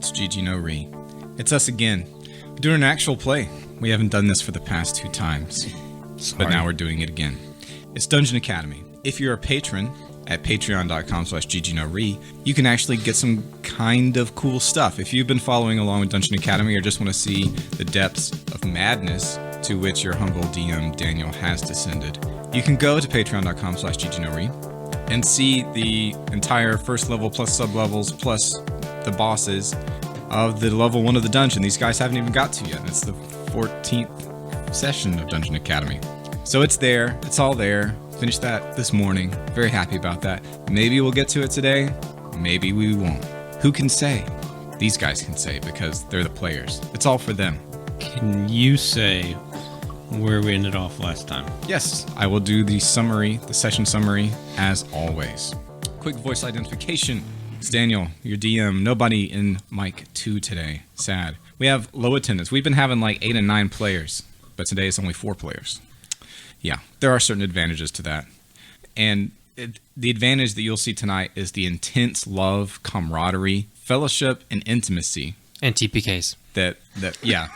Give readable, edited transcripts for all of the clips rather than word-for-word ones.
It's GG No Re. It's us again. We're doing an actual play. We haven't done this for the past 2 times, but now we're doing it again. It's Dungeon Academy. If you're a patron at patreon.com/ggNoRe, you can actually get some kind of cool stuff. If you've been following along with Dungeon Academy or just want to see the depths of madness to which your humble DM Daniel has descended, you can go to patreon.com/ggNoRe and see the entire first level plus sub-levels plus the bosses of the level 1 of the dungeon. These guys haven't even got to yet. It's the 14th session of Dungeon Academy. So it's there. It's all there. Finished that this morning. Very happy about that. Maybe we'll get to it today. Maybe we won't. Who can say? These guys can say because they're the players. It's all for them. Can you say where we ended off last time? Yes, I will do the summary, the session summary, as always. Quick voice identification. It's Daniel, your DM. Nobody in Mic 2 today. Sad. We have low attendance. We've been having like 8 and 9 players, but today it's only 4 players. Yeah, there are certain advantages to that. And the advantage that you'll see tonight is the intense love, camaraderie, fellowship, and intimacy. And TPKs. Yeah.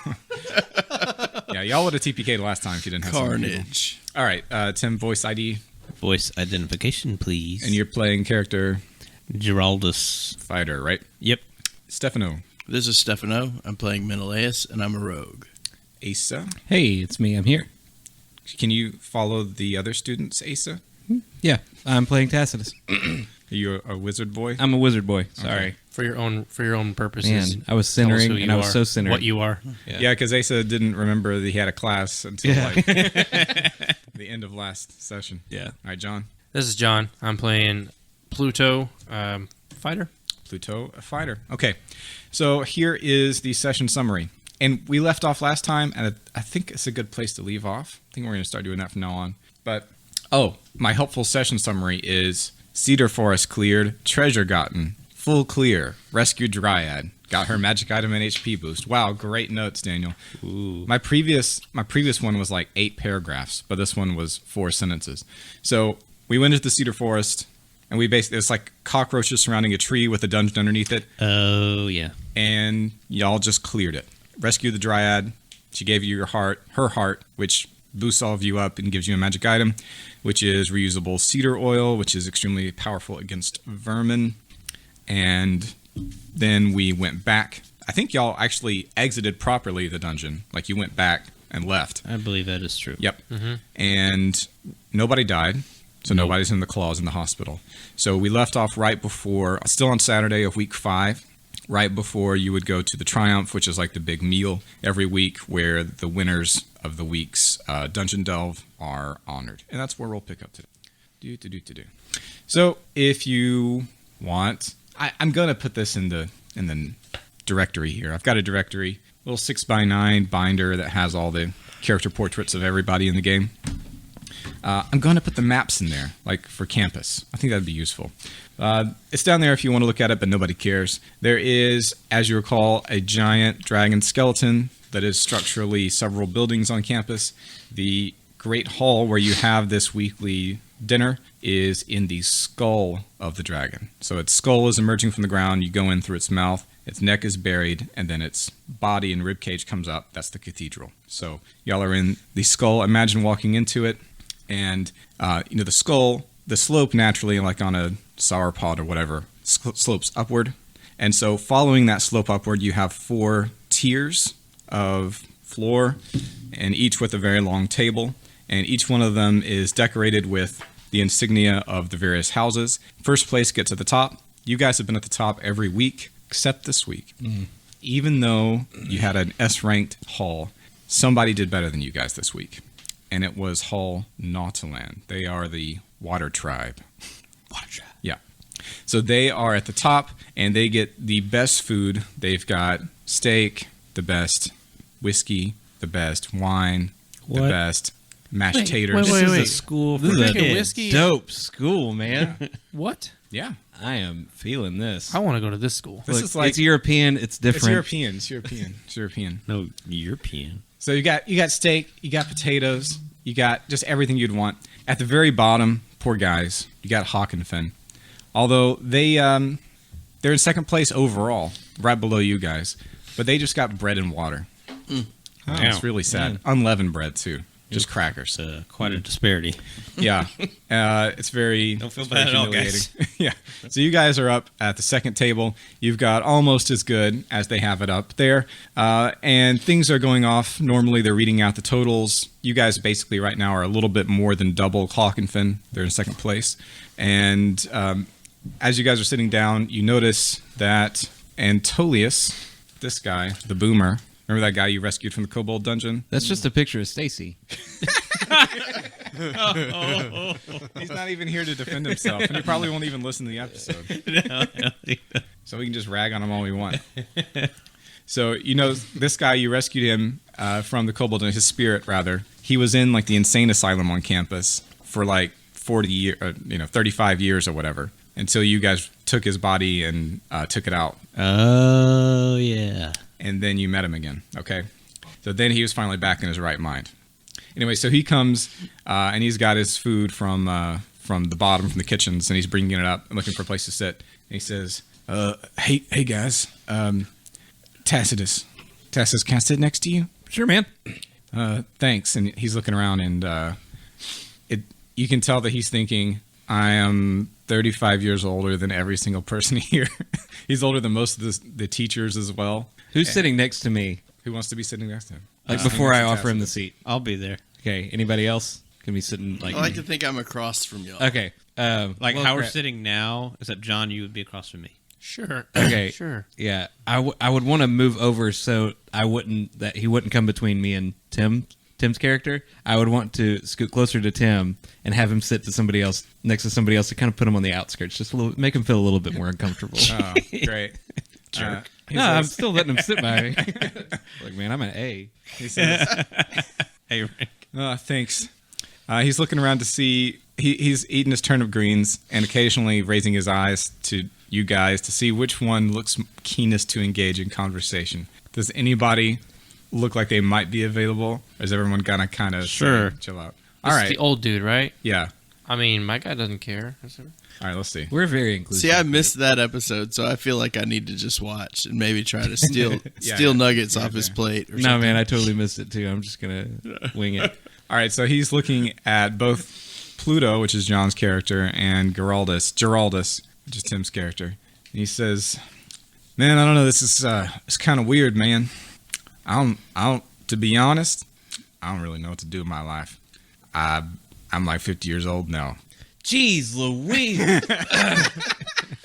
Yeah, y'all would have TPK'd last time if you didn't have Carnage. All right, Tim, voice ID. Voice identification, please. And you're playing character Geraldus. Fighter, right? Yep. Stefano. This is Stefano. I'm playing Menelaus, and I'm a rogue. Asa. Hey, it's me. I'm here. Can you follow the other students, Asa? Yeah, I'm playing Tacitus. Are you a wizard boy? I'm a wizard boy. Sorry. For your own purposes. Man, I was Tell us centering, who you and I was are, so centering. What you are. Yeah, because Asa didn't remember that he had a class until like the end of last session. Yeah. All right, John. This is John. I'm playing Pluto, fighter. Pluto, a fighter. Okay, so here is the session summary. And we left off last time, and I think it's a good place to leave off. I think we're going to start doing that from now on. But, my helpful session summary is Cedar Forest cleared, treasure gotten, full clear, rescued Dryad, got her magic item and HP boost. Wow, great notes, Daniel. Ooh. My previous one was like 8 paragraphs, but this one was 4 sentences. So we went into the Cedar Forest, and we basically, it's like cockroaches surrounding a tree with a dungeon underneath it. Oh, yeah. And y'all just cleared it. Rescue the Dryad. She gave you her heart, which boosts all of you up and gives you a magic item, which is reusable cedar oil, which is extremely powerful against vermin. And then we went back. I think y'all actually exited properly the dungeon. Like you went back and left. I believe that is true. Yep. Mm-hmm. And nobody died. So nobody's in the claws in the hospital. So we left off right before, still on Saturday of week 5. Right before you would go to the Triumph, which is like the big meal every week where the winners of the week's Dungeon Delve are honored. And that's where we'll pick up today. So if you want, I'm going to put this in the directory here. I've got a directory, little 6x9 binder that has all the character portraits of everybody in the game. I'm going to put the maps in there, like for campus. I think that'd be useful. It's down there if you want to look at it, but nobody cares. There is, as you recall, a giant dragon skeleton that is structurally several buildings on campus. The great hall where you have this weekly dinner is in the skull of the dragon. So its skull is emerging from the ground. You go in through its mouth. Its neck is buried, and then its body and ribcage comes up. That's the cathedral. So y'all are in the skull. Imagine walking into it. And, the skull, the slope naturally, like on a sauropod or whatever, slopes upward. And so following that slope upward, you have 4 tiers of floor, and each with a very long table. And each one of them is decorated with the insignia of the various houses. First place gets at the top. You guys have been at the top every week, except this week. Mm. Even though you had an S-ranked hall, somebody did better than you guys this week. And it was Hall Nautiland. They are the water tribe. Water tribe. Yeah. So they are at the top, and they get the best food. They've got steak, the best whiskey, the best wine, the best mashed taters. This is a school for This is kids. whiskey? Dope school, man. What? Yeah. I am feeling this. I want to go to this school. This Look, is like it's European. It's different. It's European. No, European. So you got steak, you got potatoes, you got just everything you'd want. At the very bottom, poor guys, you got Hawk and Finn. Although they're in second place overall. right below you guys, but they just got bread and water. It's really sad. Unleavened bread too, just crackers. Quite a disparity. Yeah, it's very. Don't feel it's very bad at all, humiliating. guys. Yeah. So you guys are up at the second table. You've got almost as good as they have it up there, and things are going off. Normally, they're reading out the totals. You guys basically right now are a little bit more than double Clockenfin. They're in second place, and as you guys are sitting down, you notice that Antolius, this guy, the boomer. Remember that guy you rescued from the Kobold dungeon? That's just a picture of Stacy. He's not even here to defend himself, and he probably won't even listen to the episode. So we can just rag on him all we want. So, you know, this guy, you rescued him from the Kobold, his spirit, rather. He was in, like, the insane asylum on campus for, like, 35 years or whatever, until you guys took his body and took it out. Oh, yeah. And then you met him again, okay? So then he was finally back in his right mind. Anyway, so he comes, and he's got his food from the bottom, from the kitchens, and he's bringing it up and looking for a place to sit. And he says, hey guys, Tacitus, can I sit next to you? Sure, man. Thanks. And he's looking around, and you can tell that he's thinking, I am 35 years older than every single person here. He's older than most of the teachers as well. Who's sitting next to me? Who wants to be sitting next to him? Like before I offer him the seat. I'll be there. Okay. Anybody else can be sitting like? I like to think I'm across from y'all. Okay. Like well, how we're crap. sitting now, except John, you would be across from me. Sure. Okay. Sure. Yeah. I would want to move over so he wouldn't come between me and Tim's character. I would want to scoot closer to Tim and have him sit to somebody else next to somebody else to kind of put him on the outskirts, just a little, make him feel a little bit more uncomfortable. Oh, great. Jerk. No, I'm still letting him sit by me. Like, man, I'm an A. He says, Hey, Rick. thanks. He's looking around to see, he's eating his turnip greens and occasionally raising his eyes to you guys to see which one looks keenest to engage in conversation. Does anybody look like they might be available? Or is everyone gonna kind of Sure. chill out? This All is right. the old dude, right? Yeah. I mean, my guy doesn't care. All right, let's see. We're very inclusive. See, I missed that episode, so I feel like I need to just watch and maybe try to steal nuggets off his plate. Or No, something. man, I totally missed it too. I'm just gonna wing it. All right, so he's looking at both Pluto, which is John's character, and Geraldus, which is Tim's character. And he says, "Man, I don't know. This is it's kind of weird, man. I don't. To be honest, I don't really know what to do with my life. I'm like 50 years old now. Jeez Louise.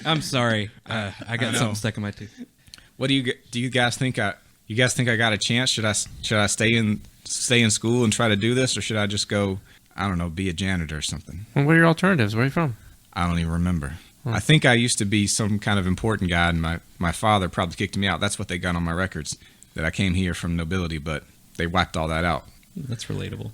I'm sorry. I got know. something stuck in my tooth. What do you guys think? You guys think I got a chance? Should I stay in school and try to do this, or should I just go? I don't know, be a janitor or something. Well, what are your alternatives? Where are you from? I don't even remember. I think I used to be some kind of important guy, and my father probably kicked me out. That's what they got on my records, that I came here from nobility, but they wiped all that out. That's relatable.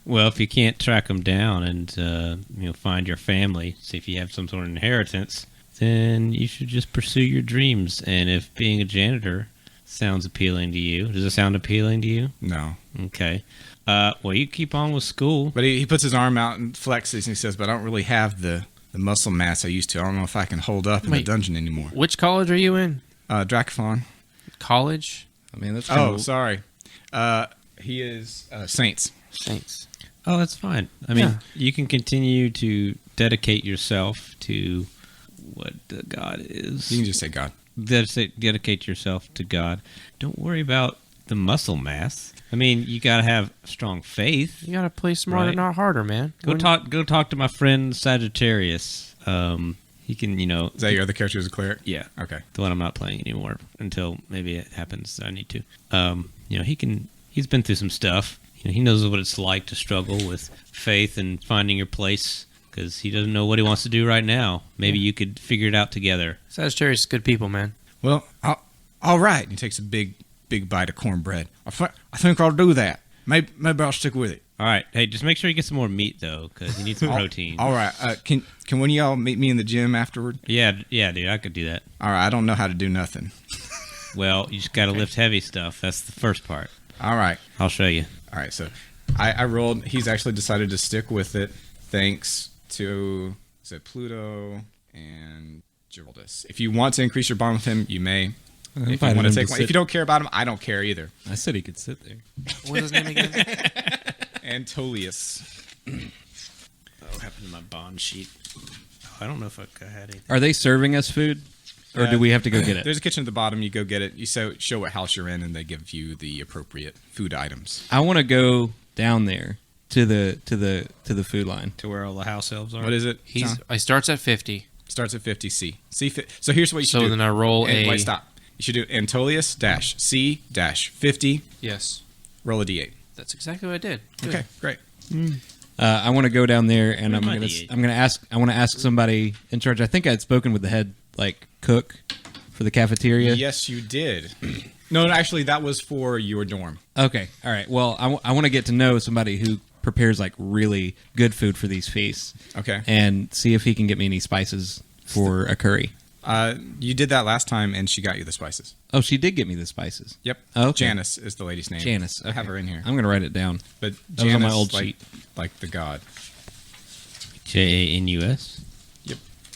Well, if you can't track them down and find your family, see if you have some sort of inheritance, then you should just pursue your dreams. And if being a janitor sounds appealing to you, does it sound appealing to you? No. Okay. Well, you keep on with school. But he puts his arm out and flexes, and he says, but I don't really have the muscle mass I used to. I don't know if I can hold up in the dungeon anymore. Which college are you in? Dracophon. College? I mean, that's Oh, sorry. He is Saints. Saints. Oh, that's fine. I mean, Yeah. you can continue to dedicate yourself to what the God is. You can just say God. Dedicate yourself to God. Don't worry about the muscle mass. I mean, you gotta have strong faith. You gotta play smarter, Right. not harder, man. Go talk to my friend Sagittarius. He can, Is that your other character who's a cleric? yeah, Okay. the one I'm not playing anymore until maybe it happens that I need to. He's been through some stuff. He knows what it's like to struggle with faith and finding your place because he doesn't know what he wants to do right now. Maybe you could figure it out together. Sagittarius is good people, man. Well, all right. And he takes a big bite of cornbread. I think I'll do that. Maybe I'll stick with it. All right. Hey, just make sure you get some more meat, though, because you need some protein. All right. Can one of y'all meet me in the gym afterward? Yeah, dude, I could do that. All right. I don't know how to do nothing. Well, you just got to lift heavy stuff. That's the first part. All right. I'll show you. All right. So I rolled. He's actually decided to stick with it thanks to, is it Pluto and Geraldus. If you want to increase your bond with him, you may. If you invited want to him take to one. sit- If you don't care about him, I don't care either. I said he could sit there. What's his name again? Antolius. What happened to my bond sheet? Oh, I don't know if I had anything. Are they serving us food, or do we have to go get it? There's a kitchen at the bottom. You go get it. You show what house you're in, and they give you the appropriate food items. I want to go down there to the food line. To where all the house elves are. What is it? He John? starts at 50. Starts at 50 C. So here's what you should So do. then I roll And a. wait, stop. You should do Antolius C 50. Yes, Roll a D8. that's exactly what I did. Good. Okay, great. I want to go down there, and Where's I'm my gonna D8? I'm gonna ask. I want to ask somebody in charge. I think I'd spoken with the head cook for the cafeteria. Yes, you did. No, actually, that was for your dorm. Okay. All right. Well, I want to get to know somebody who prepares really good food for these feasts, Okay. and see if he can get me any spices for a curry. You did that last time, and she got you the spices. Oh, she did get me the spices. Yep. Oh, okay. Janice is the lady's name. Janice. I have okay. her in here. I'm gonna write it down. But That was on Janice, my old like, sheet. like the god. Janus.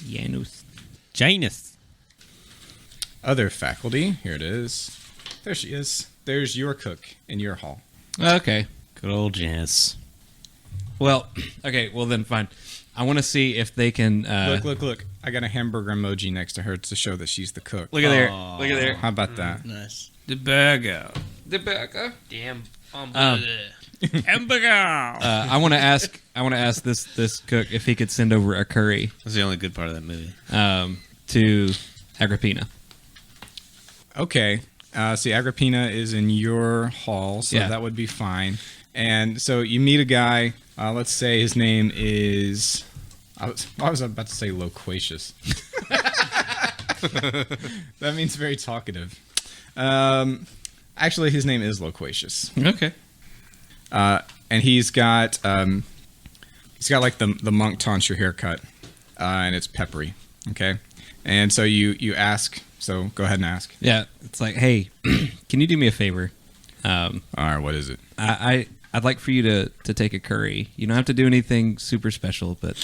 Janus. Janus. Other faculty. Here it is. There she is. There's your cook in your hall. Okay. Good old Janus. Well, okay. Well, then fine. I want to see if they can. Look. I got a hamburger emoji next to her to show that she's the cook. Look at there. Aw. Look at there. How about that? Nice. The burger. The burger. Damn. Hamburger. I want to ask. I want to ask this cook if he could send over a curry That's the only good part of that movie. to Agrippina. Okay. See, Agrippina is in your hall, so Yeah. that would be fine. And so you meet a guy. Let's say his name is. I was about to say loquacious. That means very talkative. Actually, his name is Loquacious. Okay. And he's got like the monk tonsure haircut, and it's peppery. Okay, and so you ask. So go ahead and ask. Yeah. It's like, hey, can you do me a favor? All right, what is it? I'd like for you to take a curry. You don't have to do anything super special, but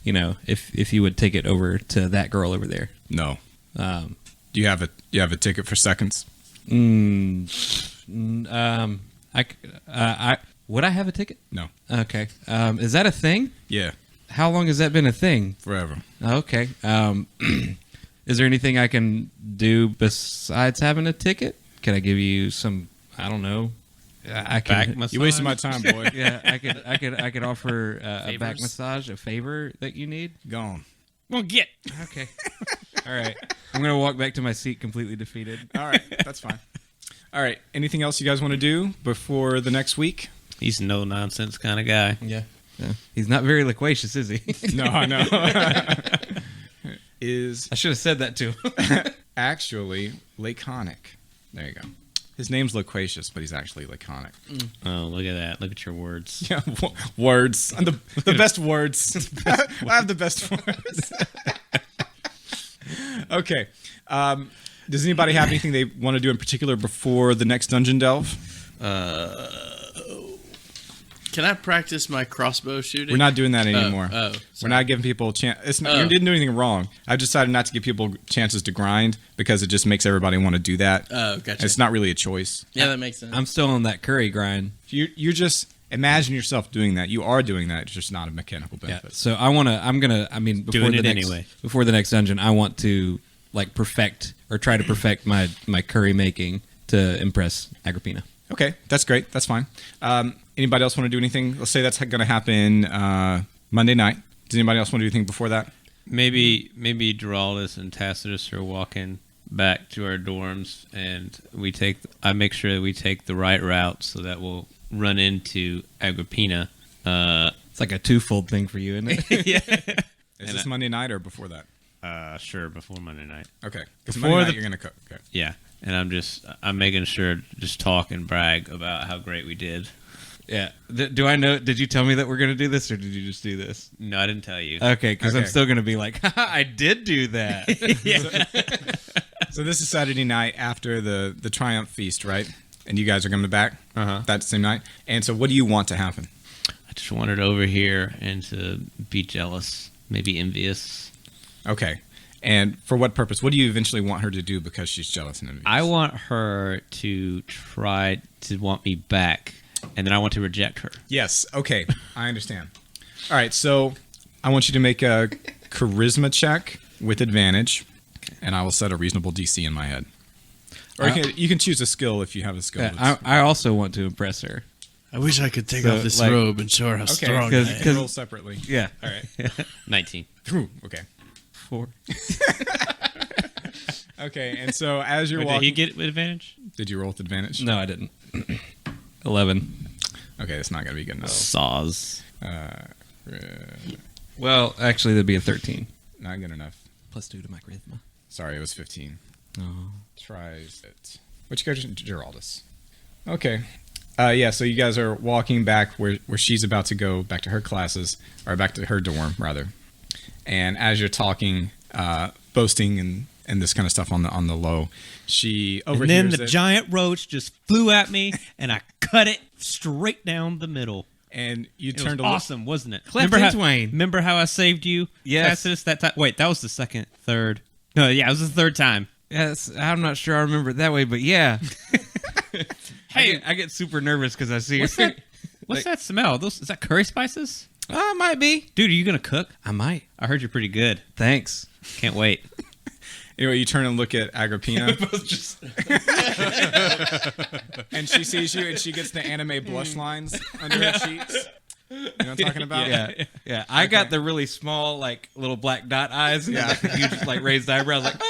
if you would take it over to that girl over there. No. Um, Do you have a ticket for seconds? Would I have a ticket? No. Okay. Is that a thing? Yeah, How long has that been a thing? forever. Okay. Is there anything I can do besides having a ticket? Can I give you some? I don't know. I Back can. massage. You wasted my time, boy. Yeah, I could offer a back Favors? massage, a favor that you need. Gone. Well, get. Okay. All right. I'm gonna walk back to my seat completely defeated. All right, that's fine. All right. Anything else you guys want to do before the next week? He's a no nonsense kind of guy. Yeah. He's not very loquacious, is he? No, I know. Is I should have said that to him. actually laconic. There you go. His name's Loquacious, but he's actually laconic. Oh, look at that. Look at your words. Yeah, words. I'm the best words. I have the best words. Okay. Does anybody have anything they want to do in particular before the next dungeon delve? Can I practice my crossbow shooting? We're not doing that anymore. Oh, We're not giving people a chance. It's not, Oh. You didn't do anything wrong. I've decided not to give people chances to grind because it just makes everybody want to do that. Oh, gotcha. It's not really a choice. Yeah, that makes sense. I'm still on that curry grind. You just imagine yourself doing that. You are doing that. It's just not a mechanical Yeah. benefit. So before Doing the it next, anyway. before the next dungeon, I want to perfect or try to perfect my curry making to impress Agrippina. Okay, that's great. That's fine. Anybody else want to do anything? Let's say that's going to happen Monday night. Does anybody else want to do anything before that? Maybe Geraldus and Tacitus are walking back to our dorms, and I make sure that we take the right route so that we'll run into Agrippina. It's like a twofold thing for you, isn't it? Yeah. Is this Monday night or before that? Sure, before Monday night. Okay. Because Before Monday night the- you're going to cook. Okay. Yeah, and I'm making sure just talk and brag about how great we did. Yeah. Do I know? Did you tell me that we're going to do this, or did you just do this? No, I didn't tell you. Okay, because I'm Okay. still going to be like, haha, I did do that. So this is Saturday night after the Triumph Feast, right? And you guys are coming back that same night. And so what do you want to happen? I just wanted over here and to be jealous, maybe envious. Okay. And for what purpose? What do you eventually want her to do because she's jealous and envious? I want her to try to want me back, and then I want to reject her. Yes. Okay. I understand. All right. So I want you to make a charisma check with advantage, and I will set a reasonable DC in my head. Or you can choose a skill if you have a skill. Yeah, I also want to impress her. I wish I could take So, off this like- robe and show her how strong I Cause- am. cause- roll separately. Yeah. All right. 19. Ooh, okay. 4. Okay. And so as you're Did walking, he get advantage? did you roll with advantage? No, I didn't. 11. Okay, that's not gonna be good enough. Saws. Well, actually, that'd be a 13. Not good enough. +2 to my charisma. Sorry, it was 15. Oh. Tries it. Which goes to Geraldus. Okay. Yeah, so you guys are walking back where she's about to go back to her classes, or back to her dorm, rather. And as you're talking, boasting and this kind of stuff on the low, she overhears And then the it, giant roach just flew at me, and I cut it straight down the middle. and you It was turned to look. awesome, wasn't it? Clifton remember how, Twain. Remember how I saved you? Yes. Tacitus, that time? Wait, that was the second, third. No, yeah, it was the third time. Yes, I'm not sure I remember it that way, but yeah. Hey, I get super nervous because I see what's her. that? What's that smell? Is that curry spices? Might be. Dude, are you gonna cook? I might. I heard you're pretty good. Thanks. Can't wait. Anyway, you turn and look at Agrippina, and she sees you, and she gets the anime blush lines under her cheeks. You know what I'm talking about? Yeah. I got the really small, like, little black dot eyes and like the huge, like, raised eyebrows. Like,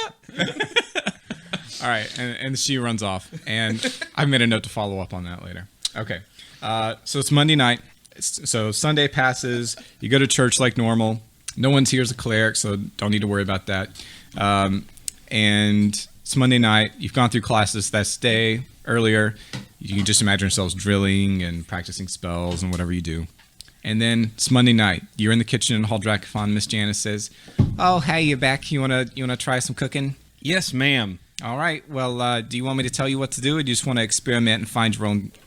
All right, and she runs off, and I made a note to follow up on that later. Okay, so it's Monday night. So Sunday passes. You go to church like normal. No one's here as a cleric, so don't need to worry about that. And it's Monday night. You've gone through classes that day earlier. You can just imagine yourselves drilling and practicing spells and whatever you do. And then it's Monday night. You're in the kitchen in Hall Dracofon. Miss Janice says, "Oh, hey, you're back. You wanna try some cooking?" yes, ma'am. All right. Well, do you want me to tell you what to do, or do you just want to experiment and find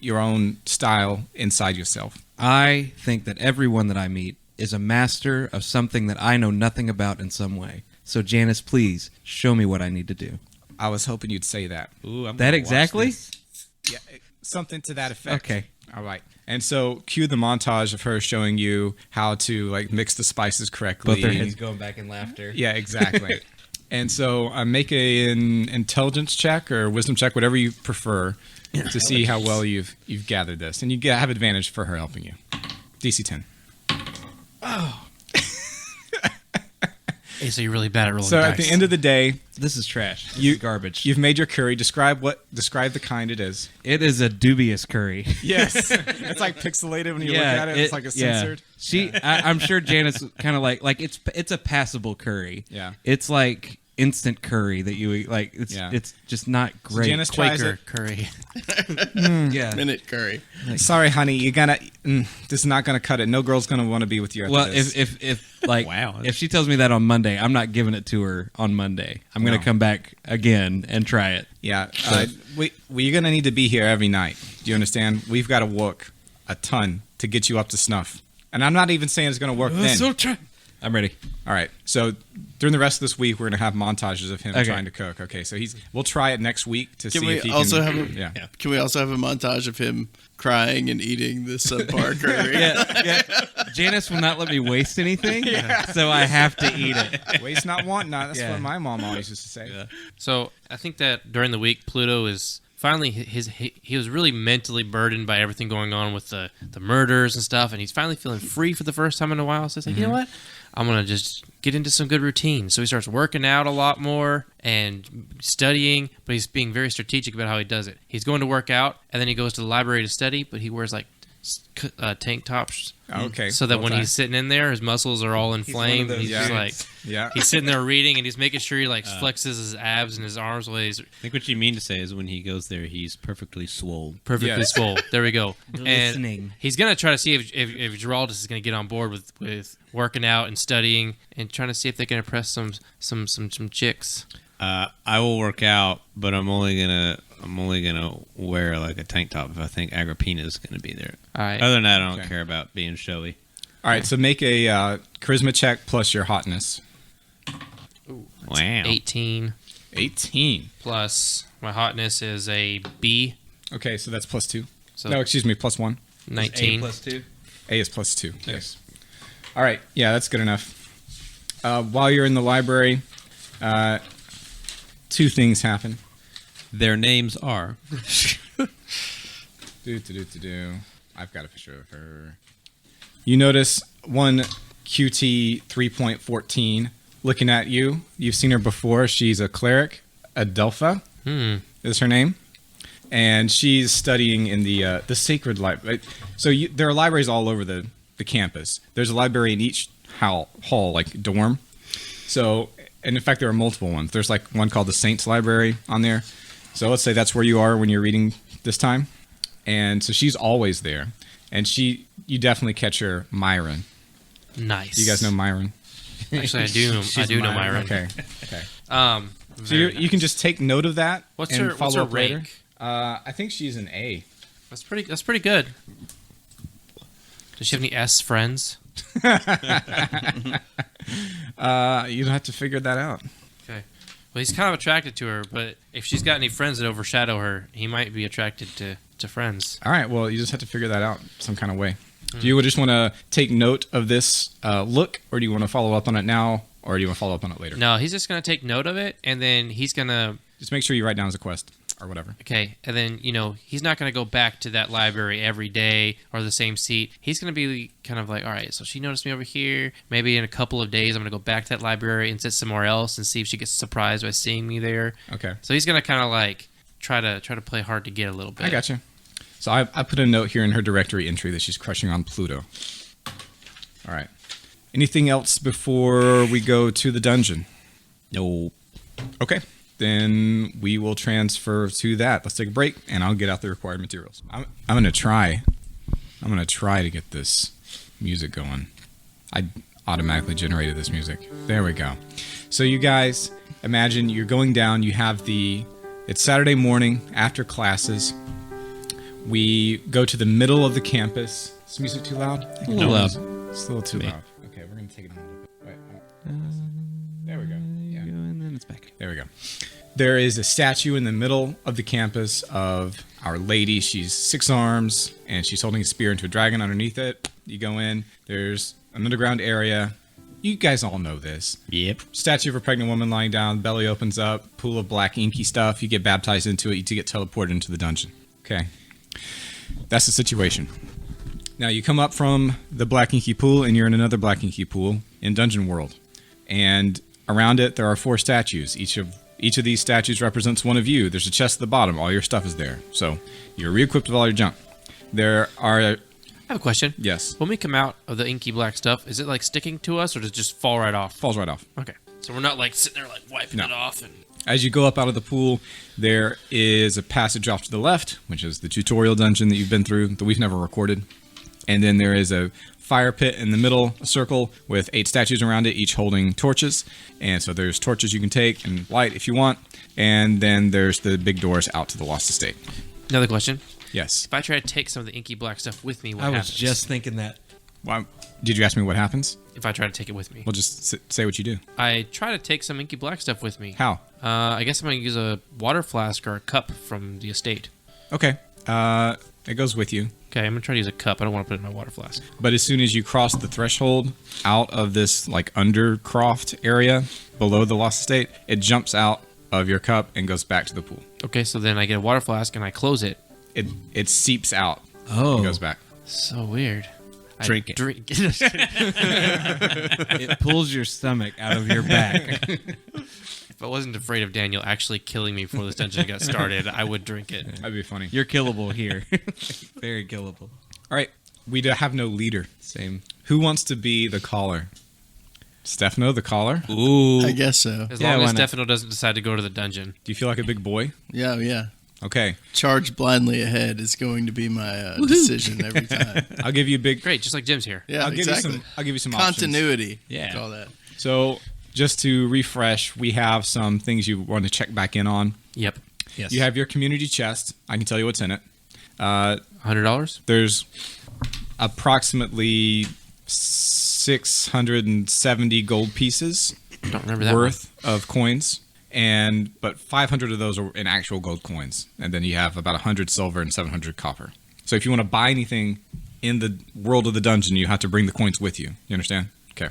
your own style inside yourself? I think that everyone that I meet is a master of something that I know nothing about in some way. So, Janice, please show me what I need to do. I was hoping you'd say that. Ooh, I'm That gonna watch exactly? this. Yeah, something to that effect. Okay. All right. And so, cue the montage of her showing you how to like mix the spices correctly. Both their heads going back in laughter. Yeah, exactly. And so, make an intelligence check or wisdom check, whatever you prefer, to see how well you've gathered this, and you have advantage for her helping you. DC 10. Hey, so you're really bad at rolling So dice. at the end of the day, This is trash. This You- is garbage. you've made your curry. Describe the kind it is. It is a dubious curry. Yes, it's like pixelated when you look at it. It's like a censored. I'm sure Janice kind of like it's a passable curry. Yeah. It's like instant curry that you eat. Like it's just not great. Janice tries Quaker it. curry. yeah. Minute curry. Sorry, honey, you're gonna. This is not gonna cut it. No girl's gonna want to be with you. After Well, this. if like Wow. if she tells me that on Monday, I'm not giving it to her on Monday. I'm gonna No. come back again and try it. yeah, you're gonna need to be here every night. Do you understand? We've got to work a ton to get you up to snuff. And I'm not even saying it's gonna work then. I'm ready. All right. So during the rest of this week, we're gonna have montages of him Okay. trying to cook. Okay. So we'll try it next week to Can see we if he also can. have a yeah. Can we also have a montage of him crying and eating the subpar curry? Yeah. Janice will not let me waste anything, so I have to eat it. Waste not, want not. That's Yeah. what my mom always used to say. Yeah. So I think that during the week, Pluto is finally he was really mentally burdened by everything going on with the murders and stuff, and he's finally feeling free for the first time in a while. So he's like, you know what? I'm gonna just get into some good routine. So he starts working out a lot more and studying, but he's being very strategic about how he does it. He's going to work out, and then he goes to the library to study, but he wears like tank tops. Okay. So that when Okay. he's sitting in there, his muscles are all inflamed. those He's just like Yeah. he's sitting there reading, and he's making sure he like flexes his abs and his arms while he's I think what you mean to say is when he goes there, he's perfectly swole. perfectly Yes. swole. There we go. Listening. And he's gonna try to see if Geraldus is gonna get on board with working out and studying and trying to see if they can impress some chicks. I will work out, but I'm only gonna wear like a tank top if I think Agrippina is gonna be there. All right. Other than that, I don't Okay. care about being showy. All right. So make a charisma check plus your hotness. Ooh, Wow. 18 18. plus my hotness is a B, Okay, so that's +2. so No, excuse me, +1. 19. +2. A is +2. Yes. All right. Yeah, that's good enough. While you're in the library, two things happen. Their names are. I've got a picture of her. You notice one QT 3.14 looking at you. You've seen her before. She's a cleric. Adelpha is her name. And she's studying in the sacred library. So there are libraries all over the campus. There's a library in each hall, like dorm. So, and in fact, there are multiple ones. There's like one called the Saints Library on there. So let's say that's where you are when you're reading this time. And so she's always there. And you definitely catch her, Myron. Nice. Do you guys know Myron? Actually, I do. I do know Myron. Okay. So Very you can just take note of that. What's and her follow up later. rank? I think she's an A. That's pretty good. Does she have any S friends? You'd have to figure that out. Okay. Well, he's kind of attracted to her, but if she's got any friends that overshadow her, he might be attracted to friends. All right. Well, you just have to figure that out some kind of way. Do you just want to take note of this look, or do you want to follow up on it now, or do you want to follow up on it later? No, he's just going to take note of it, and then he's going to... Just make sure you write down as a quest or whatever. Okay, and then, he's not going to go back to that library every day or the same seat. He's going to be kind of like, all right, so she noticed me over here. Maybe in a couple of days, I'm going to go back to that library and sit somewhere else and see if she gets surprised by seeing me there. Okay. So he's going to kind of like try to play hard to get a little bit. I gotcha. So I put a note here in her directory entry that she's crushing on Pluto. All right. Anything else before we go to the dungeon? No. Okay. Then we will transfer to that. Let's take a break, and I'll get out the required materials. I'm gonna try to get this music going. I automatically generated this music. There we go. So you guys, imagine you're going down. You have it's Saturday morning after classes. We go to the middle of the campus. Is the music too loud? A little loud. It's a little too loud. Okay, we're gonna take it down a little bit. Wait. There we go. Yeah. And then it's back. There we go. There is a statue in the middle of the campus of Our Lady. She's 6 arms, and she's holding a spear into a dragon underneath it. You go in. There's an underground area. You guys all know this. Yep. Statue of a pregnant woman lying down. Belly opens up. Pool of black inky stuff. You get baptized into it. You get teleported into the dungeon. Okay. That's the situation. Now you come up from the black inky pool, and you're in another black inky pool in Dungeon World. And around it, there are 4 statues. Each of these statues represents one of you. There's a chest at the bottom. All your stuff is there. So you're re-equipped with all your junk. There are... I have a question. Yes. When we come out of the inky black stuff, is it like sticking to us, or does it just fall right off? Falls right off. Okay. So we're not like sitting there like wiping it off and... As you go up out of the pool, there is a passage off to the left, which is the tutorial dungeon that you've been through that we've never recorded. And then there is a fire pit in the middle, a circle with 8 statues around it, each holding torches. And so there's torches you can take and light if you want. And then there's the big doors out to the Lost Estate. Another question. Yes. If I try to take some of the inky black stuff with me, what I was happens? just thinking that. Well, did you ask me what happens? If I try to take it with me. Well, just say what you do. I try to take some inky black stuff with me. How? I guess I'm going to use a water flask or a cup from the estate. Okay. It goes with you. Okay, I'm going to try to use a cup. I don't want to put it in my water flask. But as soon as you cross the threshold out of this like undercroft area below the Lost Estate, it jumps out of your cup and goes back to the pool. Okay, so then I get a water flask and I close it. It seeps out. Oh. And goes back. So weird. Drink it. Drink It pulls your stomach out of your back. If I wasn't afraid of Daniel actually killing me before this dungeon got started, I would drink it. That'd be funny. You're killable here. Very killable. All right. We have no leader. Same. Who wants to be the caller? Stefano, the caller? Ooh. I guess so. As Yeah, long as why not? Stefano doesn't decide to go to the dungeon. Do you feel like a big boy? Yeah. Okay. Charge blindly ahead is going to be my decision every time. I'll give you a big... Great, just like Jim's here. Yeah, I'll give exactly. you some options. Continuity. Yeah. Call that. So just to refresh, we have some things you want to check back in on. Yep. Yes. You have your community chest. I can tell you what's in it. $100? There's approximately 670 gold pieces Don't remember that worth of coins, but 500 of those are in actual gold coins, and then you have about 100 silver and 700 copper. So if you want to buy anything in the world of the dungeon, you have to bring the coins with you. You understand? Okay.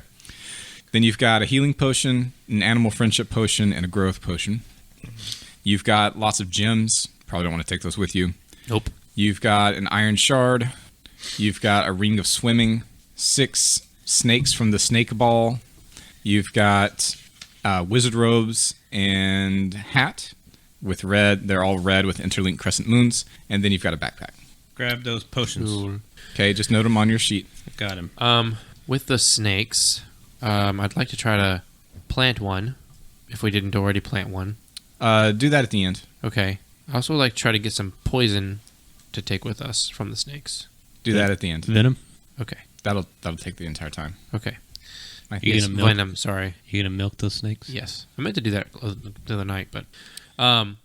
Then you've got a healing potion, an animal friendship potion, and a growth potion. You've got lots of gems. Probably don't want to take those with you. Nope. You've got an iron shard. You've got a ring of swimming, 6 snakes from the snake ball. You've got wizard robes and hat with red. They're all red with interlinked crescent moons. And then you've got a backpack. Grab those potions. Cool. Okay, just note them on your sheet. Got him. With the snakes, I'd like to try to plant one, if we didn't already plant one. Do that at the end. Okay. I also would like to try to get some poison to take with us from the snakes. Do that at the end. Venom. Okay. That'll take the entire time. Okay. You Yes, gonna milk? Venom, sorry. You gonna milk those snakes? Yes. I meant to do that the other night, but...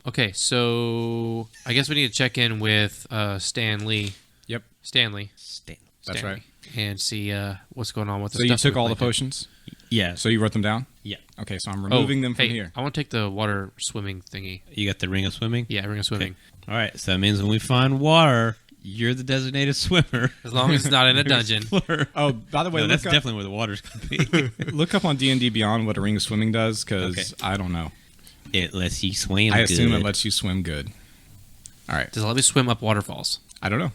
okay, so I guess we need to check in with Stanley. Yep. Stanley. That's Stanley, right. And see what's going on with the So you stuff took we all the planted. potions? Yeah. So you wrote them down? Yeah. Okay, so I'm removing them from hey, here. I want to take the water swimming thingy. You got the ring of swimming? Yeah, ring of swimming. All right. So that means when we find water, you're the designated swimmer. As long as it's not in a You're dungeon. explorer. Oh, by the way, No, that's look up, definitely where the water's going to be. look up on D&D Beyond what a ring of swimming does, because Okay. I don't know. It lets you swim I assume good. it lets you swim good. All right. Does it let me swim up waterfalls? I don't know.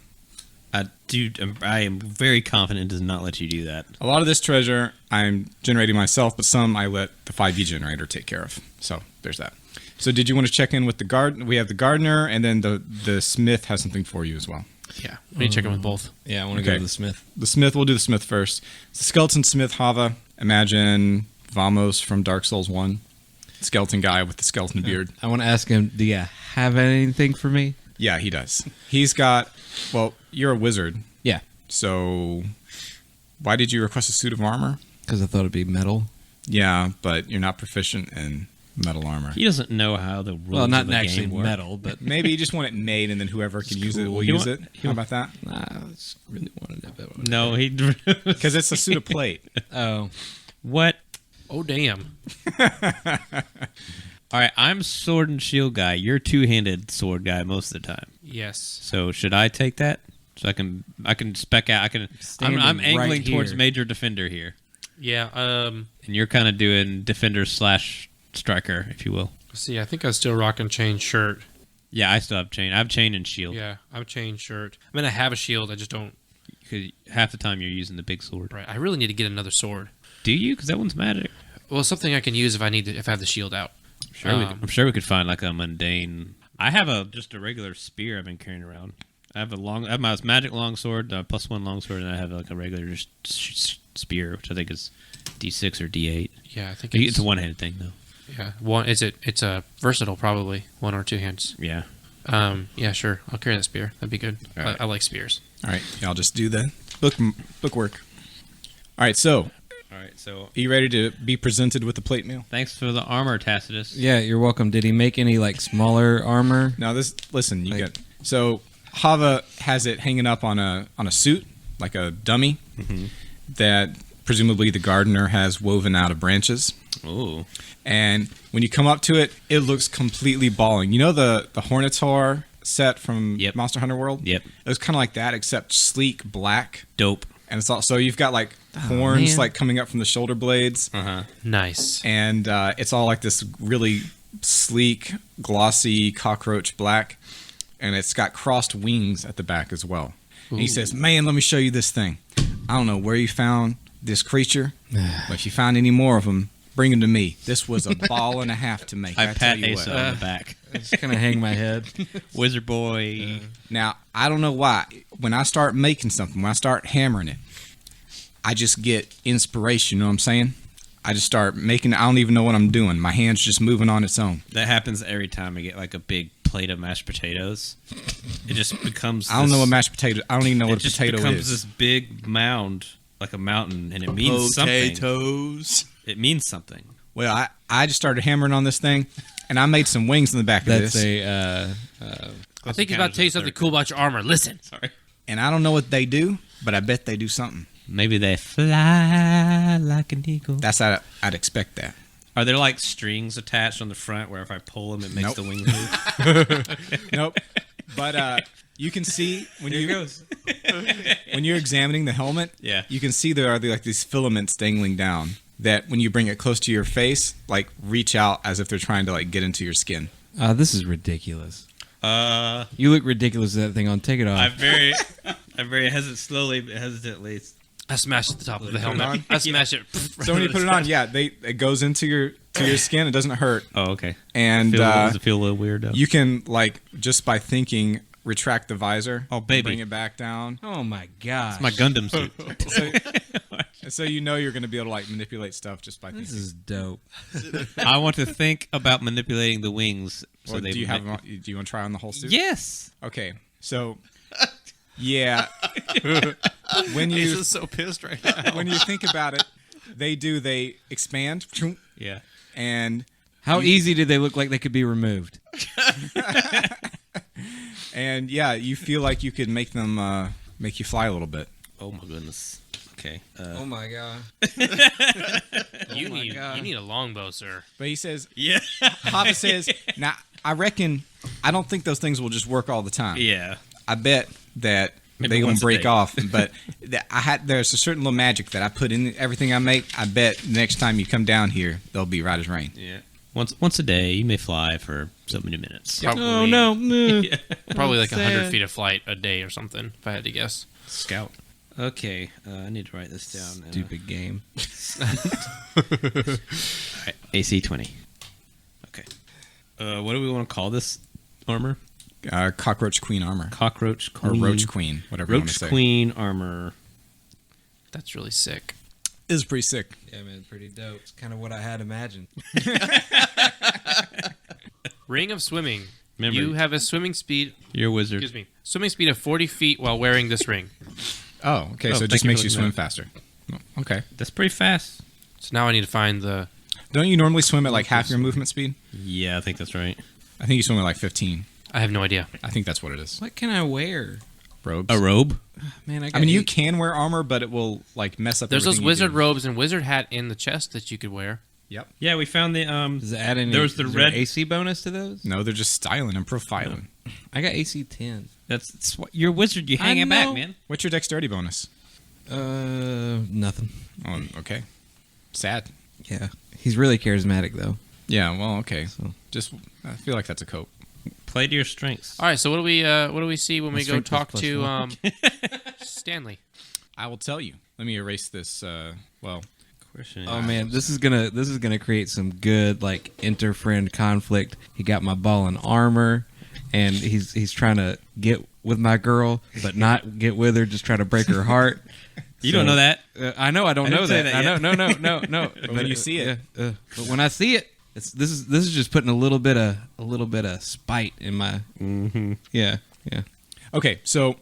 I am very confident it does not let you do that. A lot of this treasure I'm generating myself, but some I let the 5e generator take care of. So there's that. So did you want to check in with the guard? We have the gardener, and then the smith has something for you as well. Yeah. We need to check in with both. Yeah, I want to Okay. go to the smith. The smith, we'll do the smith first. It's the skeleton smith Hava. Imagine Vamos from Dark Souls 1. Skeleton guy with the skeleton beard. I want to ask him, do you have anything for me? Yeah, he does. He's got, well, you're a wizard. Yeah, So why did you request a suit of armor? because I thought it'd be metal. Yeah, but you're not proficient in metal armor. He doesn't know how the rules Well, not of the actually game work. metal, but Maybe you just want it made, and then whoever can use it will He use want- it. he How want- about that? I just really wanted it. No, he. Because it's a suit of plate. Oh, What? Oh, damn. All right, I'm sword and shield guy. You're two-handed sword guy most of the time. Yes. So should I take that? So I can spec out. I'm Standing angling right towards here. major defender here, Yeah. and you're kind of doing defender / striker, if you will. See, I think I'm still rocking chain shirt. Yeah, I still have chain. I have chain and shield. Yeah, I'm chain shirt. I mean, I have a shield. I just don't. Because half the time you're using the big sword. Right. I really need to get another sword. Do you? Because that one's magic. Well, something I can use if I need to. If I have the shield out. Sure, I'm sure we could find like a mundane. I have just a regular spear I've been carrying around. I have my magic longsword, +1 longsword, and I have like a regular just spear, which I think is D6 or D8. Yeah, I think It's a one-handed thing though. Yeah, one. It's a versatile, probably 1 or 2 hands. Yeah. Yeah, sure. I'll carry that spear. That'd be good. All right. I like spears. All right, I'll just do the book work. All right, so All right. So are you ready to be presented with the plate mail? thanks for the armor, Tacitus. yeah, you're welcome. Did he make any like smaller armor? Now listen, you Like- get so Hava has it hanging up on a suit, like a dummy, that presumably the gardener has woven out of branches. Ooh. And when you come up to it, it looks completely balling. You know the Hornitaur set from Yep. Monster Hunter World? Yep. It was kind of like that, except sleek black. Dope. And it's also you've got like horns man. like coming up from the shoulder blades, Nice. and it's all like this really sleek, glossy cockroach black, and it's got crossed wings at the back as well. And he says, "Man, let me show you this thing. I don't know where you found this creature, but if you find any more of them, bring them to me. This was a ball and a half to make. I tell pat you Asa what." on the back. I just kind of hang my head. Wizard boy. Now, I don't know why. When I start making something, when I start hammering it, I just get inspiration, you know what I'm saying? I just start making I don't even know what I'm doing. My hand's just moving on its own. That happens every time I get like a big plate of mashed potatoes. It just becomes. I don't know what mashed potato. I don't even know It what a just potato becomes is. this big mound, like a mountain, and it means something. Potatoes. It means something. Well, I just started hammering on this thing, and I made some wings in the back of That's this. I think he's about to tell you something cool about your armor. Listen. Sorry. And I don't know what they do, but I bet they do something. Maybe they fly like an eagle. I'd expect that. Are there like strings attached on the front where if I pull them, it makes Nope. the wings move? Nope. But you can see when when you're examining the helmet, Yeah. you can see there are like these filaments dangling down that when you bring it close to your face, like reach out as if they're trying to like get into your skin. This is ridiculous. I You look ridiculous with that thing on. Take it off. very hesitantly. I smashed at the top of the Put it helmet. on? I smashed it. So when you put it on, yeah, it goes into your skin. It doesn't hurt, Oh, okay. and Does it feel a little weird? Though? you can like just by thinking retract the visor. Oh, baby. Bring it back down. Oh my god. It's my Gundam suit. So you know you're going to be able to like manipulate stuff just by This thinking. is dope. I want to think about manipulating the wings. So Well, they do you have? Do you want to try on the whole suit? Yes. Okay. So, yeah. when He's you just so pissed right now. when you think about it, they expand, Yeah. and How easy did they look like they could be removed? yeah, you feel like you could make them make you fly a little bit. Oh my goodness. Okay. my god. You need a longbow, sir. But he says, Yeah. Papa says, now I reckon I don't think those things will just work all the time. Yeah. I bet that Maybe they gonna once a break day. off. But there's a certain little magic that I put in everything I make. I bet next time you come down here, they'll be right as rain. Yeah. Once a day, you may fly for so many minutes. Probably, Oh no. Probably like Sad. 100 feet of flight a day or something, if I had to guess. Scout. Okay. I need to write this down. Stupid game. All right, AC 20. Okay. What do we want to call this armor? Cockroach Queen armor. Cockroach Or Queen. Roach Queen, whatever you want to Roach say. Queen armor. That's really sick. It is pretty sick. Yeah, man, pretty dope. It's kind of what I had imagined. Ring of swimming. Remember- You have a swimming speed. You're a wizard. Excuse me. Swimming speed of 40 feet while wearing this ring. Oh, okay. Oh, So it thank just you makes for you looking swim at faster. Oh, okay. That's pretty fast. So now I need to find the. Don't you normally swim at like half your movement speed? Yeah, I think that's right. I think you swim at like 15. I have no idea. I think that's what it is. What can I wear? Robes. A robe? Man, I mean, you can wear armor, but it will like mess up. There's those everything you wizard do. robes and wizard hat in the chest that you could wear. Yep. Yeah, we found the Does it add any? There was the is there red- AC bonus to those. No, they're just styling and profiling. I got AC 10. that's what you're a wizard. You hang I it back, know. man. What's your dexterity bonus? Nothing. Oh, okay. Sad. Yeah, he's really charismatic though. Yeah. Well, okay. So Just I feel like that's a cope. Play to your strengths. All right. So what do we see when My we go strength is talk plus to one. Stanley? I will tell you. Let me erase this. Well, Question Oh man, this is gonna create some good like inter-friend conflict. He got my ball and armor, and he's trying to get with my girl, but not get with her. Just try to break her heart. You don't know that. I know I don't I know didn't say that. that I yet. know no. But when you see it. but when I see it, this is just putting a little bit of spite in my. Mm-hmm. Yeah. okay. So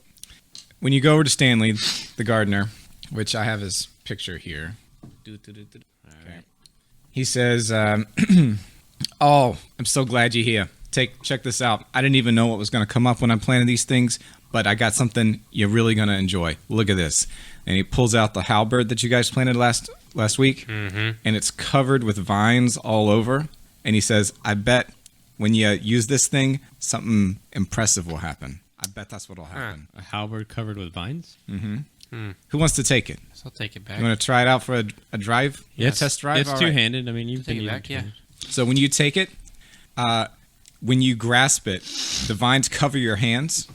when you go over to Stanley, the gardener, which I have his picture here. Okay. He says, "Oh, I'm so glad you're here. Check this out. I didn't even know what was going to come up when I'm planning these things, but I got something you're really going to enjoy. Look at this." And he pulls out the halberd that you guys planted last week, and it's covered with vines all over. And he says, "I bet when you use this thing, something impressive will happen. I bet that's what'll happen." A halberd covered with vines. Who wants to take it? So I'll take it back. You want to try it out for a drive? Yeah, A test drive? It's All right. two-handed. I mean, you Take can it back. Yeah. So when you take it, when you grasp it, the vines cover your hands,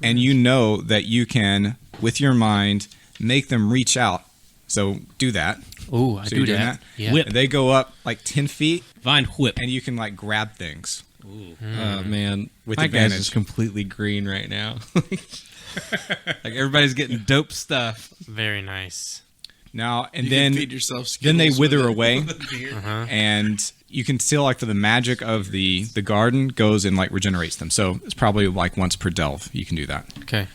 and you know that you can, with your mind, make them reach out. So do that. Ooh, I So do you're doing that. that? Yeah. Whip. And they go up like 10 feet, Vine whip. and you can like grab things. Oh man, With my guy's advantage. just completely green right now. Like everybody's getting dope stuff. Very nice. Now and You then can feed yourself then they Skittles wither with it. away, Uh-huh. and you can still like the magic of the garden goes and like regenerates them. So it's probably like once per delve you can do that. Okay.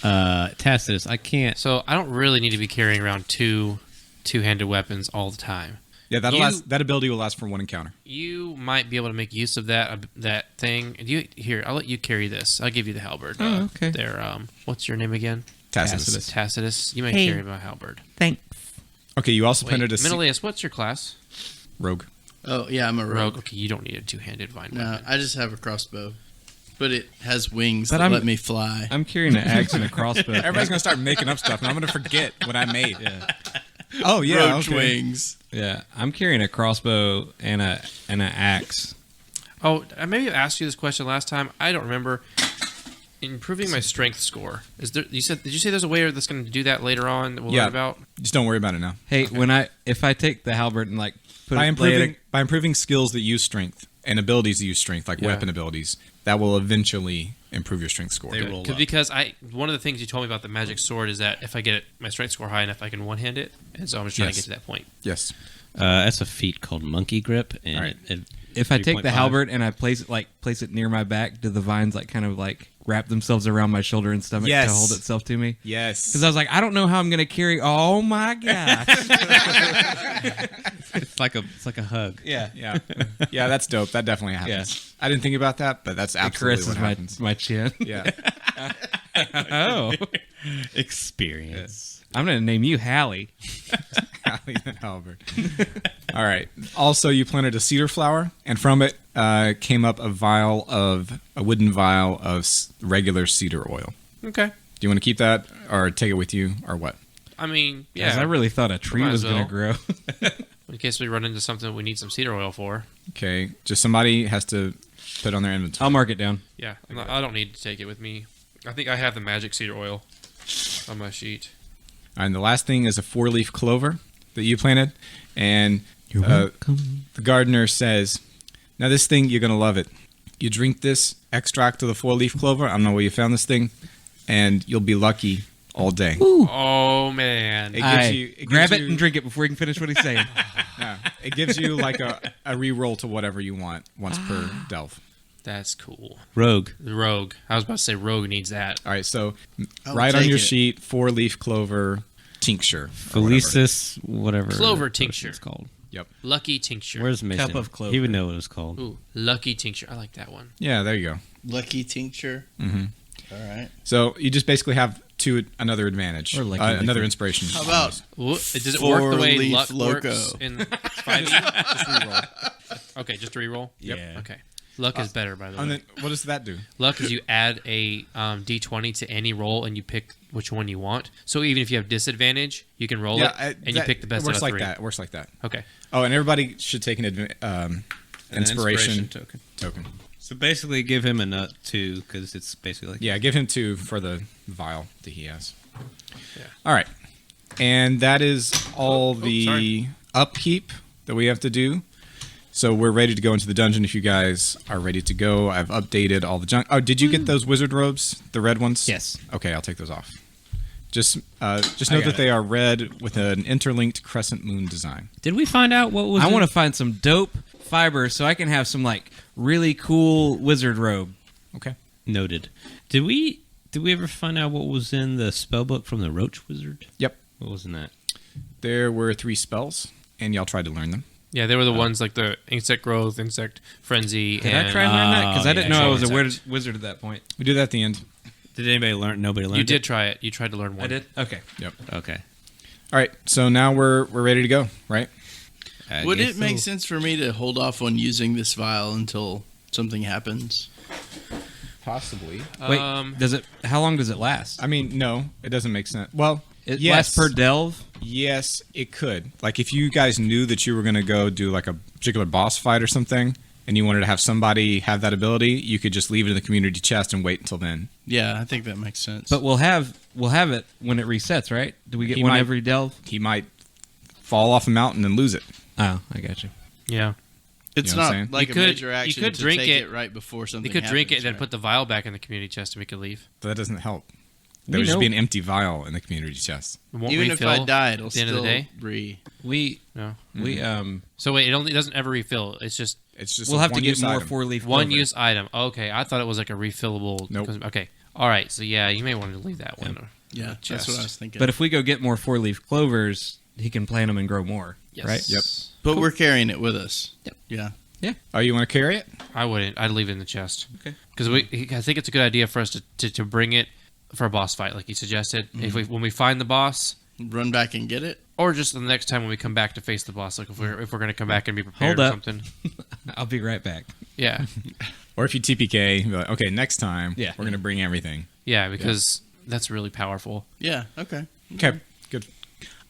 Tacitus, I can't. So I don't really need to be carrying around two-handed weapons all the time. Yeah, that'll You- last. That ability will last for one encounter. You might be able to make use of that thing. I'll let you carry this. I'll give you the halberd. Oh, okay. There. What's your name again? Tacitus. Tacitus. You may Hey. carry my halberd. Thanks. Okay, you also planted a Menelaus, what's your class? rogue. Oh, yeah, I'm a rogue. Okay, you don't need a two-handed vine No, weapon. I just have a crossbow. But it has wings But that I'm- let me fly. I'm carrying an axe and a crossbow. Everybody's gonna start making up stuff, and I'm gonna forget what I made. Oh yeah, Roach okay. wings. Yeah, I'm carrying a crossbow and an axe. Oh, I maybe asked you this question last time. I don't remember. Improving my strength score. Did you say there's a way that's going to do that later on that we'll Yeah. learn about? Just don't worry about it now. Hey, if I take the halberd and like put By it lay it- improving skills that use strength and abilities that use strength, like Yeah. weapon abilities, that will eventually improve your strength score. They roll up. Because one of the things you told me about the magic sword is that if I get my strength score high enough, I can one-hand it. And so I'm just trying to Yes. get to that point. Yes. That's a feat called Monkey Grip, and All right. If I take the 3.5. halberd and I place it near my back, do the vines like kind of like wrap themselves around my shoulder and stomach Yes. to hold itself to me? Yes. Because I was like, I don't know how I'm going to carry. Oh my gosh! It's like a hug. yeah, yeah. Yeah, that's dope. That definitely happens. I didn't think about that, but that's it absolutely caresses what happens. my chin. Yeah. Oh, Experience. I'm going to name you Hallie. Hallie the Halberd. All right. Also, you planted a cedar flower, and from it came up a wooden vial of regular cedar oil. Okay. Do you want to keep that, or take it with you, or what? I mean, Because yeah. I really thought a tree Might was as going to well. grow. In case we run into something we need some cedar oil for. Okay. Just somebody has to put it on their inventory. I'll mark it down. Yeah. I don't need to take it with me. I think I have the magic cedar oil on my sheet. And the last thing is a 4-leaf clover that you planted, and You're welcome. the gardener says, "Now this thing, you're gonna love it. You drink this extract of the 4-leaf clover. I don't know where you found this thing, and you'll be lucky all day." Oh, man. It Aye. gives Grab it you- and drink it before he can finish what he's saying. Yeah, it gives you like a reroll to whatever you want once per delve. That's cool. Rogue. The rogue. I was about to say rogue needs that. All right, so I'll right on take your it. sheet, 4-leaf clover tincture. or whatever. Felicis, whatever. Clover that tincture. It's called. Lucky tincture. Where's Mission? Cup of clover. He would know what it was called. Ooh, lucky tincture. I like that one. Yeah, there you go. Lucky tincture. Mm-hmm. All right. So you just basically have another advantage, Or lucky another liquor. inspiration. How about Does it work the way Fourleaf luck works Loko. in 5e? Just reroll. Okay, just a reroll? Yeah. Okay. Luck is better, by the way. And then what does that do? Luck is you add a d20 to any roll and you pick which one you want. So even if you have disadvantage, you can roll it and you pick the best It works out of like three. that. It works like that. Okay. Oh, and everybody should take an inspiration token. token. So basically, give him a nut too, because it's basically like Yeah, give him 2 for the vial that he has. Yeah. All right, and that is all the sorry. upkeep that we have to do. So we're ready to go into the dungeon if you guys are ready to go. I've updated all the junk. Oh, did you get those wizard robes, the red ones? Yes. Okay, I'll take those off. Just I note got that they are red with an interlinked crescent moon design. Did we find out what was? I want to find some dope fiber so I can have some like really cool wizard robe. Okay. Noted. Did we ever find out what was in the spell book from the Roach Wizard? Yep. What was in that? There were 3 spells, and y'all tried to learn them. Yeah, they were the ones like the insect growth, insect frenzy. Did and I try and learn that? Because I yeah, didn't know I was a insect. wizard at that point. We do that at the end. Did anybody learn? Nobody learned. You did try it. You tried to learn one. I did? Okay. Yep. Okay. All right, so now we're ready to go, right? I Would guess it make so. sense for me to hold off on using this vial until something happens? Possibly. Wait, how long does it last? I mean, no, it doesn't make sense. Well, It yes. lasts per delve? Yes, it could. Like if you guys knew that you were going to go do like a particular boss fight or something, and you wanted to have somebody have that ability, you could just leave it in the community chest and wait until then. Yeah, I think that makes sense. But we'll have it when it resets, right? Do we get He one might- every delve? He might fall off a mountain and lose it. Oh, I got you. Yeah. it's you know what I'm not saying? like You a could- major you action could to drink take it- it right before something You could drink it and then happens, put the vial back in the community chest and we could leave. But that doesn't help. We There would just know- be an empty vial in the community chest. It right? won't Even refill if I die, it'll at the end still of the day. We No. we So wait, it doesn't ever refill. It's just It's just we'll a have to get one-use more item. 4-leaf one clover. use item. Okay, I thought it was like a refillable. Nope. Okay. All right. So yeah, you may want to leave that one. Yeah, that's chest. what I was thinking. But if we go get more 4-leaf clovers, he can plant them and grow more, Yes. right? Yep. But we're carrying it with us. Yep. Yeah. Oh, you want to carry it? I wouldn't. I'd leave it in the chest. Okay. Because I think it's a good idea for us to bring it for a boss fight, like you suggested. If when we find the boss, Run back and get it. Or just the next time when we come back to face the boss, like if we're going to come back and be prepared Hold or up. something. I'll be right back. Yeah, Or if you TPK, be like, okay, next time Yeah. we're going to bring everything. yeah, because that's really powerful. Yeah. Okay. Okay, good.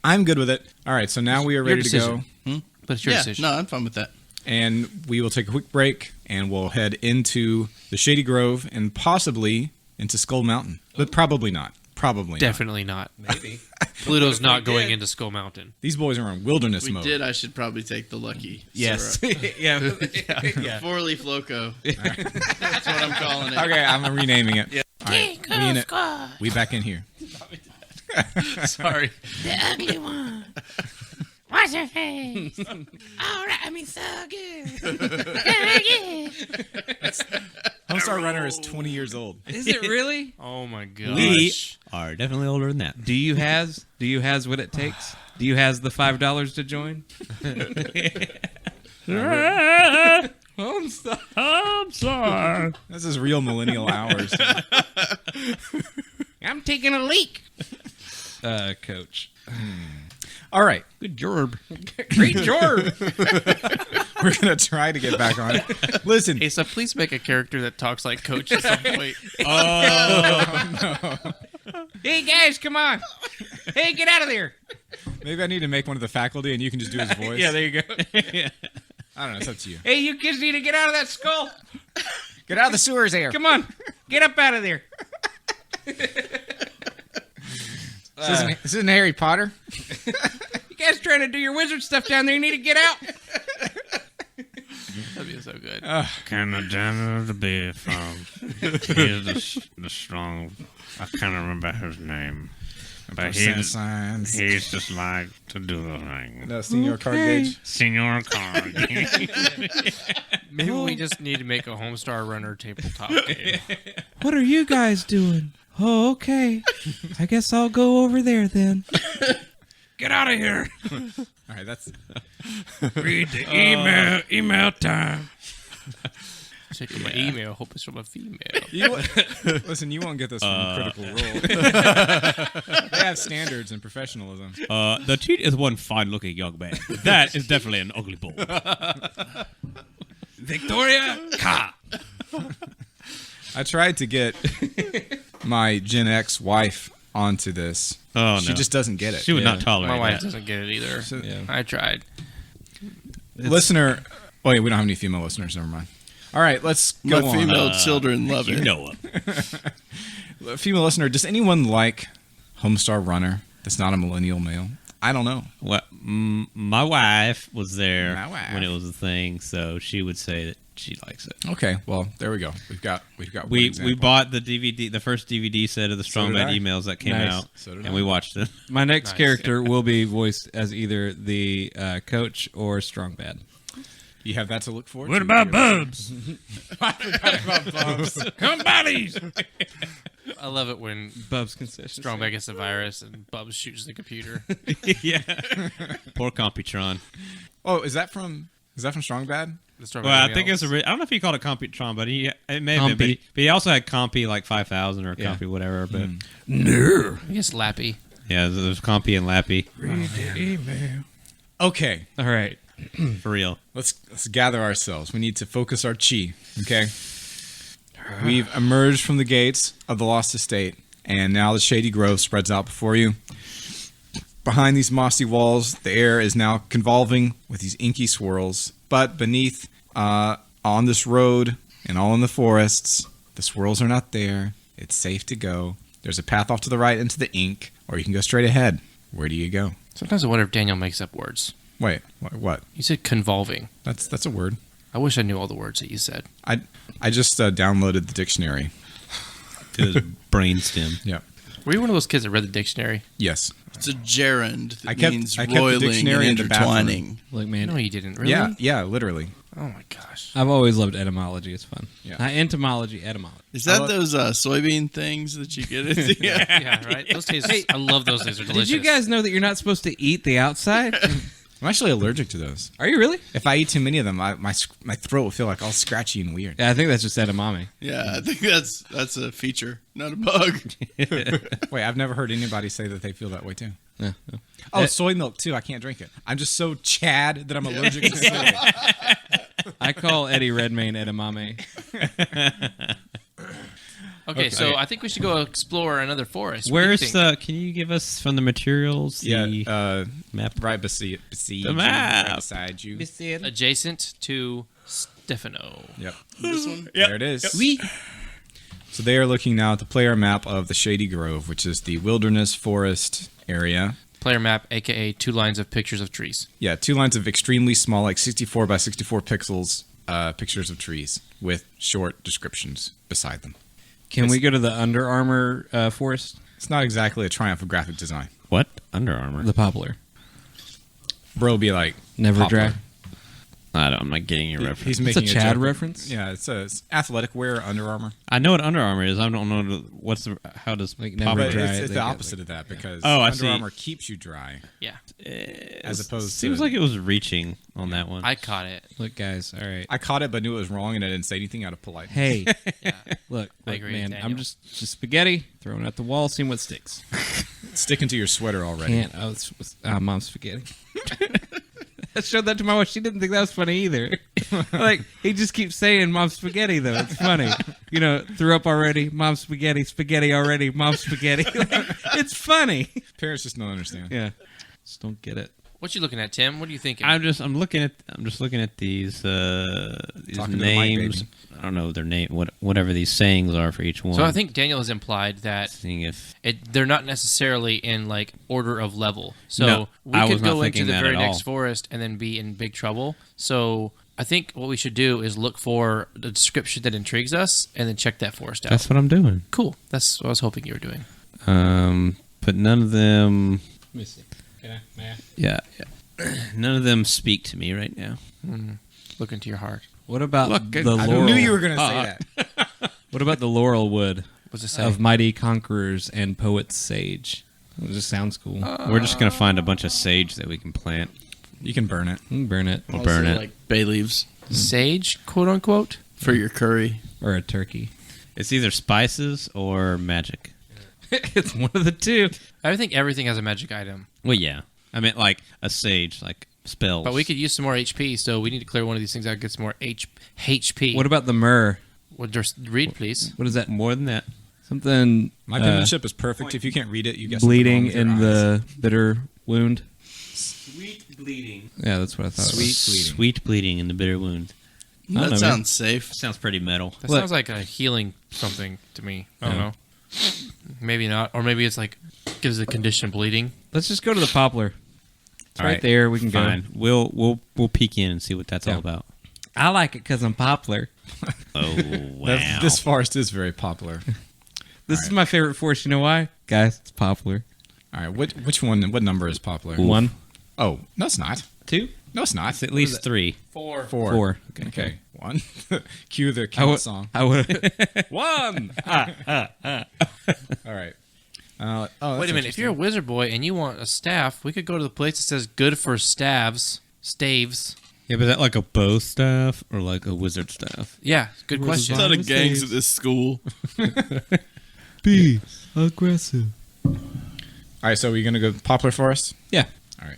I'm good with it. All right, so now we are Your ready to go. decision. But it's your Yeah. decision. No, I'm fine with that. And we will take a quick break, and we'll head into the Shady Grove and possibly into Skull Mountain. But probably not. Probably not. Definitely not. Maybe. Pluto's not going did. into Skull Mountain. These boys are on wilderness We mode. did. I should probably take the lucky. Yes. syrup. yeah. Four-leaf Loko. That's what I'm calling it. Okay, I'm renaming it. All right, we back in here. Sorry. The ugly one. What's her face? All right, I mean, so good. Homestar Runner is 20 years old. Is it really? Oh my gosh. We are definitely older than that. Do you has what it takes? Do you has the $5 to join? I'm sorry. This is real millennial hours. I'm taking a leak. Coach. All right, Good job. Great job. we're going to try to get back on it. Listen, Asa, please make a character that talks like Coach at some point. Hey guys, come on. Hey, get out of there. maybe I need to make one of the faculty and you can just do his voice. Yeah, there you go. I don't know, it's up to you. Hey, you kids need to get out of that skull. Get out of the sewers here. Come on. Get up out of there. This isn't Harry Potter. You guys trying to do your wizard stuff down there. You need to get out. That'd be so good. Can the janitor be from? He's the strong. I can't remember his name, but he's just like to do the thing. No, senior card gauge. Senor Card. Maybe we just need to make a Homestar Runner tabletop game. What are you guys doing? Oh, okay. I guess I'll go over there then. Get out of here. All right, that's Read the email. Email time. Check my email. Hope it's from a female. listen. You won't get this from Critical Role. They have standards and professionalism. The cheat is one fine-looking young man. That is definitely an ugly boy. Victoria? Ka. I tried to get my Gen X wife onto this. Oh, She no. just doesn't get it. She would not tolerate My wife that. doesn't get it either. So- I tried. Listener. Oh, wait, we don't have any female listeners. Never mind. All right, let's go My on. female children love You it. know it. Female listener, does anyone like Homestar Runner that's not a millennial male? I don't know. Well, my wife was there My wife. when it was a thing, so she would say that she likes it. Okay, well, there we go. We've got one We example. bought the DVD, the first DVD set of the Strong did Bad I. Emails that came Nice. out, So did and I. we watched it. My next Nice. character will be voiced as either the coach or Strong Bad. You have that to look forward to. What about Bubs? Come buddies! I love it when Bub's concession. Strongback gets the virus and Bubs shoots the computer. Yeah. Poor Computron. Oh, is that from Strong Bad? The Strongback Well, I think emails. it's I don't know if he called it Computron, but it may have been. Compy. But he also had Compy like 5000 or Yeah. Compy whatever. But I guess Lappy. yeah, there's Compy and Lappy Okay, All right. for real. let's gather ourselves. We need to focus our chi. Okay. We've emerged from the gates of the Lost Estate, and now the Shady Grove spreads out before you. Behind these mossy walls, the air is now convolving with these inky swirls. But beneath, on this road and all in the forests, the swirls are not there. It's safe to go. There's a path off to the right into the ink, or you can go straight ahead. Where do you go? Sometimes I wonder if Daniel makes up words. Wait, what? You said convolving. That's a word. I wish I knew all the words that you said. I just downloaded the dictionary. To his brainstem. Yeah. Were you one of those kids that read the dictionary? Yes. It's a gerund that I kept means the roiling dictionary and in the bathroom. intertwining. Look, man, No, you didn't. Really? Yeah, literally. Oh my gosh. I've always loved etymology. It's fun. Yeah. Not entomology, etymology. Is that those soybean things that you get at the Yeah, right. Those tastes. I love those things. They're delicious. Did you guys know that you're not supposed to eat the outside? I'm actually allergic to those. Are you really? If I eat too many of them, my throat will feel like all scratchy and weird. Yeah, I think that's just edamame. Yeah, I think that's a feature, not a bug. Wait, I've never heard anybody say that they feel that way too. Yeah. Oh, soy milk too. I can't drink it. I'm just so Chad that I'm allergic to soy. I call Eddie Redmayne edamame. Okay, so I think we should go explore another forest. Where's the? Can you give us from the materials? The map. Right beside The map. Right beside you. adjacent to Stefano? Yep. This one? There it is. So they are looking now at the player map of the Shady Grove, which is the wilderness forest area. Player map, aka 2 lines of pictures of trees. Yeah, 2 lines of extremely small, like 64 by 64 pixels, pictures of trees with short descriptions beside them. Can we go to the Under Armour forest? It's not exactly a triumph of graphic design. What? Under Armour. The poplar. Bro be like, Never Poplar. dry. I'm not getting your reference. He's It's a making Chad joke. reference? Yeah, it's athletic wear, Under Armour. I know what Under Armour is. I don't know how does Like Poplar- never But dry. it's they the get, opposite of that because Oh, I Under see. Armour keeps you dry Yeah, as opposed Seems to... like it was reaching on that one. I caught it. Look, guys. All right. I caught it but knew it was wrong and I didn't say anything out of politeness. Hey, Yeah. look, I agree with man. Daniel. I'm just spaghetti throwing at the wall, seeing what sticks. It's sticking to your sweater already. Can't. Oh, it's mom's spaghetti. I showed that to my wife. She didn't think that was funny either. Like, he just keeps saying mom's spaghetti, though. It's funny. You know, threw up already, mom's spaghetti, spaghetti already, mom's spaghetti. Like, it's funny. Parents just don't understand. Yeah. Just don't get it. What you looking at, Tim? What are you thinking? I'm just looking at these Talking to the mic, names. baby. I don't know their name. Whatever these sayings are for each one. So I think Daniel has implied that Seeing if they're not necessarily in like order of level. So No, we I could was not go into thinking the that very at next all. forest and then be in big trouble. So I think what we should do is look for the description that intrigues us and then check that forest out. that's what I'm doing. Cool. That's what I was hoping you were doing. But none of them. Let me see. Can I? May I? Yeah. None of them speak to me right now. Look into your heart. What about Look, the I laurel? knew you were going to say that. What about the laurel wood What's it say? of mighty conquerors and poets sage? It just sounds cool. We're just gonna find a bunch of sage that we can plant. You can burn it. You can burn it. We'll burn Also, it. like bay leaves Sage, quote unquote. for your curry. Or a turkey. It's either spices or magic. It's one of the two. I think everything has a magic item. Well, yeah. I meant like a sage, like spells. But we could use some more HP, so we need to clear one of these things out, get some more HP. What about the myrrh? Well, just read, please. What is that? more than that. Something My penmanship is perfect. If you can't read it, you get something bleeding wrong with your in eyes. the bitter wound. Sweet bleeding. Yeah, that's what I thought. it was. Sweet bleeding. Sweet bleeding in the bitter wound. I don't That know, sounds safe. Sounds pretty metal. That Look. sounds like a healing something to me. I don't Yeah. know. Maybe not. Or maybe it's like gives a condition of bleeding. Let's just go to the poplar. It's All right right. there. We can Fine. go. We'll peek in and see what that's Yeah. all about. I like it because I'm poplar. Oh wow. This forest is very popular. This is my favorite forest. You know why? Guys, it's poplar. All right, which one? What number is popular? One, Oh, no, it's not. two, No, it's not. It's at least 3. Four. Four. four. Okay, one. Cue the I count would. song. I would. One. All right. Wait a minute. If you're a wizard boy and you want a staff, we could go to the place that says "good for staves." Yeah, but is that like a bow staff or like a wizard staff? Yeah, good question. There's a lot of gangs at this school. Be aggressive. All right, so we're gonna go poplar forest. Yeah. All right.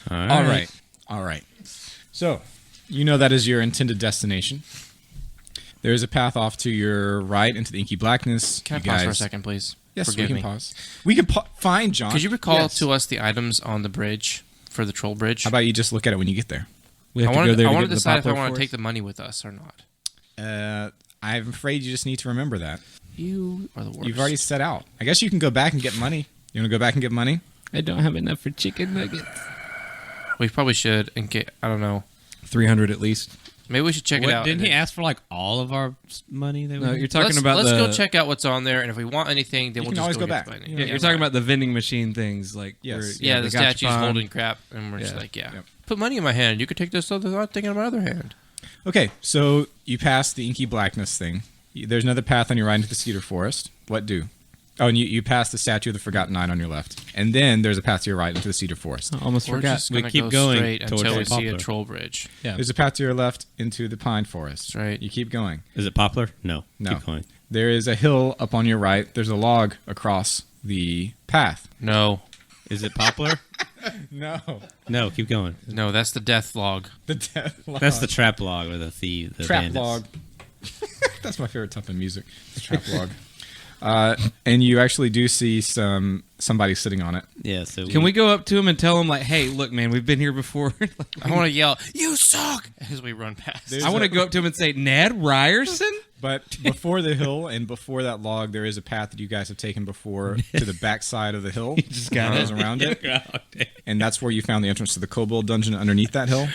All right. All right. So, you know that is your intended destination. There is a path off to your right into the inky blackness. Can I You pause for a guys- second, please? Yes, Forgive we can me. pause. We can find John. Could you recall Yes. to us the items on the bridge for the troll bridge? How about you just look at it when you get there? We have I to want go there to to get the decide if I poplar want to take forest? the money with us or not. I'm afraid you just need to remember that. You are the worst. You've already set out. I guess you can go back and get money. You want to go back and get money? I don't have enough for chicken nuggets. We probably should and get. I don't know. 300 at least. Maybe we should check it What, out. didn't and he then- ask for like all of our money? That we No, you're talking let's, about let's the. go check out what's on there, and if we want anything, then You we'll can just always go go get back. the money. Yeah, you're talking about the vending machine things, like Yes. where, Yeah, the statues gachapon. holding crap, and we're just Yeah. like, yeah, Yep. put money in my hand. You could take this other thing in my other hand. Okay, so you pass the inky blackness thing. There's another path on your right into the cedar forest. What do? Oh, and you pass the statue of the Forgotten Knight on your left. And then there's a path to your right into the Cedar Forest. Almost We're forgot. just We gonna keep go going straight towards until the we see a poplar. troll bridge. Yeah. There's a path to your left into the Pine Forest. That's right. You keep going. Is it poplar? No. No. Keep going. There is a hill up on your right. There's a log across the path. No, Is it poplar? No. No, keep going. no, that's the death log. The death log. That's the trap log or the thief. The trap bandits. log. That's my favorite type of music. The trap log. And you actually do see somebody sitting on it. Yeah. So Can we go up to him and tell him, like, hey, look, man, we've been here before? I want to yell, "You suck!" as we run past. There's I want to go up to him and say, Ned Ryerson? But before the hill and before that log, there is a path that you guys have taken before to the backside of the hill. just got Goes around it. And that's where you found the entrance to the Kobold dungeon underneath that hill.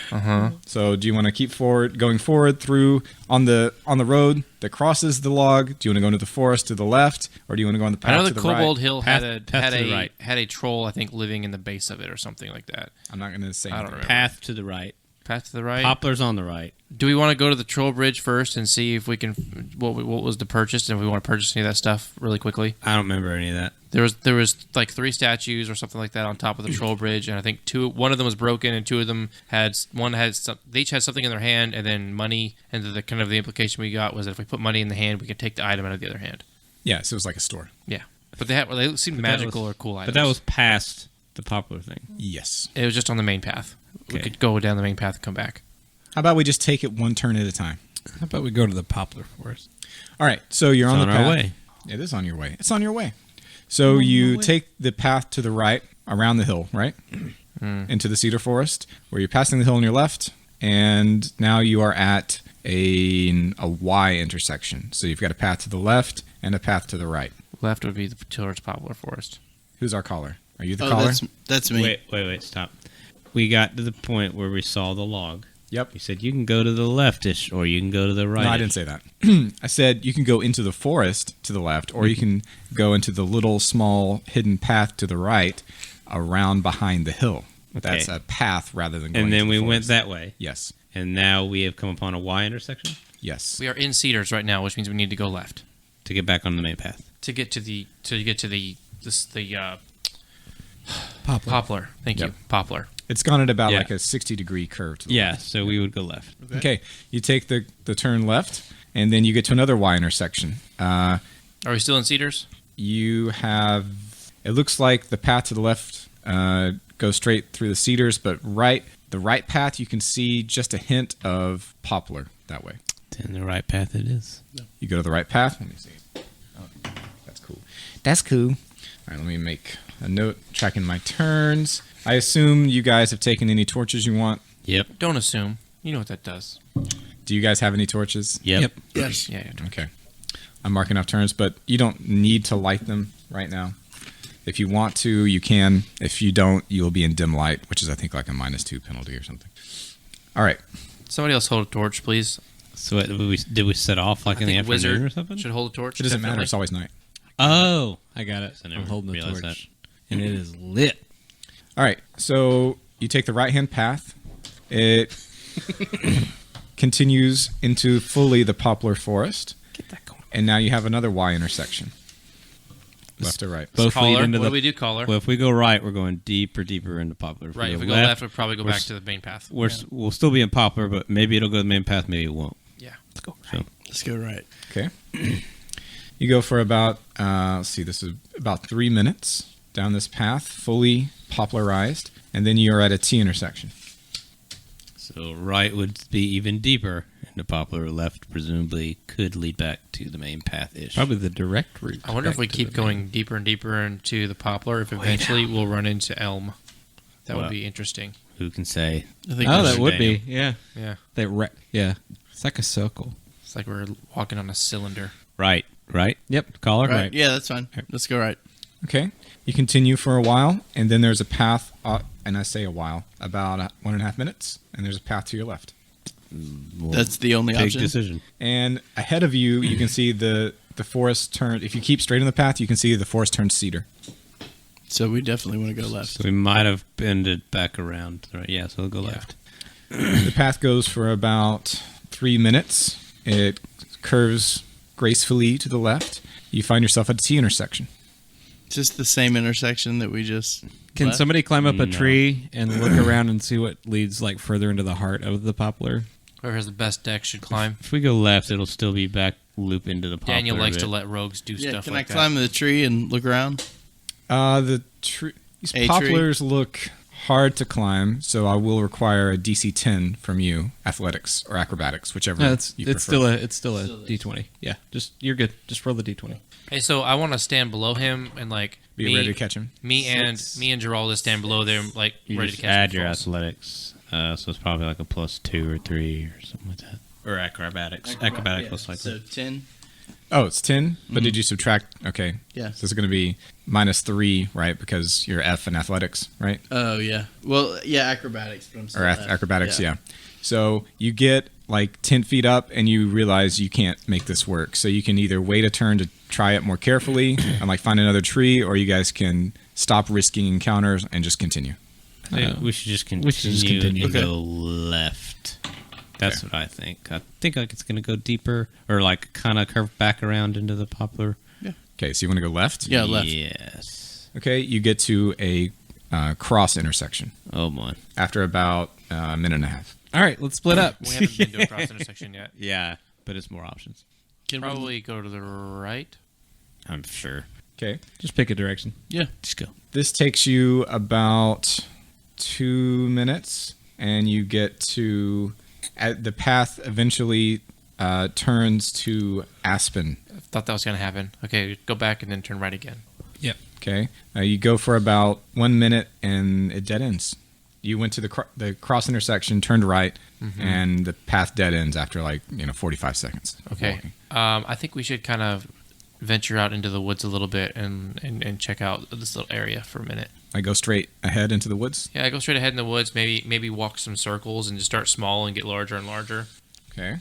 So do you want to keep going forward through on the road that crosses the log? Do you want to go into the forest to the left, or do you want to go on the I path know to the the Kobold right? Hill Path- had path to the right. had a troll, I think, living in the base of it or something like that. I'm not going to say I don't anything. remember. Path to the right. Path to the right. Poplar's on the right. Do we want to go to the troll bridge first and see if we can what was to purchase, and if we want to purchase any of that stuff really quickly? I don't remember any of that. There was like 3 statues or something like that on top of the troll bridge, and I think one of them was broken, and 2 of them they each had something in their hand, and then money. And the kind of the implication we got was that if we put money in the hand, we could take the item out of the other hand. Yeah, so it was like a store. Yeah, but they seemed magical or cool items. But that was past the poplar thing. Yes. it was just on the main path. We Okay. could go down the main path and come back. How about we just take it one turn at a time? How about we go to the poplar forest? All right, so you're It's on on the our path. way. It is on your way. It's on your way. So you take the path to the right around the hill, right? Into the Cedar Forest, where you're passing the hill on your left, and now you are at a Y intersection. So you've got a path to the left and a path to the right. Left would be towards Poplar Forest. Who's our caller? Are you the Oh, caller? that's me. Wait, stop. We got to the point where we saw the log. Yep. You said you can go to the leftish or you can go to the right. No, I didn't say that. I said you can go into the forest to the left, or you can go into the little small hidden path to the right around behind the hill. That's a path rather than going And then to the we forest. went that way. Yes. And now we have come upon a Y intersection Yes. We are in Cedars right now, which means we need to go left to get back on the main path. to get to the Poplar. Thank Yep. you, Poplar. It's gone at about Yeah. like a 60-degree curve to the Yeah, left. so we would go left. Okay. You take the turn left, and then you get to another Y intersection. Are we still in Cedars? You have, it looks like the path to the left goes straight through the cedars, but the right path, you can see just a hint of poplar that way. In the right path it is. You go to the right path. Let me see. Oh, that's cool. That's cool. All right, let me make a note tracking my turns. I assume you guys have taken any torches you want. Yep. Don't assume. You know what that does. Do you guys have any torches? Yep. Yes. Yeah. Okay. I'm marking off turns, but you don't need to light them right now. If you want to, you can. If you don't, you'll be in dim light, which is, I think, like a -2 penalty or something. All right. Somebody else hold a torch, please. So what, did we set off like I in the think afternoon Wizard or something? should hold a torch. It doesn't matter. definitely. It's always night. Oh, I got it. I never I'm holding the realized torch. And it is lit. All right. So you take the right-hand path. It continues into fully the poplar forest. Get that going. And now you have another Y intersection. Left or right? Both lead Caller. into What the do we do, caller? Well, if we go right, we're going deeper into poplar. Right. If we go left, we'll probably go back to the main path. We'll still be in poplar, but maybe it'll go to the main path, maybe it won't. Yeah. Let's go. So, Let's go right. Okay. You go for about, let's see, this is about 3 minutes down this path, fully popularized, and then you're at a T intersection. so right would be even deeper into poplar. Left presumably could lead back to the main path-ish. probably the direct route. I wonder if back we to keep the going deeper and deeper into the poplar, if eventually we'll run into elm. That would Well. be interesting. Who can say? I think Oh, that's that would Daniel. be. Yeah. Yeah. Yeah. It's like a circle. It's like we're walking on a cylinder. Right. Yep. Caller? right. Yeah, that's fine. Let's go right. Okay. You continue for a while, and then there's a path, and I say a while, about 1.5 minutes, and there's a path to your left. Well, That's the only big option. decision. And ahead of you, you can see the forest turn. If you keep straight on the path, you can see the forest turns cedar. So we definitely want to go left. So we might have bended back around. Right. Yeah, so we'll go left. The path goes for about 3 minutes. It curves gracefully to the left. You find yourself at a T intersection. Just the same intersection that we just. Can left? somebody climb up a No. tree and look around and see what leads like further into the heart of the poplar? Whoever has the best deck should climb. If we go left, it'll still be back loop into the poplar. Daniel likes bit. to let rogues do Yeah, stuff can like I climb the tree and look around? These A tree? poplars look hard to climb, so I will require a DC 10 from you, athletics or acrobatics, whichever No, you it's prefer. still a D20. Yeah, you're good. Just roll the D20. that. Hey, so I want to stand below him and like Be ready to catch him. Me and Geralda stand below there, like You ready to just catch add him your falls. athletics, so it's probably like a +2 or 3 or something like that. Or acrobatics. Acrobatics Yeah, most likely. So 10. Oh, it's 10, but did you subtract? Okay. Yeah. So it's going to be -3, right? Because you're F in athletics, right? Oh, yeah. Well, yeah, acrobatics. But I'm still Or F. acrobatics, yeah. So you get like 10 feet up and you realize you can't make this work. So you can either wait a turn to try it more carefully and like find another tree, or you guys can stop risking encounters and just continue. I think we should just continue, we should just continue. and Okay. go left. That's what I think. I think like it's going to go deeper or like kind of curve back around into the poplar. Okay, so you want to go left? Yeah, left. Yes. Okay, you get to a cross intersection Oh, boy. after about a minute and a half. All right, let's split up. We haven't been to a cross intersection yet. Yeah, but it's more options. Can we- Probably go to the right. I'm sure. Okay, Just pick a direction. Yeah. Just go. this takes you about 2 minutes, and you get to the path eventually turns to Aspen. I thought that was going to happen. Okay, go back and then turn right again. Okay, you go for about 1 minute, and it dead ends. You went to the cross intersection, turned right, and the path dead ends after 45 seconds. of Okay. walking. I think we should kind of venture out into the woods a little bit and check out this little area for a minute. I go straight ahead into the woods. Yeah, go straight ahead in the woods. Maybe walk some circles and just start small and get larger and larger. Okay.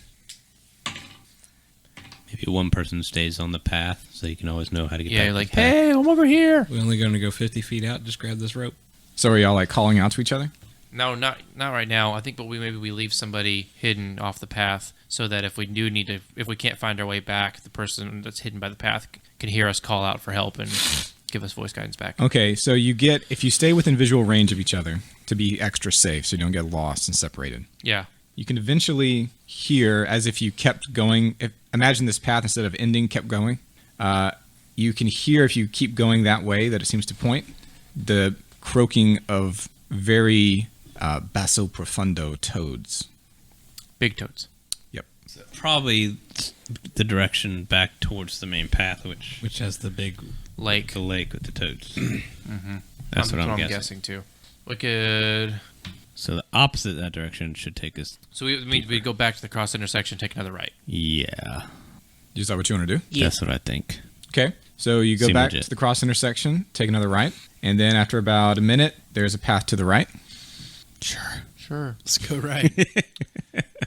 Maybe one person stays on the path so you can always know how to get Yeah, back you're to like, the path. hey, I'm over here. We're only going to go 50 feet out. Just grab this rope. So are y'all like calling out to each other? No, not right now. I think, but maybe we leave somebody hidden off the path so that if we can't find our way back, the person that's hidden by the path can hear us call out for help and give us voice guidance back. Okay, so if you stay within visual range of each other to be extra safe so you don't get lost and separated, Yeah. you can eventually hear, as if you kept going, imagine this path instead of ending kept going, you can hear if you keep going that way that it seems to point, the croaking of very basso profundo toads. Big toads. Yep. Probably the direction back towards the main path, which Which has the big... Lake. the lake with the toads. Mm-hmm. That's what I'm guessing. too. Wicked. So the opposite of that direction should take us. So we go back to the cross intersection, take another right. Yeah, Is that what you want to do? that's what I think. Okay. So you go Seem back legit. to the cross intersection, take another right, and then after about a minute, there's a path to the right. Sure. Let's go right.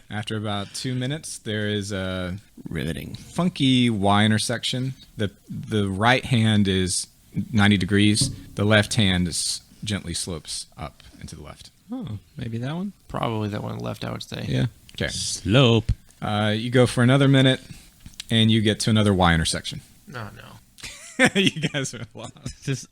After about 2 minutes, there is a Riveting. funky Y intersection. The right hand is 90 degrees. The left hand gently slopes up into the left. Oh, maybe that one? Probably that one left, I would say. Yeah. Okay. Slope. You go for another minute, and you get to another Y intersection. No. You guys are lost. Does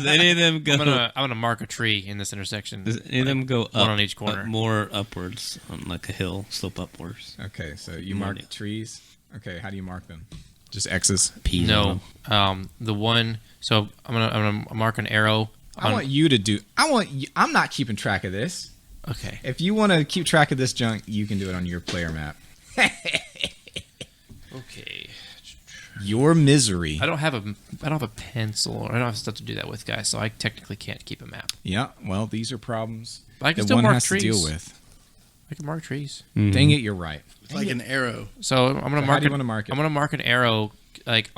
any of them go? I'm gonna mark a tree in this intersection. Does any of them go up? One on each corner. up more upwards on like a hill, slope upwards. Okay, so you Money. mark trees. Okay, how do you mark them? Just X's. Peas on No. them. The one. So I'm gonna mark an arrow. I want you to do. I'm not keeping track of this. Okay. If you want to keep track of this junk, you can do it on your player map. Okay. Your misery. I don't have a pencil, or I don't have stuff to do that with, guys. So I technically can't keep a map. Yeah. Well, these are problems But I can that still one mark has trees. to deal with. I can mark trees. Dang it, you're right. It's like an arrow. So I'm gonna So mark. how do you wanna mark it? I'm gonna mark an arrow like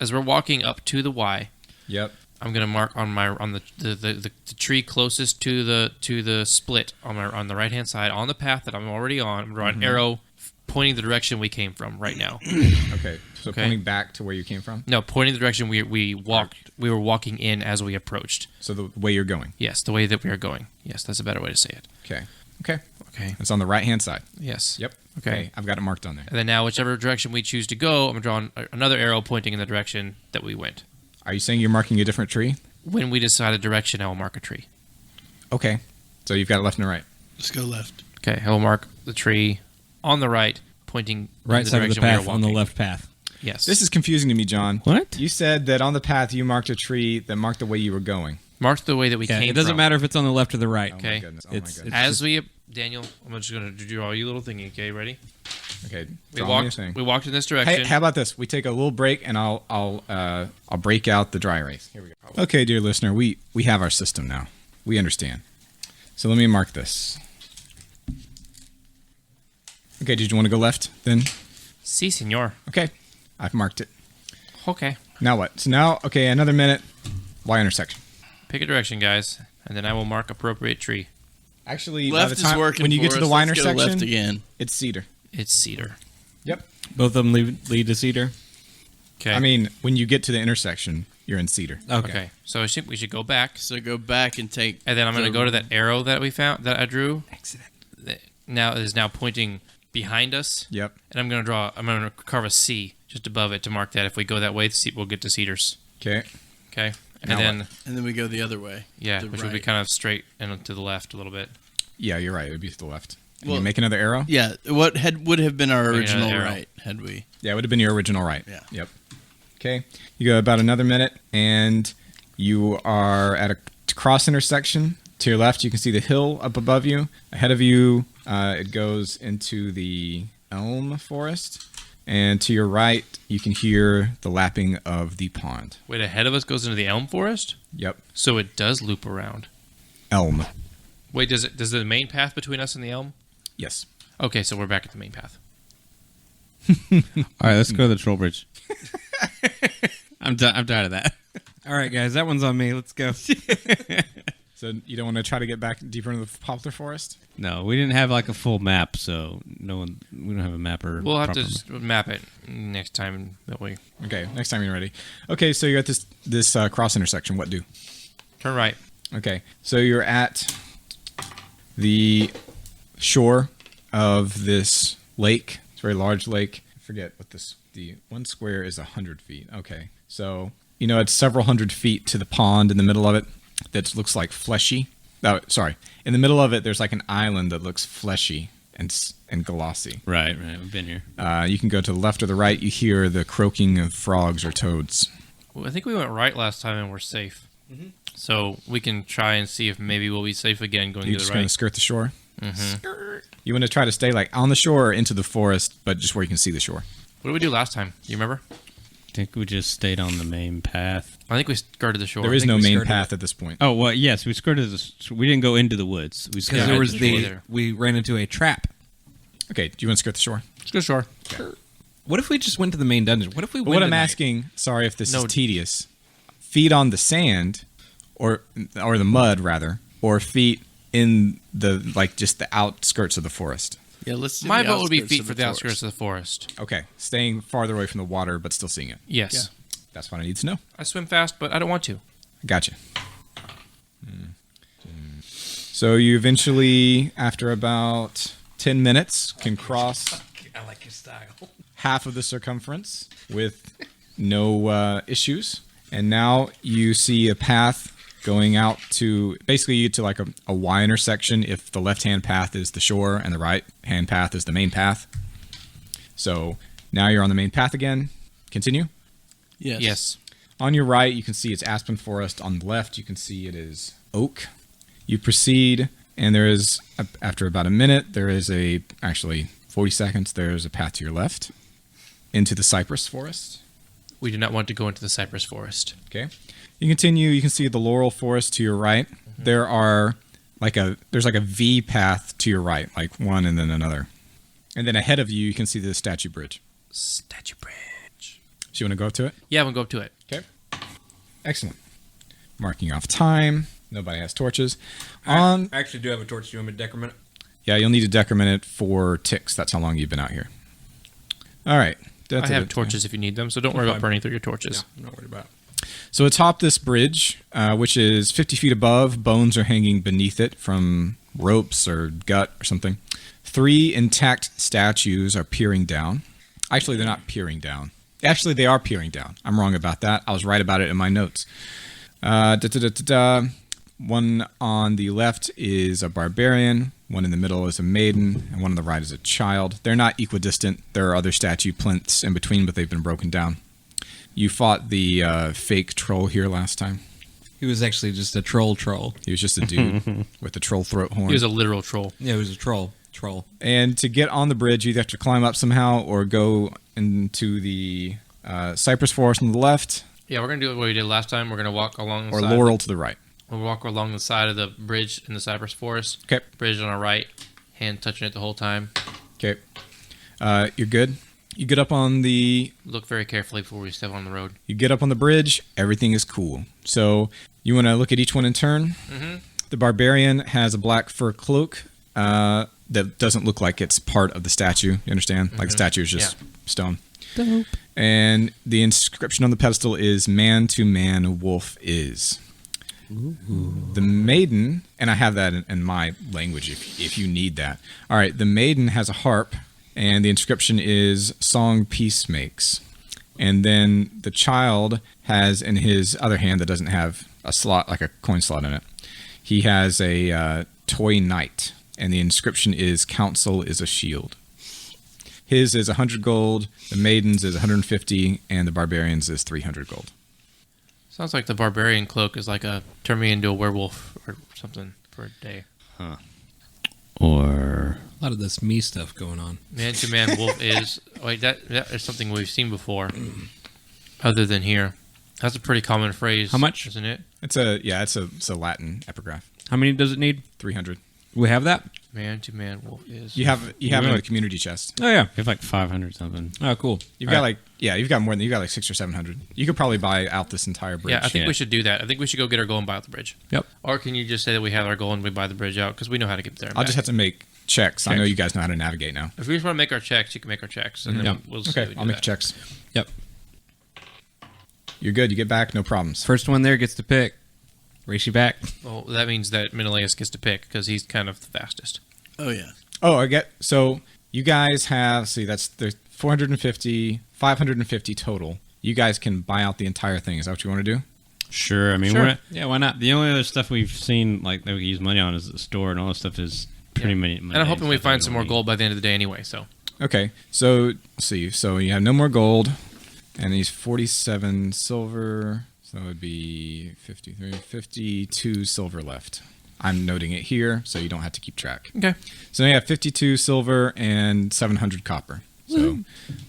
as we're walking up to the Y. Yep. I'm gonna mark on the tree closest to the split on the right hand side on the path that I'm already on. I'm gonna draw an arrow pointing the direction we came from right now. Okay. So Okay. pointing back to where you came from. No, pointing the direction we were walking in as we approached. So the way you're going. Yes, the way that we are going. Yes, that's a better way to say it. Okay. Okay. Okay. It's on the right hand side. Yes. Yep. Okay. I've got it marked on there. And then now, whichever direction we choose to go, I'm drawing another arrow pointing in the direction that we went. Are you saying you're marking a different tree? When we decide a direction, I will mark a tree. Okay. So you've got it left and right. Let's go left. Okay, I will mark the tree on the right, pointing in Right the side of the direction we are path on the walking. left path. Yes. This is confusing to me, John. What? You said that on the path you marked a tree that marked the way you were going. marked the way that we Yeah, came it doesn't from. matter if it's on the left or the right. Oh Okay. my goodness. Oh my It's- goodness. As we, Daniel, I'm just going to draw you a little thingy. Okay, ready? Okay. We draw me a walked. thing. We walked in this direction. Hey, how about this? We take a little break, and I'll break out the dry erase. Here we go. Okay, dear listener, we have our system now. We understand. So let me mark this. Okay, did you want to go left then? Si, senor. Okay, I've marked it. Okay. Now what? So now, okay, another minute. Y intersection. Pick a direction, guys, and then I will mark appropriate tree. Actually, Left by the time is working when you for get to the us. Y Let's go left intersection, again. it's cedar. It's cedar. Yep. Both of them lead to cedar. Okay. I mean, when you get to the intersection, you're in cedar. Okay. So we should go back, So go back and take. and then I'm going to the- go to that arrow that we found that I drew. Excellent. That now is now pointing behind us, Yep. and I'm going to carve a C just above it to mark that if we go that way, we'll get to cedars. Okay. Okay. And Now then And then we go the other way. yeah, The which would be right. kind of straight and to the left a little bit. Yeah, you're right. It would be to the left. And Well- you make another arrow? Yeah, what would have been our Bring original another arrow. right had we? Yeah, it would have been your original right. Yeah. Yep. Okay. You go about another minute, and you are at a cross intersection. To your left, you can see the hill up above you. Ahead of you, it goes into the elm forest. And to your right, you can hear the lapping of the pond. Wait, ahead of us goes into the elm forest, Yep. so it does loop around. Elm. Wait, does the main path between us and the elm? Yes. Okay, so we're back at the main path. All right, let's go to the troll bridge. I'm tired of that. All right, guys, that one's on me. Let's go. So you don't want to try to get back deeper into the poplar forest? No, we didn't have like a full map, so we don't have a mapper. We'll have to proper just map it next time that we Okay, next time you're ready. Okay, so you're at this cross intersection. What do? turn right. Okay, so you're at the shore of this lake. It's a very large lake. I forget what the 1 square is 100 feet. Okay, so it's several hundred feet to the pond in the middle of it that looks like fleshy. Oh, sorry. In the middle of it, there's like an island that looks fleshy and glossy. Right, we've been here. You can go to the left or the right. You hear the croaking of frogs or toads. Well, I think we went right last time and we're safe. So we can try and see if maybe we'll be safe again going You're to just the going to right. skirt the shore. You want to try to stay like on the shore or into the forest, but just where you can see the shore. What did we do last time? Do you remember? I think we just stayed on the main path. I think we skirted the shore. There is think no we main skirted path at this point. Oh well, yes, we skirted we didn't go into the woods. We Because skirted there was the the shore. we ran into a trap. Okay, do you want to skirt the shore? Let's go shore. What if we just went to the main dungeon? What if we But went what I'm tonight? asking, sorry if this No. is tedious, feet on the sand, or the mud rather, or feet in the just the outskirts of the forest. Yeah, let's. Do My the vote would be outskirts feet of for the the outskirts forest. of the forest. Okay, staying farther away from the water, but still seeing it. Yes. That's what I need to know. I swim fast, but I don't want to. Gotcha. So you eventually, after about 10 minutes, can cross I like your style. half of the circumference with no issues. And now you see a path going out to, basically you get to like a Y intersection if the left-hand path is the shore and the right-hand path is the main path. So now you're on the main path again. Continue. Yes. Yes. On your right, you can see it's aspen forest. On the left, you can see it is oak. You proceed, and there is, after about a minute, there is actually 40 seconds, there is a path to your left into the cypress forest. We do not want to go into the cypress forest. Okay. You continue, you can see the laurel forest to your right. There are there's like a V path to your right, like one and then another. And then ahead of you, you can see the statue bridge. Statue bridge. So you want to go up to it? Yeah, we'll go up to it. Okay. Excellent. Marking off time. Nobody has torches. I actually do have a torch. Do you want me to decrement it? Yeah, you'll need to decrement it for ticks. That's how long you've been out here. All right. I have torches if you need them, so don't worry about burning through your torches. I'm not worried about it. So atop this bridge, which is 50 feet above, bones are hanging beneath it from ropes or gut or something. 3 intact statues are peering down. Actually, they're not peering down. Actually, they are peering down. I'm wrong about that. I was right about it in my notes. One on the left is a barbarian, one in the middle is a maiden, and one on the right is a child. They're not equidistant. There are other statue plinths in between, but they've been broken down. You fought the fake troll here last time. He was actually just a troll. He was just a dude with the troll throat horn. He was a literal troll. Yeah, he was a troll. And to get on the bridge, you either have to climb up somehow or go into the cypress forest on the left, Yeah, we're gonna do what we did last time. We're gonna walk along the or side. laurel to the right. We'll walk along the side of the bridge in the cypress forest. Okay. Bridge on our right, hand touching it the whole time. Okay. You're good. You get up on the Look very carefully before we step on the road. bridge. Everything is cool. So you want to look at each one in turn. Mm-hmm. The barbarian has a black fur cloak that doesn't look like it's part of the statue. You understand? Like the statue is just stone. Dope. And the inscription on the pedestal is "Man to man, wolf is." The maiden, and I have that in my language if you need that. All right, the maiden has a harp, and the inscription is "Song peace makes." And then the child has in his other hand that doesn't have a slot, like a coin slot in it, he has a toy knight, and the inscription is "Counsel is a shield." His is 100 gold, the maiden's is 150, and the barbarian's is 300 gold. Sounds like the barbarian cloak is like a turn me into a werewolf or something for a day. Or A lot of this me stuff going on. Man to man wolf is wait that is something we've seen before, other than here. That's a pretty common phrase. How much? Isn't it? It's a Latin epigraph. How many does it need? 300. We have that? Man to man wolf is. You have it in the community chest. Oh, yeah. we have like 500 something. Oh, cool. You've got you've got more than you've got like 600 or 700. You could probably buy out this entire bridge. Yeah, I think Yeah. we should do that. I think we should go get our goal and buy out the bridge. Yep. Or can you just say that we have our goal and we buy the bridge out because we know how to get there? And I'll just back. have to make checks. I know you guys know how to navigate now. If we just want to make our checks, you can make our checks, and then Yeah. we'll see. Okay, I'll make checks. Yep. You're good. You get back, no problems. First one there gets to pick. Race you back. Well, that means that Menelaus gets to pick because he's kind of the fastest. Oh yeah. Oh, I get. So you guys have. See, that's there's 450, 550 total. You guys can buy out the entire thing. Is that what you want to do? Sure. I mean, Sure. we're not, Yeah, why not? the only other stuff we've seen like that we can use money on is the store, and all this stuff is pretty many. And I'm hoping we find some more gold by the end of the day anyway. So Okay. So let's see. So you have no more gold, and he's 47 silver. So it would be 53, 52 silver left. I'm noting it here, so you don't have to keep track. okay. So now you have 52 silver and 700 copper. So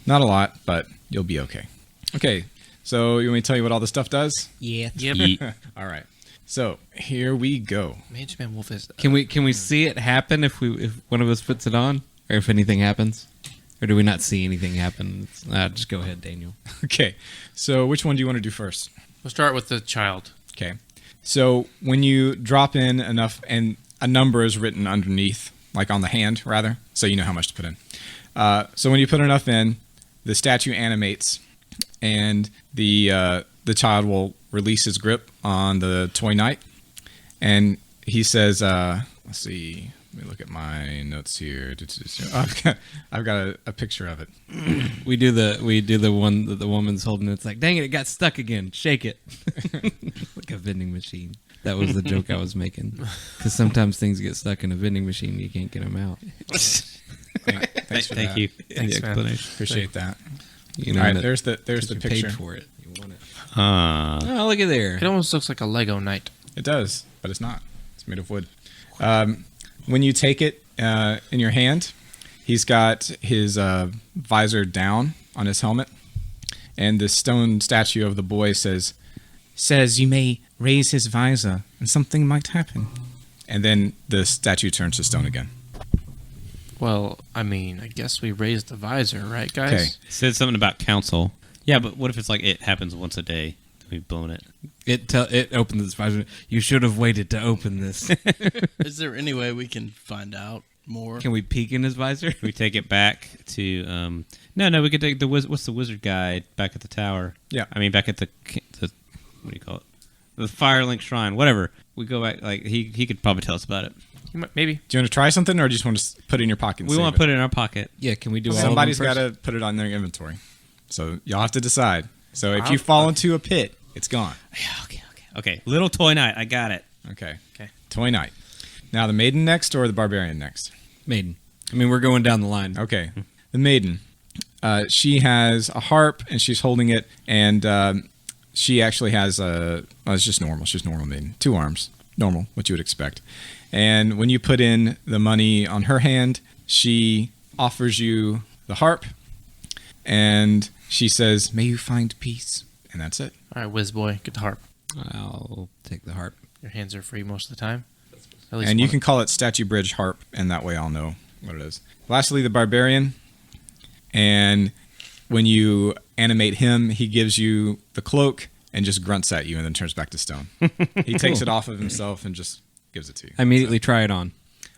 not a lot, but you'll be okay. Okay. So you want me to tell you what all this stuff does? Yeah. Yep. All right. So here we go. Man to man wolf is. Can we see it happen if one of us puts it on, or if anything happens, or do we not see anything happen? Just go ahead, Daniel. Okay. So which one do you want to do first? We'll start with the child. Okay. So when you drop in enough, and a number is written underneath, like on the hand, rather, so you know how much to put in. So when you put enough in, the statue animates, and the child will release his grip on the toy knight, and he says, "Let's see. Let me look at my notes here. I've got a picture of it. We do the one that the woman's holding. It's like, dang it got stuck again. Shake it, like a vending machine. That was the joke I was making. Because sometimes things get stuck in a vending machine, you can't get them out. Thanks for Thank that. you. Thanks, the man. explanation. Appreciate that. You know, All right, that- there's the because you picture. paid for it. You want it. Ah. Oh, look at there. It almost looks like a Lego knight. It does, but it's not. It's made of wood. When you take it in your hand, he's got his visor down on his helmet, and the stone statue of the boy says you may raise his visor and something might happen. And then the statue turns to stone again. Well, I mean, I guess we raised the visor, right, guys? Okay. It said something about council. Yeah, but what if it's like it happens once a day? We've blown it. It opens its visor. You should have waited to open this. Is there any way we can find out more? Can we peek in his visor? We take it back to no, we could take what's the wizard guy back at the tower? Yeah. I mean back at the what do you call it? The Firelink Shrine, whatever. We go back like he could probably tell us about it. Maybe. Do you want to try something, or do you just want to put it in your pocket? And We save want to put it in our pocket. Yeah, can we do all Somebody's of them got first? to put it on their inventory. So y'all have to decide. So if you fall into a pit, it's gone. Yeah, okay. Little toy knight. I got it. Okay. Okay. Toy knight. Now the maiden next or the barbarian next? Maiden. I mean, we're going down the line. Okay. The maiden. She has a harp and she's holding it, and she actually has it's just normal. She's normal maiden. 2 arms. Normal, what you would expect. And when you put in the money on her hand, she offers you the harp, and she says, "May you find peace." And that's it. All right, whiz boy, get the harp. I'll take the harp. Your hands are free most of the time. At least And you one. can call it Statue Bridge Harp, and that way I'll know what it is. Lastly, the barbarian. And when you animate him, he gives you the cloak and just grunts at you and then turns back to stone. He takes it off of himself and just gives it to you. I immediately try it on.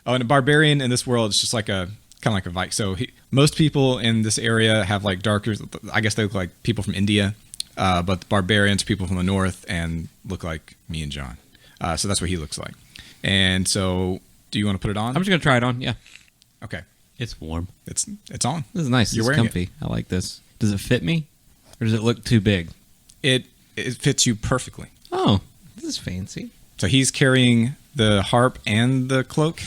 Oh, and a barbarian in this world is just like kind of like a Viking. So most people in this area have like darker, I guess they look like people from India, but the barbarians are people from the north and look like me and John. So that's what he looks like. And so, do you want to put it on? I'm just going to try it on. Yeah. Okay. It's warm. It's on. This is nice. You're It's wearing comfy. I like this. Does it fit me? Or does it look too big? It fits you perfectly. Oh, this is fancy. So he's carrying the harp and the cloak.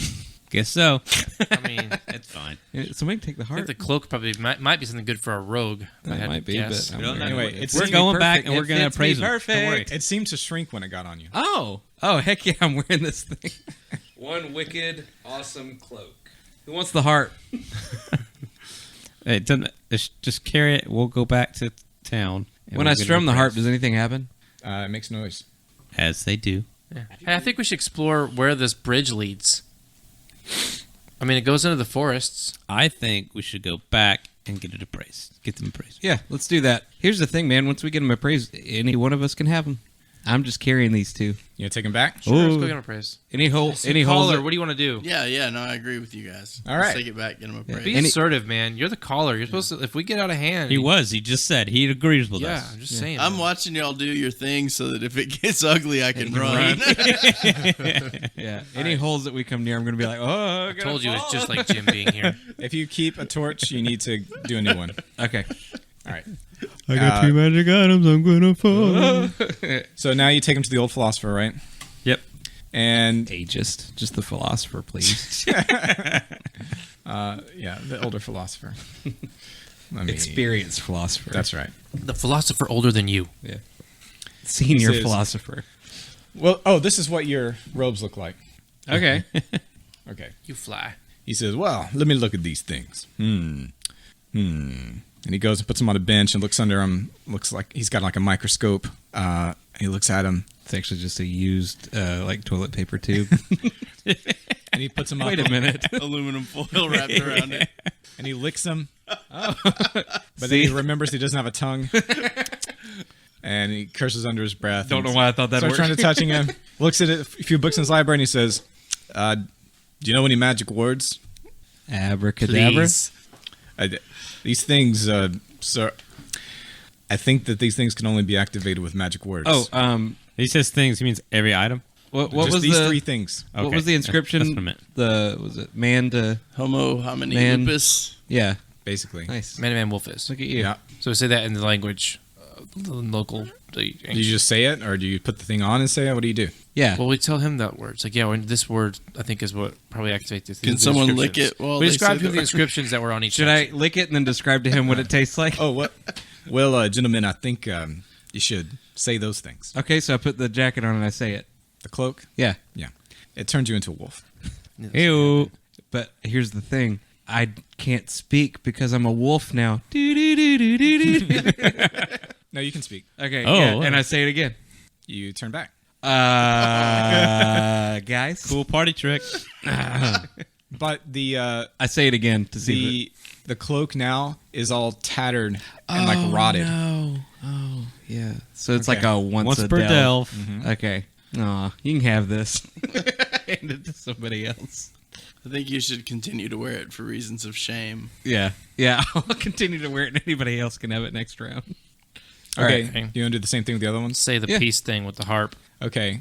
Guess so. I mean, It's fine. Somebody take the I think harp. the cloak probably might be something good for a rogue. That I had might to be, guess. but We don't know. Anyway, We're it's going back perfect. and we're It going to fits me praise him. perfect. Don't worry. It seemed to shrink when it got on you. Oh, heck yeah, I'm wearing this thing. One wicked, awesome cloak. Who wants the harp? It doesn't. Just carry it. We'll go back to town. and When we'll I get strum it the harp, praised. does anything happen? It makes noise. As they do. Yeah. Hey, I think we should explore where this bridge leads. I mean, it goes into the forests. I think we should go back and get it appraised. Get them appraised. Yeah, let's do that. Here's the thing, man. Once we get them appraised, any one of us can have them. I'm just carrying these 2. You gonna take him back? Sure, let's Ooh. go get them appraised. Any holes? Any Caller, holes? what do you want to do? Yeah, no, I agree with you guys. All Let's right. take it back, get them appraised. Be Any- assertive, man. You're the caller. You're supposed to. If we get out of hand, He was. He just said he agrees with Yeah, us. I'm just saying. I'm man. watching y'all do your thing so that if it gets ugly, I can run. Yeah. Any holes that we come near, I'm going to be like, oh, I told you it's just like Jim being here. If you keep a torch, you need to do a new one. Okay. All right. I got 2 magic items. I'm gonna follow. So now you take him to the old philosopher, right? Yep. And Ageist. Just the philosopher, please. yeah, the older philosopher. Let me- Experienced philosopher. That's right. The philosopher older than you. Yeah. Senior This is- philosopher. Well, this is what your robes look like. Okay. Okay. You fly. He says, "Well, let me look at these things." And he goes and puts them on a bench and looks under him. Looks like he's got like a microscope. He looks at him It's actually just a used, like, toilet paper tube. and he puts them up. Wait a minute. Aluminum foil wrapped around it. And he licks them. Oh. But then he remembers he doesn't have a tongue. And he curses under his breath. Don't and know why I thought that starts worked. trying to touching him. Looks at a few books in his library and he says, "Do you know any magic words?" Abracadabra. Please. These things, sir. I think that these things can only be activated with magic words. Oh, He says things. He means every item. what just was these the 3 things. what Okay. was the inscription? That's what I meant. Was it man to? Homo homini Man. lupus. Yeah, Basically. nice. Man, wolf is. Look at you. Yeah. So we say that in the language, the local. The Do you just say it, or do you put the thing on and say it? What do you do? Yeah. Well, we tell him that word. It's like, yeah, this word I think is what probably activates this. Can someone lick it while We they described say to him the inscriptions that were on each. Should I lick it and then describe to him what it tastes like? Oh, what? Well, gentlemen, I think you should say those things. Okay, so I put the jacket on and I say it. The cloak. Yeah, Yeah. It turns you into a wolf. Ew. but here's the thing. I can't speak because I'm a wolf now. No, you can speak. Okay, Oh, yeah, wow. and I say it again. You turn back. Guys. Cool party trick. But the I say it again to see the cloak now is all tattered and like rotted. No. Oh, yeah. So it's Okay. like a once a per delve. Okay. Aw, you can have this. Hand it to somebody else. I think you should continue to wear it for reasons of shame. Yeah. Yeah, I'll continue to wear it and anybody else can have it next round. Okay. right. You want to do the same thing with the other ones? Say the Yeah. peace thing with the harp. Okay.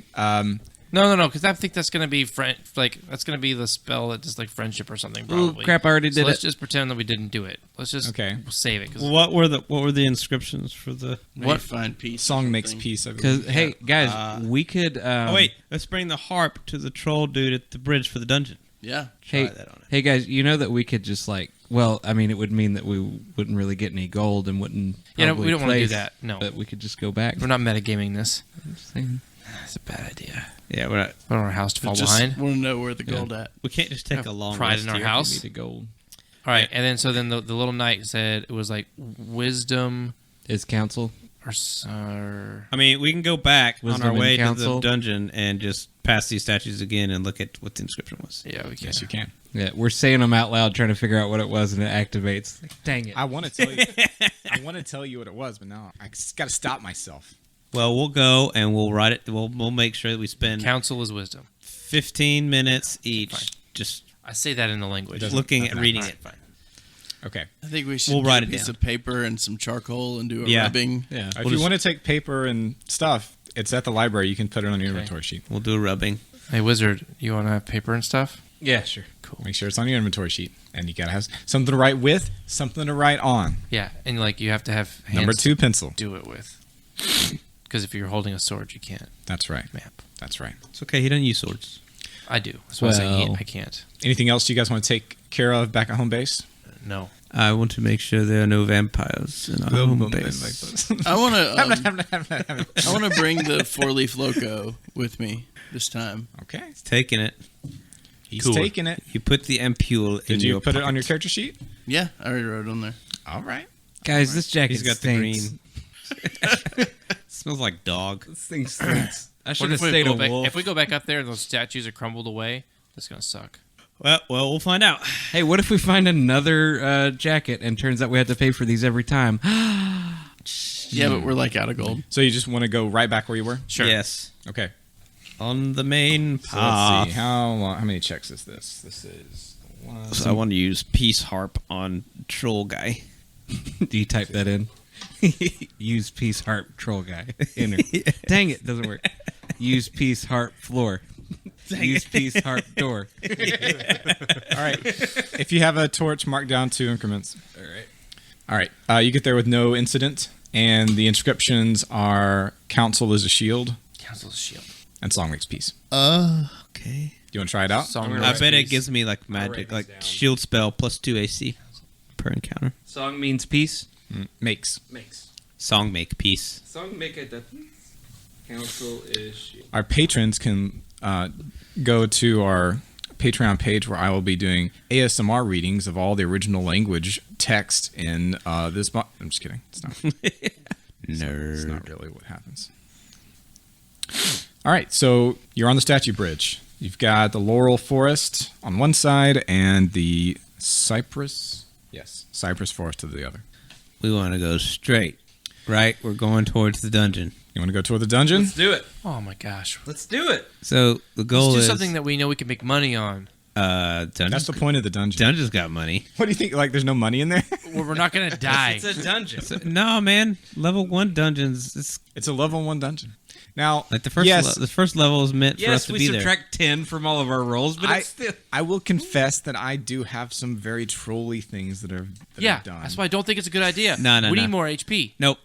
No, because I think that's going to be that's going to be the spell that does like friendship or something. Probably. Ooh, crap! I already So did let's it. just pretend that we didn't do it. Let's just save it. 'Cause What were the inscriptions for the? What find peace? or Song makes something. peace. I Because believe. hey, guys, we could. Oh wait, let's bring the harp to the troll dude at the bridge for the dungeon. Yeah. Hey, Try that on it. hey, guys, you know that we could just like. Well, I mean, it would mean that we wouldn't really get any gold and wouldn't. Yeah, no, probably we don't wanna do place, that, no. but we could just go back. we're not metagaming this. I'm just saying. That's a bad idea. Yeah, we're not. We don't want our house to fall Just behind. want to know where the gold at. We can't just take Have a long pride rest in our here. house. We need a gold. All right, and then the little knight said it was like wisdom Is council? or I mean, we can go back Wisdom on our and way to the counsel. dungeon and just pass these statues again and look at what the inscription was. yeah, we can. Yes, you can. Yeah, we're saying them out loud, trying to figure out what it was, and it activates. Like, dang it! I want to tell you. I want to tell you what it was, but now I just got to stop myself. Well, we'll go and we'll write it. We'll make sure that we spend Counsel is wisdom. 15 minutes each Fine. just I say that in the language. looking at reading it. Fine. Okay. I think we should We'll do write a it piece down. of paper and some charcoal and do a Yeah. rubbing. Yeah, If you want to take paper and stuff, it's at the library. You can put it on your inventory sheet. We'll do a rubbing. Hey, wizard, you want to have paper and stuff? yeah, sure. Make sure it's on your inventory sheet, and you gotta have something to write with, something to write on. Yeah, and like you have to have hands Number 2, pencil. to do it with. Because if you're holding a sword, you can't That's right. map. That's right. It's okay. He doesn't use swords. I do. That's why I say Well- I can't. Anything else you guys want to take care of back at home base? No. I want to make sure there are no vampires in our home base. I want to. I want to bring the Fourleaf Loko with me this time. Okay. He's taking it. He's Cool. taking it. You put the ampule in Did you your put it on pocket. your character sheet? Yeah, I already wrote it on there. All right. Guys, this jacket He's got stinks. the green. Smells like dog. This thing stinks. I What should have if we stayed go a back, wolf. if we go back up there and those statues are crumbled away, that's gonna suck. Well, we'll find out. Hey, what if we find another jacket and turns out we have to pay for these every time? Yeah, but we're like out of gold. So you just want to go right back where you were? Sure. Yes. Okay. On the main So path. let's see. How many checks is this? This is one. So I want to use peace harp on troll guy. Do you type that in? Use peace harp troll guy. Enter. Dang it, doesn't work. Use peace harp floor. Use peace harp door. All right. If you have a torch, mark down 2 increments. All right. You get there with no incident, and the inscriptions are "Counsel is a shield," Council's shield. and "Song makes peace." Okay. Do you want to try it out? Song I makes bet it peace. gives me like magic, like shield spell plus 2 AC per encounter. Song means peace. Makes. Makes. Song make peace. Song make a council is Our patrons can go to our Patreon page where I will be doing ASMR readings of all the original language text in this book. I'm just kidding. It's not. It's not really what happens. All right, so you're on the statue bridge. You've got the laurel forest on one side and the cypress forest to the other. We want to go straight, right? We're going towards the dungeon. You want to go toward the dungeon? Let's do it. Oh my gosh. Let's do it. So the goal Let's do is something that we know we can make money on. dungeon. That's the point of the dungeon. Dungeon's got money. What do you think? Like, there's no money in there? Where we're not gonna die. It's a dungeon. So, no, man. Level 1 dungeons. It's It's a level 1 dungeon. Now, like the first. yes, The first level is meant for us Yes, to we be there. subtract 10 from all of our rolls, but it's still. I will confess that I do have some very trolly things that Yeah, I've done. that's why I don't think it's a good idea. No, we no. need more HP. Nope.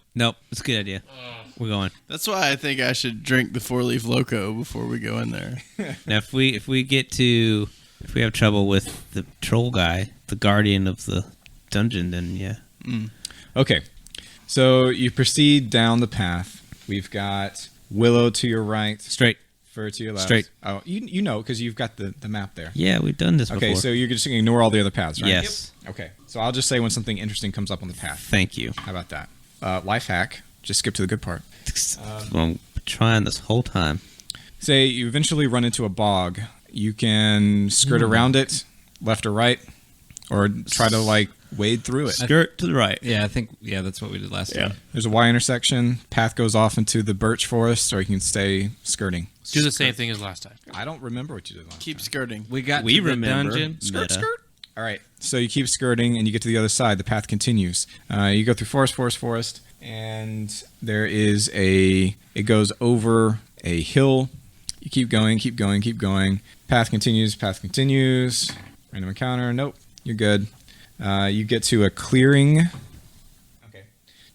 It's a good idea. We're going. That's why I think I should drink the Fourleaf Loko before we go in there. Now, if we have trouble with the troll guy, the guardian of the dungeon, then yeah. Okay, so you proceed down the path. We've got Willow to your right, Straight. Fur to your left. Straight. Oh, you know because you've got the map there. Yeah, we've done this Okay, before. so you're just going to ignore all the other paths, right? Yes. Okay, so I'll just say when something interesting comes up on the path. Thank you. How about that? Life hack. Just skip to the good part. I'm trying this whole time. Say you eventually run into a bog. You can skirt around it, left or right, or try to like wade through it. Skirt to the right. Yeah, I think that's what we did last time. There's a Y intersection. Path goes off into the birch forest, or you can stay skirting. Do the same thing as last time. I don't remember what you did last Keep time. skirting. We got We to the remember. dungeon. Meta. All right. So you keep skirting, and you get to the other side. The path continues. You go through forest, and there is it goes over a hill, You keep going, keep going, keep going. Path continues, path continues. Random encounter. Nope, you're good. You get to a clearing. Okay.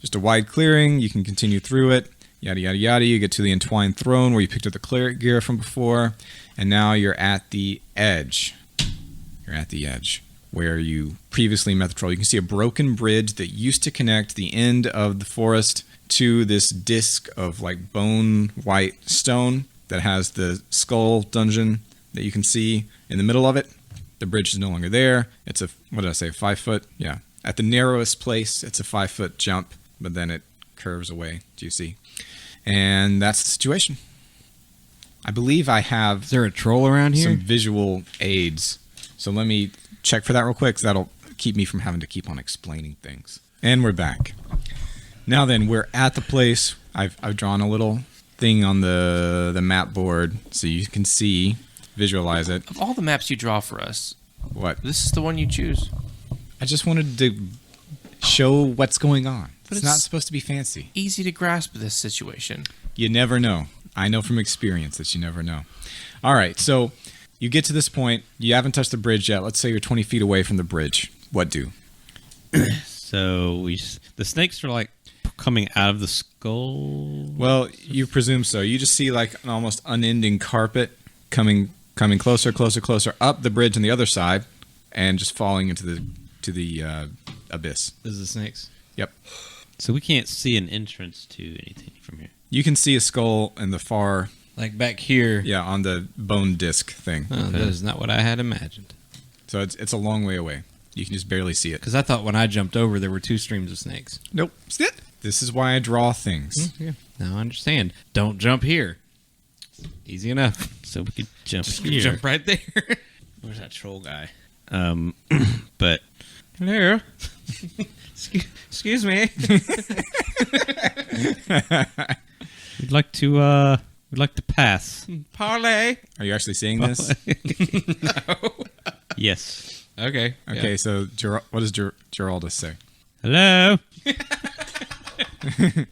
Just a wide clearing. You can continue through it. Yada, yada, yada. You get to the entwined throne where you picked up the cleric gear from before. And now you're at the edge. You're at the edge where you previously met the troll. You can see a broken bridge that used to connect the end of the forest to this disc of like bone white stone that has the skull dungeon that you can see in the middle of it. The bridge is no longer there. It's a, what did I say, 5 foot? Yeah. At the narrowest place, it's a 5 foot jump, but then it curves away. Do you see? And that's the situation. I believe I have Is there a troll around here? some visual aids. So let me check for that real quick, 'cause that'll keep me from having to keep on explaining things. And we're back. Now then, we're at the place. I've drawn a little thing on the map board so you can see, visualize it. Of all the maps you draw for us, What? this is the one you choose. I just wanted to show what's going on. But It's not it's- supposed to be fancy. Easy to grasp this situation. You never know. I know from experience that you never know. All right, so you get to this point. You haven't touched the bridge yet. Let's say you're 20 feet away from the bridge. What do? So the snakes are like coming out of the skull. Well, you presume so. You just see like an almost unending carpet coming closer, closer, closer up the bridge on the other side, and just falling into the abyss. This is the snakes. Yep. So we can't see an entrance to anything from here. You can see a skull in the far, Like back here. yeah, on the bone disc thing. Oh, that is not what I had imagined. So it's a long way away. You can just barely see it. Because I thought when I jumped over, there were 2 streams of snakes. Nope. This is why I draw things. Yeah. Now I understand. Don't jump here. Easy enough. So we could jump Just here. jump right there. Where's that troll guy? But Hello. Excuse me. we'd like to pass. Parlay. Are you actually seeing this? Yes. Okay. Okay, yeah. so what does Geraldus say? Hello.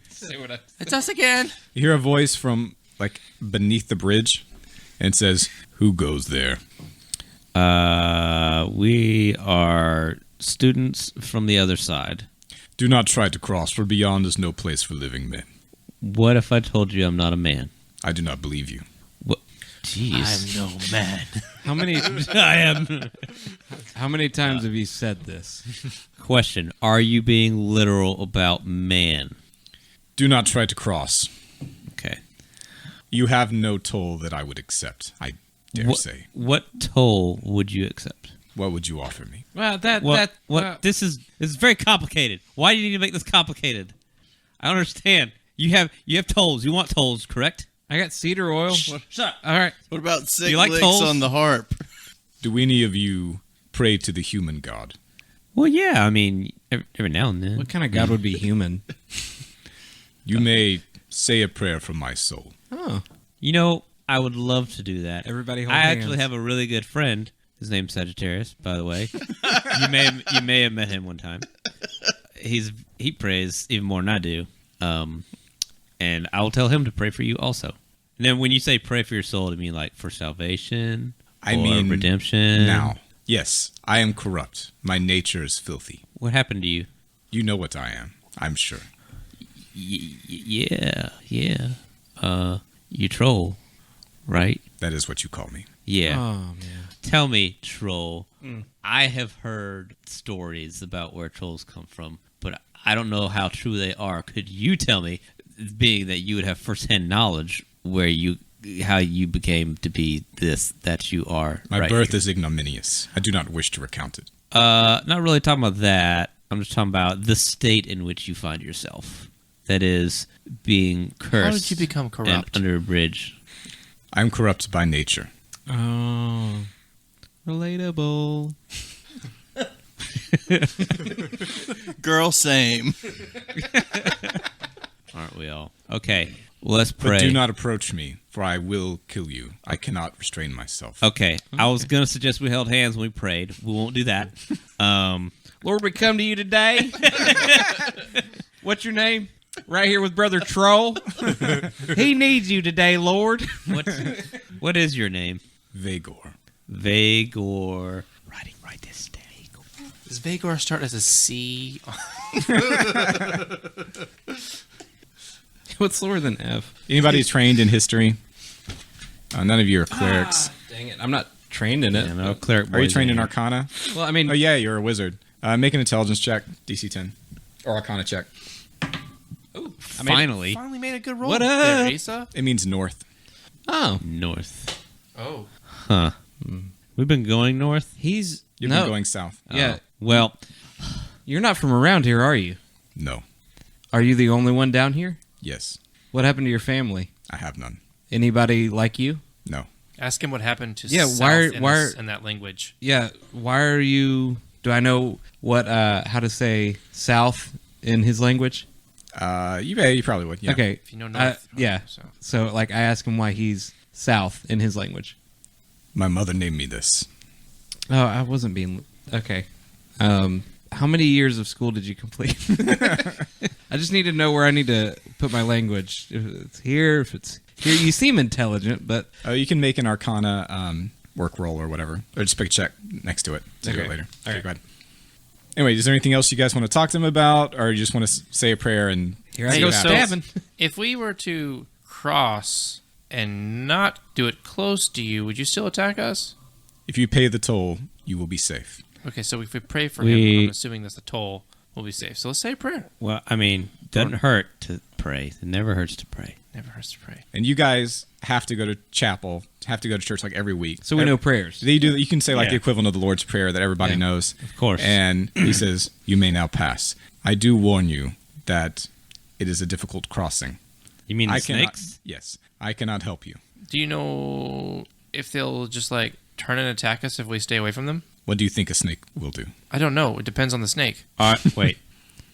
Say what I... It's us again. You hear a voice from like beneath the bridge, and it says, "Who goes there?" We are students from the other side. Do not try to cross, for beyond is no place for living men. What if I told you I'm not a man? I do not believe you. What? Jeez. no man. How many I am. How many times have you said this? Question: are you being literal about man? Do not try to cross. Okay. You have no toll that I would accept. I dare say. What toll would you accept? What would you offer me? Well, This is very complicated. Why do you need to make this complicated? I don't understand. You have tolls. You want tolls, correct? I got cedar oil. Shut up. All right. What about sick you like licks tolls? on the harp? Do any of you pray to the human god? Well, yeah. I mean, every now and then. What kind of god would be human? You may say a prayer from my soul. Oh, You know, I would love to do that. everybody hold I hands. actually have a really good friend. His name's Sagittarius, by the way. you may have met him one time. He prays even more than I do. And I will tell him to pray for you also. And then when you say pray for your soul, do you mean like for salvation? I or mean redemption? Now, yes, I am corrupt. My nature is filthy. What happened to you? You know what I am, I'm sure. Yeah. You troll, right? That is what you call me. Yeah. Oh man. Tell me, troll. I have heard stories about where trolls come from, but I don't know how true they are. Could you tell me, being that you would have firsthand knowledge, how you became to be this that you are? My right birth here? is ignominious. I do not wish to recount it. Not really talking about that. I'm just talking about the state in which you find yourself. That is being cursed. How did you become and corrupt? under a bridge? I am corrupt by nature. Oh. Relatable. Girl, same. Aren't we all? Okay, well, let's pray. But do not approach me, for I will kill you. I cannot restrain myself. Okay, I was going to suggest we held hands when we prayed. We won't do that. Lord, we come to you today. What's your name? right here with Brother Troll. He needs you today, Lord. What is your name? Vagor. Vagor. Write this down. Does Vagor start as a C? What's slower than F? Anybody trained in history? None of you are clerics. Dang it, I'm not trained in it. Yeah, no, cleric Are you boys trained in here. Arcana? Well, I mean, Oh yeah, you're a wizard. Make an intelligence check, DC 10, or Arcana check. Finally. Finally made a good roll. What there, up? Asa. It means north. oh, North. Oh. Huh. We've been going north? he's You've no. been going south. Yeah, Well, you're not from around here, are you? No. Are you the only one down here? Yes. What happened to your family? I have none. Anybody like you? No. Ask him what happened to Yeah, South in that language. Yeah. Why are you? Do I know what? How to say South in his language? You probably would. Yeah. Okay. If you know North. yeah. So. So, like, I ask him why he's South in his language. My mother named me this. Oh, I wasn't being okay. How many years of school did you complete? I just need to know where I need to put my language. If it's here, if it's here. You seem intelligent, but Oh, you can make an Arcana work roll or whatever, or just pick a check next to it. Do Okay. it later. All Okay, right. go ahead. Anyway, is there anything else you guys want to talk to him about, or you just want to say a prayer and here I Hey, go so- stabbing. If we were to cross and not do it close to you, would you still attack us? if you pay the toll, you will be safe. Okay, so if we pray for We- him, I'm assuming that's the toll, we'll be safe. So let's say a prayer. well, I mean, doesn't hurt to pray. It never hurts to pray. Never hurts to pray. And you guys have to go to chapel, have to go to church like every week. So we know prayers. They do. You can say like Yeah. the equivalent of the Lord's Prayer that everybody Yeah. knows. Of course. And he says, "You may now pass. I do warn you that it is a difficult crossing. You mean the I cannot. snakes? Yes, I cannot help you. Do you know if they'll just like turn and attack us if we stay away from them? What do you think a snake will do?" I don't know. It depends on the snake. Wait.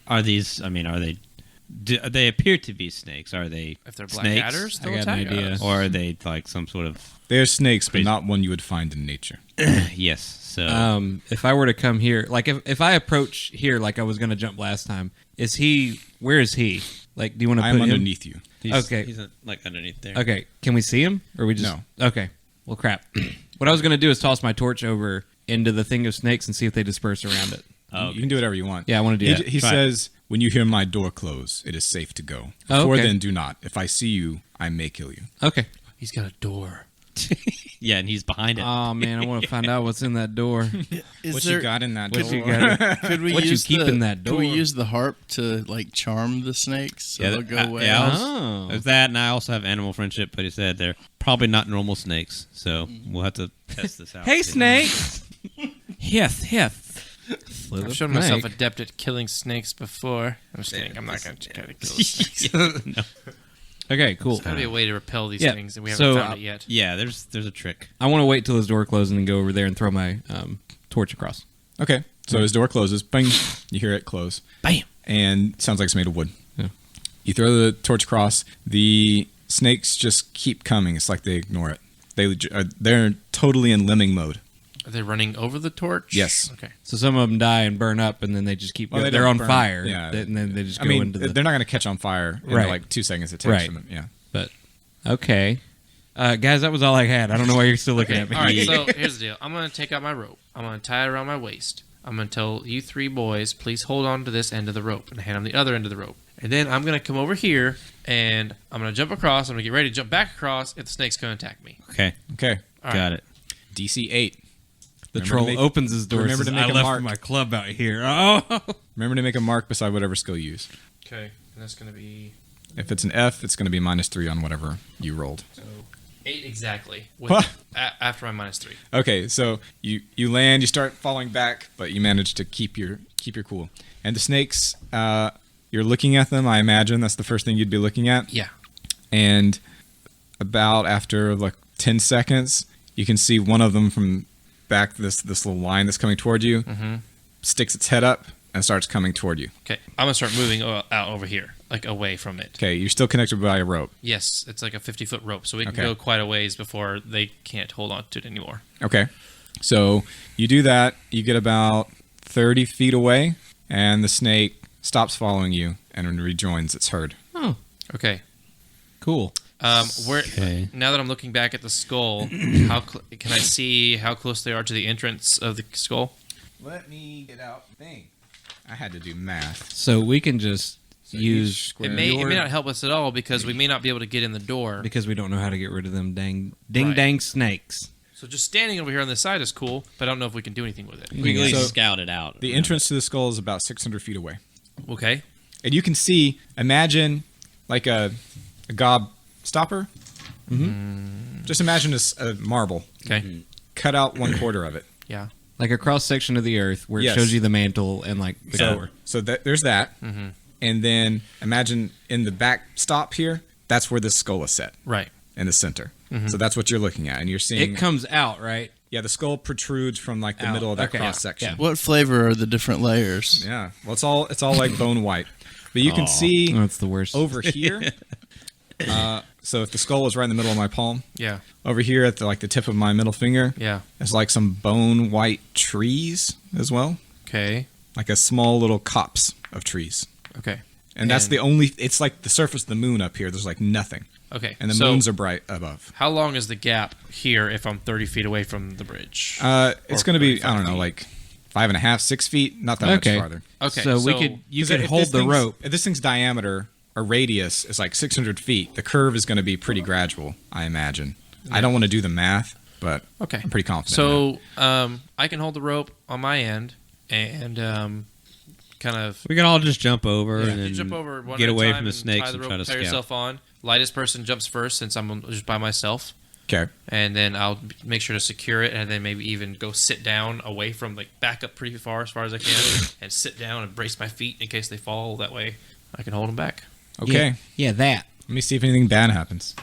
Are these, I mean, are they, they appear to be snakes. Are they If they're black snakes? adders, they'll I got an attack idea. us. Or are they like some sort of, They are snakes, but Crazy. not one you would find in nature. yes, so. If I were to come here, like if I approach here, like I was going to jump last time, where is he? Like, do you want to I put am him? underneath you. okay. He's like underneath there. Okay, can we see him, or we just? No. Okay. Well, crap. What I was going to do is toss my torch over into the thing of snakes and see if they disperse around it. Oh, You can do whatever you want. Yeah, I want to do that. He Try it. says, "When you hear my door close, it is safe to go. Oh, Before okay. then, do not. If I see you, I may kill you." Okay. He's got a door. yeah, and he's behind it. Oh man, I want to find out what's in that door. What you got in that What door? you got? Could we What you use keep in that Could we door? use the harp to like charm the snakes so they'll go away? Yeah, Oh. there's that, and I also have animal friendship, but he said they're probably not normal snakes, so we'll have to test this out. Hey, snakes! Yes. I've shown myself adept at killing snakes before. I'm just kidding. I'm not going to try to kill snakes. Okay, cool. There's got to be a way to repel these Yeah, things, and we haven't so, found it yet. Yeah, there's a trick. I want to wait till his door closes and go over there and throw my torch across. Okay, so his door closes. Bing! You hear it close. Bam. And it sounds like it's made of wood. Yeah. You throw the torch across. The snakes just keep coming. It's like they ignore it. They're totally in lemming mode. Are they running over the torch? Yes. Okay. So some of them die and burn up, and then they just keep. Well, they they're don't on burn. fire. Yeah. And then they just I go mean, into the. they're not going to catch on fire in Right. the, like 2 seconds it takes Right. them. Yeah. But okay, guys, that was all I had. I don't know why you're still looking at me. All right, so here's the deal. I'm going to take out my rope. I'm going to tie it around my waist. I'm going to tell you three boys, please hold on to this end of the rope, and hand them the other end of the rope. And then I'm going to come over here, and I'm going to jump across. I'm going to get ready to jump back across if the snake's going to attack me. Okay, Okay. All got it. DC 8. The Remember troll to make- opens his door. remember Says, to make I a left mark." my club out here. Oh, Remember to make a mark beside whatever skill you use. Okay, and that's going to be If it's an F, it's going to be -3 on whatever you rolled. so 8 exactly with Huh. after my -3. Okay, so you land, you start falling back, but you manage to keep your cool. And the snakes, you're looking at them. I imagine that's the first thing you'd be looking at. Yeah. And about after like 10 seconds, you can see one of them from back this little line that's coming toward you, sticks its head up and starts coming toward you. Okay, I'm going to start moving out over here, like away from it. Okay, you're still connected by a rope. Yes, it's like a 50-foot rope, so we can Okay. go quite a ways before they can't hold on to it anymore. Okay, so you do that. You get about 30 feet away, and the snake stops following you and rejoins its herd. Okay. Cool. Where Okay. now that I'm looking back at the skull, can I see how close they are to the entrance of the skull? Let me get out thing. I had to do math. So we can just each use square- It may your- not help us at all because we may not be able to get in the door. because we don't know how to get rid of them dang Right. dang snakes. So just standing over here on the side is cool, but I don't know if we can do anything with it. We can at least So- scout it out. The entrance to the skull is about 600 feet away. Okay. And you can see, imagine like a gob stopper. Just imagine a marble. Okay. Cut out 1/4 of it. Yeah. Like a cross section of the earth where Yes. it shows you the mantle and like the core. So there's that. Mm-hmm. And then imagine in the back stop here, that's where the skull is set Right. in the center. Mm-hmm. So that's what you're looking at. And you're seeing, It comes out, right? yeah, the skull protrudes from like the Out. middle of that Okay. cross section. What flavor are the different layers? Yeah. Well, it's all like bone white. But you can see Oh, that's the worst. over here. So if the skull is right in the middle of my palm, Yeah. over here at the tip of my middle finger, Yeah. there's like some bone white trees as well, Okay. like a small little copse of trees. Okay. And that's And- the only. It's like the surface of the moon up here. There's like nothing, Okay. and the so moons are bright above. how long is the gap here if I'm 30 feet away from the bridge? It's Or going to be 35 I don't know, feet. like 5.5, 6 feet, not that Okay. much farther. Okay. So we could you 'Cause could if hold this the thing's- rope. If this thing's diameter or radius is like 600 feet, the curve is going to be pretty gradual, I imagine. I don't want to do the math, but Okay. I'm pretty confident. in that. So I can hold the rope on my end and kind of We can all just jump over and you then jump over one get at a away time from the and snakes tie the and rope, try to tie scout. yourself on. Lightest person jumps first since I'm just by myself, Okay. and then I'll make sure to secure it, and then maybe even go sit down away from back up pretty far as I can, and sit down and brace my feet in case they fall. That way, I can hold them back. Okay. Yeah, that. Let me see if anything bad happens.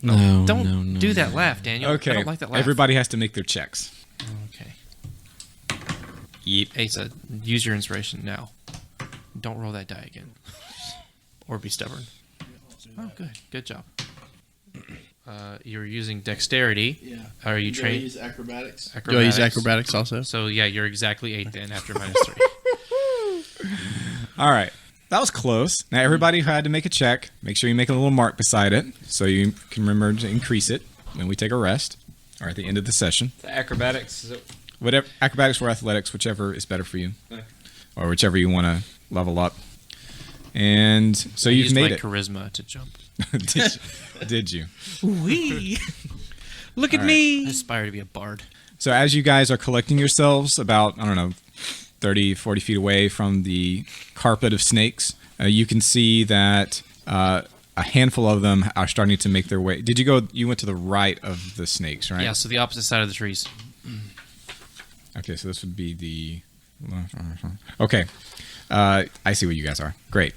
No, Don't do that laugh, Daniel. Okay. I don't like that laugh. Everybody has to make their checks. Okay. Yep. Asa, use your inspiration now. Don't roll that die again. Or be stubborn. Oh, good. Good job. You're using dexterity. Yeah. Are you trained? use acrobatics? Acrobatics. Do I use acrobatics also? So, yeah, you're exactly 8 then after -3. All right. That was close. Now, everybody who had to make a check, make sure you make a little mark beside it so you can remember to increase it when we take a rest or at the end of the session. The acrobatics. Whatever, acrobatics or athletics, whichever is better for you, or whichever you want to level up. And so I you've used made my it. charisma to jump. Did you? Wee. Look at All right. I me. aspire to be a bard. So as you guys are collecting yourselves about, I don't know, 30, 40 feet away from the carpet of snakes, you can see that a handful of them are starting to make their way. You went to the right of the snakes, right? Yeah, so the opposite side of the trees. Okay, so this would be the... Okay. I see what you guys are. Great.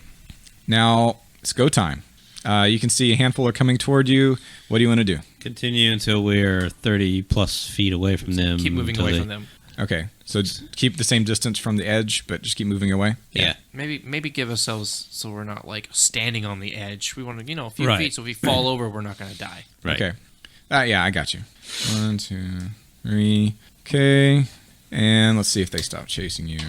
Now, it's go time. You can see a handful are coming toward you. What do you want to do? Continue until we're 30 plus feet away from them. Keep moving until away they- from them. Okay, so keep the same distance from the edge, but just keep moving away. Yeah. Maybe give ourselves so we're not standing on the edge. We want to, a few Right. feet so if we fall over, we're not going to die. Right. Okay. Yeah, I got you. 1, 2, 3. Okay. And let's see if they stop chasing you.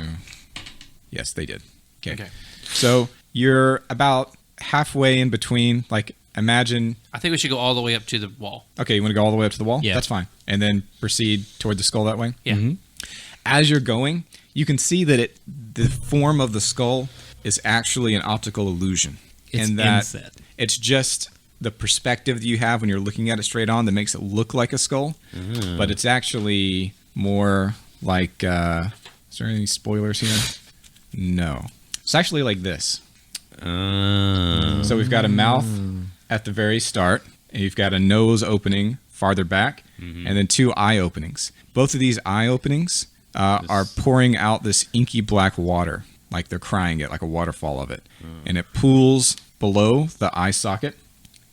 Yes, they did. Okay. So you're about halfway in between. Like, imagine. I think we should go all the way up to the wall. Okay, you want to go all the way up to the wall? Yeah. That's fine. And then proceed toward the skull that way? Yeah. As you're going, you can see that the form of the skull is actually an optical illusion. It's and that inset. it's just the perspective that you have when you're looking at it straight on that makes it look like a skull. But it's actually more like... is there any spoilers here? No. It's actually like this. So we've got a mouth at the very start, and you've got a nose opening farther back, and then 2 eye openings. Both of these eye openings are pouring out this inky black water, like they're crying it, like a waterfall of it. And it pools below the eye socket,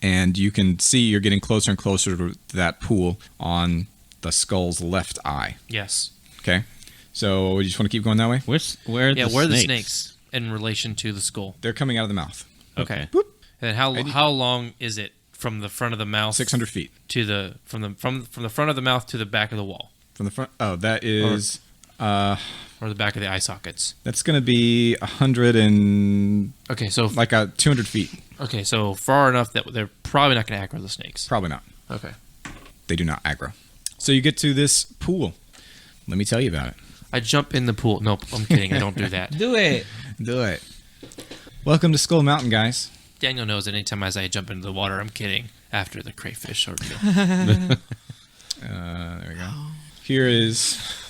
and you can see you're getting closer and closer to that pool on the skull's left eye. Yes. Okay? So you just want to keep going that way? Where are Yeah, the where are snakes? the snakes in relation to the skull? They're coming out of the mouth. Okay. And how long is it from the front of the mouth 600 feet. to the from the front of the mouth to the back of the wall? From the front. Oh, that is or the back of the eye sockets? That's going to be 100 and Okay, so like 200 feet. okay, so far enough that they're probably not going to aggro the snakes. Probably not. Okay. They do not aggro. So you get to this pool. Let me tell you about it. I jump in the pool. Nope, I'm kidding. I don't do that. Do it. Do it. Welcome to Skull Mountain, guys. Daniel knows that anytime I say I jump into the water, I'm kidding. After the crayfish ordeal. There we go.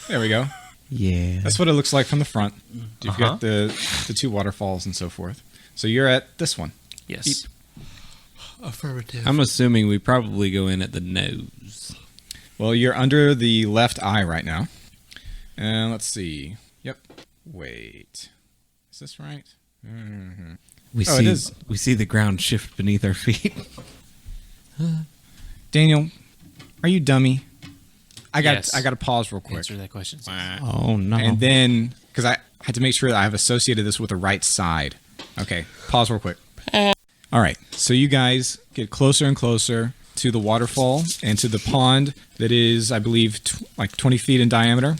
There we go. Yeah. That's what it looks like from the front. You've got the two waterfalls and so forth. So you're at this one. Yes. Affirmative. I'm assuming we probably go in at the nose. Well, you're under the left eye right now. And let's see. Yep. Wait. Is this right? Mm-hmm. We Oh, it is. We see the ground shift beneath our feet. Daniel, are you dummy? I got Yes. to pause real quick. Answer that question. Oh no. And then, because I had to make sure that I've associated this with the right side. Okay, pause real quick. All right, so you guys get closer and closer to the waterfall and to the pond that is, I believe, like 20 feet in diameter.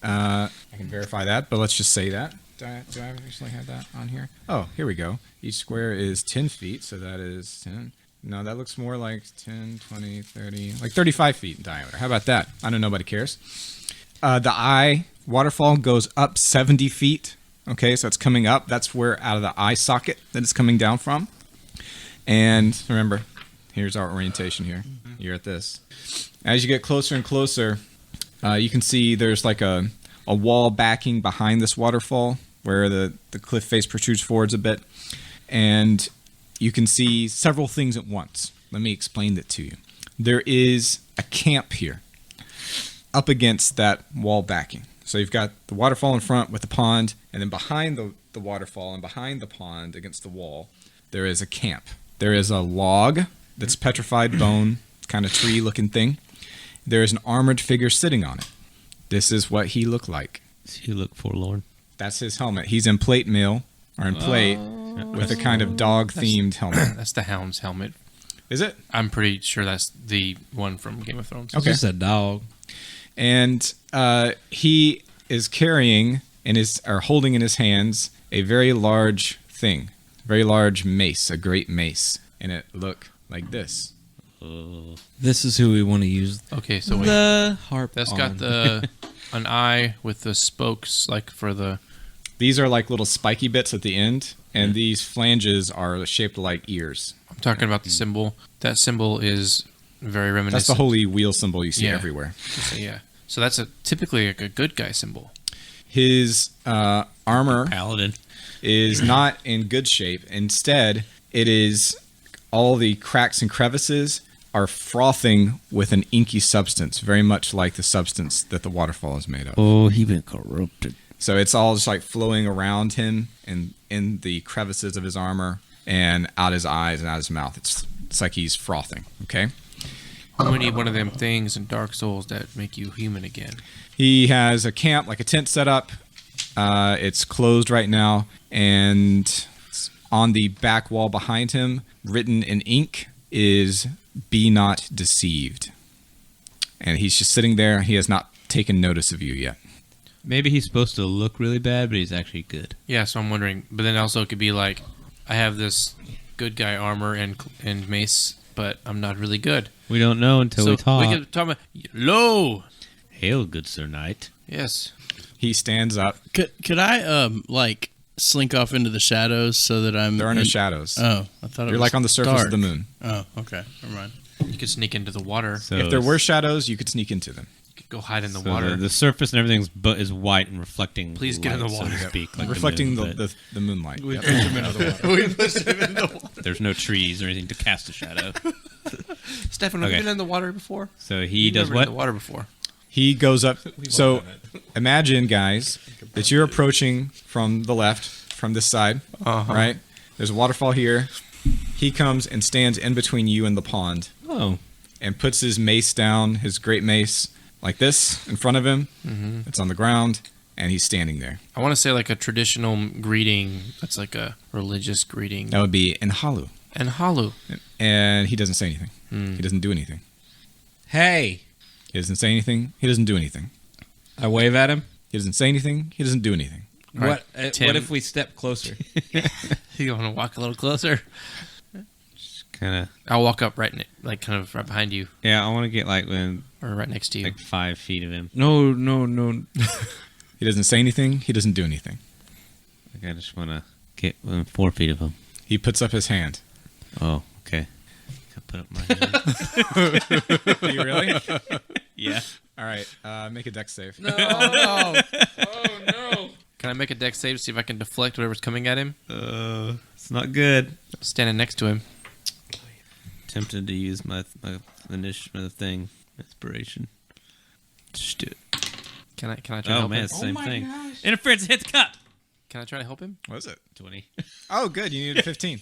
I can verify that, but let's just say that. Do I actually have that on here? Oh, here we go. Each square is 10 feet, so that is 10. No, that looks more like 10, 20, 30, like 35 feet in diameter. How about that? I know nobody cares. The eye waterfall goes up 70 feet. Okay, so it's coming up. That's where out of the eye socket that it's coming down from. And remember, here's our orientation here. You're at this. As you get closer and closer, you can see there's like a wall backing behind this waterfall where the cliff face protrudes forwards a bit. And you can see several things at once. Let me explain that to you. There is a camp here up against that wall backing. So you've got the waterfall in front with the pond, and then behind the waterfall and behind the pond against the wall, there is a camp. There is a log that's petrified bone, kind of tree-looking thing. There is an armored figure sitting on it. This is what he looked like. You look forlorn. That's his helmet. He's in plate mail, or in plate, with a kind of dog-themed helmet. That's the Hound's helmet. Is it? I'm pretty sure that's the one from Game of Thrones. Okay. Just a dog. And he is carrying or holding in his hands a very large thing, very large mace, a great mace, and it looked like this. This is who we want to use. Okay, so wait. The harp. That's on. got an eye with the spokes, like for the. These are like little spiky bits at the end, and these flanges are shaped like ears. I'm talking about the symbol. That symbol is very reminiscent. That's the holy wheel symbol you see Yeah. everywhere. So, yeah. So that's typically like a good guy symbol. His armor Paladin. is not in good shape. Instead, it is all the cracks and crevices are frothing with an inky substance, very much like the substance that the waterfall is made of. Oh, he been corrupted. So it's all just like flowing around him and in the crevices of his armor and out his eyes and out his mouth. It's like he's frothing, okay? We need one of them things in Dark Souls that make you human again. He has a camp, like a tent set up. It's closed right now, and on the back wall behind him, written in ink, is "Be not deceived." And he's just sitting there. He has not taken notice of you yet. Maybe he's supposed to look really bad, but he's actually good. Yeah, so I'm wondering. But then also it could be like, I have this good guy armor and mace, but I'm not really good. We don't know until so we talk. We could talk about, lo! Hail, good Sir Knight. Yes. He stands up. Could I like slink off into the shadows so that I'm? There are no shadows. Oh, I thought it You're was like on the surface dark. of the moon. Oh, okay, never mind. You could sneak into the water. So If there were shadows, you could sneak into them. You could go hide in the so water. the surface and everything is white and reflecting. Please get in the light, water. so to speak, like Reflecting the moon, the moonlight. Yep. but there's no trees or anything to cast a shadow. Stefan, have Okay. you been in the water before? So he You've does never been what? in the water before. He goes up. So imagine, guys, that you're approaching from the left, from this side, right? There's a waterfall here. He comes and stands in between you and the pond Oh, and puts his mace down, his great mace, like this in front of him. It's on the ground, and he's standing there. I want to say like a traditional greeting. That's like a religious greeting. That would be in Halu. And halu. And he doesn't say anything. He doesn't do anything. hey! He doesn't say anything. He doesn't do anything. I wave at him. He doesn't say anything. He doesn't do anything. What? Tim. What if we step closer? You want to walk a little closer? Kind of. I'll walk up right kind of right behind you Yeah, I want to get like within or right next to you. like 5 feet of him. No, no, no. He doesn't say anything. He doesn't do anything. Like I just want to get within 4 feet of him. He puts up his hand. Oh, okay. I put up my hand. Do you really? Yeah. All right. Make a dex save. No. Oh no. Can I make a dex save to see if I can deflect whatever's coming at him? It's not good. Standing next to him. Tempted to use my initiative thing, inspiration. Just do it. Can I try to Oh help man, him? it's the same thing. Interference hits cup. Can I try to help him? What is it? 20. Oh, good. You needed a 15.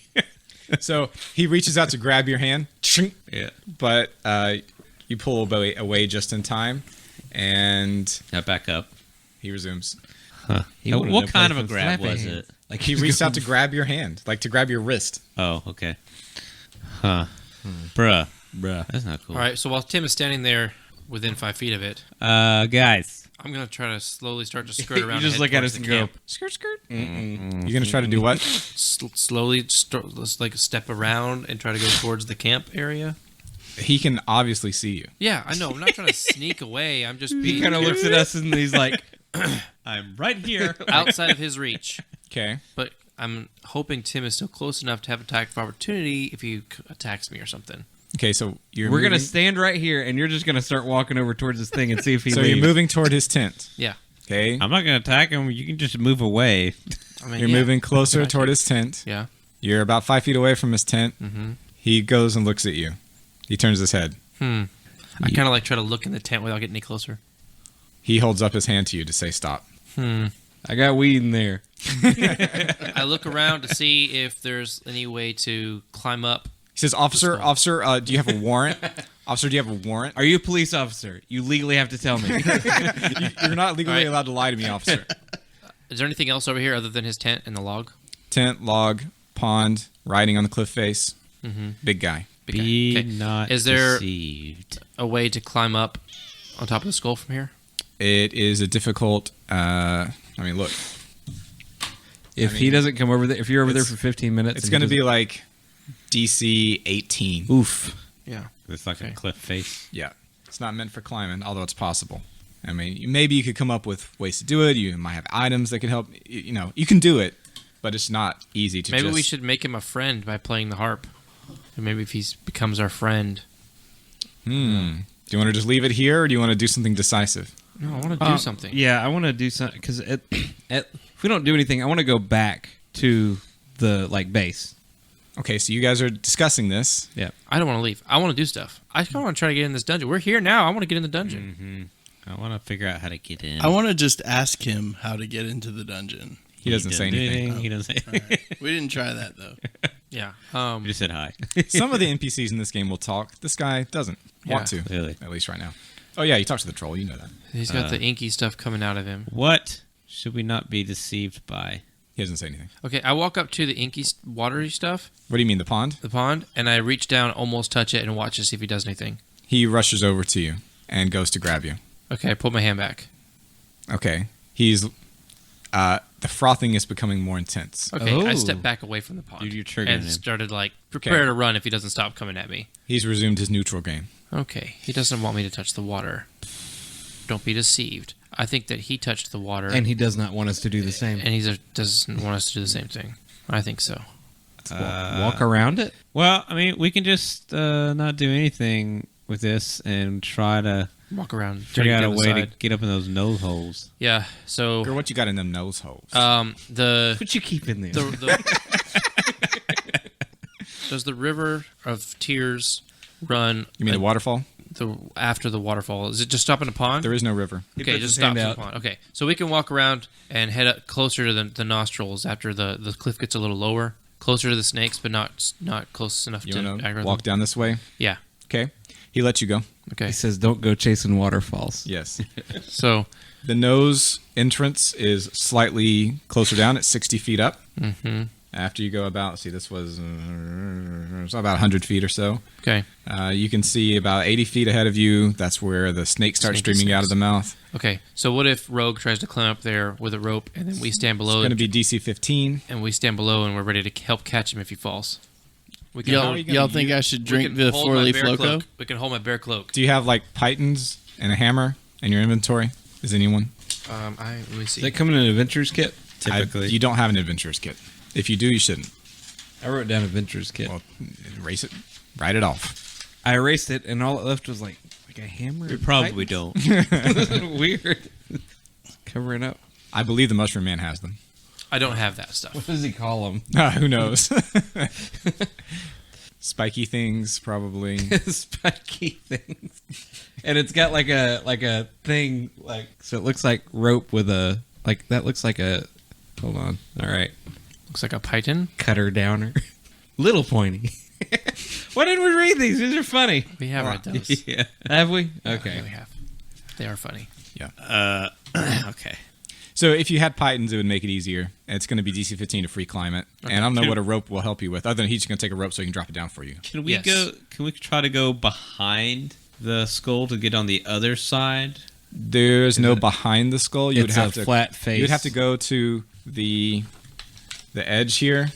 So he reaches out to grab your hand, Yeah. but you pull away just in time, and Now back up. he resumes. Huh. He wanted What to kind play of a some grab slapping was hands. it? Like he reached out to grab your hand, like to grab your wrist. Oh, okay. Huh. Bruh. That's not cool. All right. So while Tim is standing there within 5 feet of it, Guys. I'm gonna try to slowly start to skirt You around. just and look head at towards us and the go, camp. Skirt, skirt. You're gonna try to do what? Slowly, let's like step around and try to go towards the camp area. He can obviously see you. Yeah, I know. I'm not trying to sneak away. I'm just He being kind of looks at us and he's like, I'm right here. outside of his reach. Okay. But I'm hoping Tim is still close enough to have attack of opportunity if he attacks me or something. Okay. So you're. we're going to moving- stand right here and you're just going to start walking over towards this thing and see if he So leaves. you're moving toward his tent. Yeah. Okay. I'm not going to attack him. You can just move away. I mean, You're yeah. moving closer Gotcha. toward his tent. Yeah. You're about 5 feet away from his tent. Mm-hmm. He goes and looks at you. He turns his head. I kind of like try to look in the tent without getting any closer. He holds up his hand to you to say stop. I got weed in there. I look around to see if there's any way to climb up. He says, "Officer, do you have a warrant? Officer, do you have a warrant? Are you a police officer? You legally have to tell me. You're not legally All right. allowed to lie to me, officer." Is there anything else over here other than his tent and the log? Tent, log, pond, riding on the cliff face. Big guy. Big guy. Be Okay. not Is there deceived. a way to climb up on top of the skull from here? It is a difficult. Look, If I he mean, doesn't come over there, if you're over there it's- for 15 minutes, it's and going to he be like DC 18. doesn't- oof. Yeah. It's like Okay. a cliff face. Yeah, it's not meant for climbing, although it's possible. I mean, maybe you could come up with ways to do it. You might have items that could help. You can do it, but it's not easy to. Maybe just, we should make him a friend by playing the harp. And maybe if he becomes our friend. Do you want to just leave it here, or do you want to do something decisive? No, I want to do something. Yeah, I want to do something because if we don't do anything, I want to go back to the base. Okay, so you guys are discussing this. Yeah. I don't want to leave. I want to do stuff. I kind of want to try to get in this dungeon. We're here now. I want to get in the dungeon. I want to figure out how to get in. I want to just ask him how to get into the dungeon. He doesn't say do anything. He doesn't say All right. We didn't try that though. Yeah. He just said hi. Some of the NPCs in this game will talk. This guy doesn't want to, Really? at least right now. Oh yeah, you talked to the troll. You know that. He's got the inky stuff coming out of him. What should we not be deceived by? He doesn't say anything. Okay, I walk up to the inky, watery stuff, What do you mean, the pond? the pond, and I reach down, almost touch it, and watch to see if he does anything. He rushes over to you and goes to grab you. Okay, I pull my hand back. Okay. He's the frothing is becoming more intense. Okay, I Oh. step back away from the pond. Dude, you're triggering and him. started prepare Okay. to run if he doesn't stop coming at me. He's resumed his neutral game. Okay, he doesn't want me to touch the water. Don't be deceived. I think that he touched the water, And he does not want us to do the same. and he doesn't want us to do the same thing. I think so. Walk around it. Well, I mean, we can just not do anything with this and try to Walk around, figure out a down the way to side. get up in those nose holes. Yeah. So, Girl, what you got in them nose holes? the What you keep in there? does the river of tears run? you mean the waterfall? After the waterfall? Is it just stop in a pond? There is no river. Okay, puts just his hand stops in the out. pond. Okay, so we can walk around and head up closer to the nostrils after the cliff gets a little lower, closer to the snakes, but not close enough You to want aggro to walk them. down this way? Yeah. Okay. He lets you go. Okay. He says, "Don't go chasing waterfalls." Yes. So, The nose entrance is slightly closer down at 60 feet up. mhm. After you go about, see, this was There's about 100 feet or so. Okay. You can see about 80 feet ahead of you. That's where the snakes start Snaky streaming out of snakes. the mouth. Okay. So what if Rogue tries to climb up there with a rope, and then we stand below? It's going to be DC 15. And we stand below, and we're ready to help catch him if he falls. We can Y'all, how are you gonna y'all think use- I should we drink can the hold my Fourleaf bear Loko? cloak. We can hold my bear cloak. Do you have like pythons and a hammer in your inventory? Is anyone? Let me see. Does that come in an adventurer's kit? Typically. You don't have an adventurer's kit. If you do, you shouldn't. I wrote down adventurer's kit. Well, erase it. Write it off. I erased it, and all it left was like a hammer. We probably don't. Weird. Covering up. I believe the Mushroom Man has them. I don't have that stuff. What does he call them? Who knows? Spiky things, probably. Spiky things. And it's got like a thing, like, so it looks like rope with a, like, that looks like a, hold on. All right. Looks like a python. Cutter downer. Little pointy. Why didn't we read these? These are funny. We have read those. Yeah. Have we? Okay. Yeah, we have. They are funny. Okay. So if you had pythons, it would make it easier. And it's going to be DC 15 to free climb it. And I don't know what a rope will help you with, other than he's going to take a rope so he can drop it down for you. Can we Yes. go? Can we try to go behind the skull to get on the other side? There's no behind the skull. You would It's have a to flat face. You would have to go to the edge here,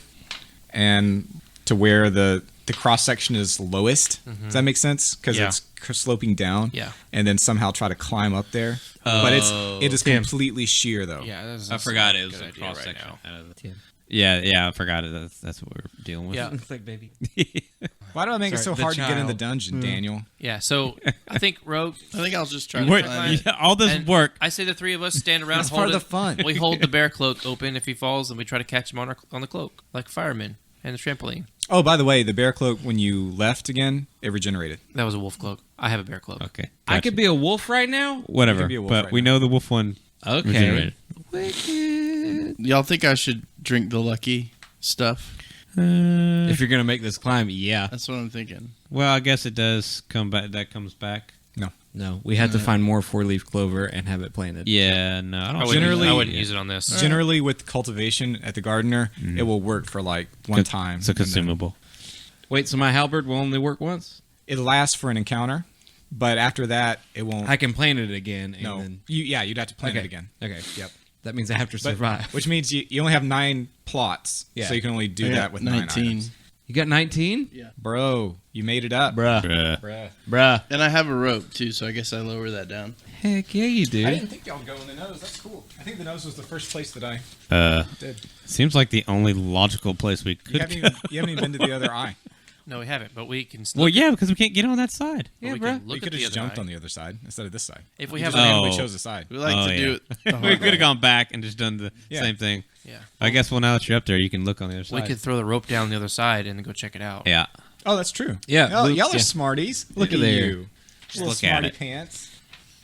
and to where the cross section is lowest. Does that make sense? Because Yeah. it's sloping down. Yeah. And then somehow try to climb up there. But it is Damn. completely sheer though. Yeah, that's I forgot it was good a idea cross right section. now. Yeah, I forgot it. That's what we're dealing with. Yeah. Looks like baby. Why do I make it Sorry, so the hard to get in the child. dungeon, Daniel? Yeah, so I think Rogue. I think I'll just try to Wait, find it. yeah, all this and work. I say the three of us stand around. That's hold part of it. the fun. We hold the bear cloak open. If he falls, and we try to catch him on the cloak, like firemen and the trampoline. Oh, by the way, the bear cloak, when you left again, it regenerated. That was a wolf cloak. I have a bear cloak. Okay, I gotcha. could be a wolf right now? whatever, You can be a wolf but right we now. know the wolf one. Okay. regenerated. Y'all think I should drink the lucky stuff? If you're going to make this climb, yeah. That's what I'm thinking. Well, I guess it does come back. That comes back. No, we had to find more four-leaf clover and have it planted. Yeah, no, I don't. I wouldn't, Generally- I wouldn't use it on this. Generally, with cultivation at the gardener, it will work for like one time. It's a and then consumable. Wait, so my halberd will only work once? It lasts for an encounter, but after that, it won't. I can plant it again. And no, Then... you'd have to plant Okay. it again. Okay. Yep. That means I have to But- survive. which means you only have 9 plots, Yeah. so you can only do I got that with 9 19. items. You got 19? Bro, you made it up. Bruh. Bruh. Bruh. And I have a rope too, so I guess I lower that down. Heck yeah, you do. I didn't think y'all would go in the nose. That's cool. I think the nose was the first place that I did. Seems like the only logical place we You could haven't, go. you haven't even been to the other eye. No, we haven't, but we can. Still, Well, yeah, because we can't get on that side. but Yeah, we bro. can We look could at have the just other jumped eye. on the other side instead of this side. If we We have just a randomly Oh. chose the side. We like Oh, to do yeah. it. the We hard could have way. gone back and just done the Yeah. same thing. Yeah. I guess, well, now that you're up there, you can look on the other We side. could throw the rope down the other side and then go check it out. Yeah. Oh, that's true. Yeah, Y'all, Luke, y'all are yeah. smarties. Look at at there. you. Just Little look at smarty it. pants.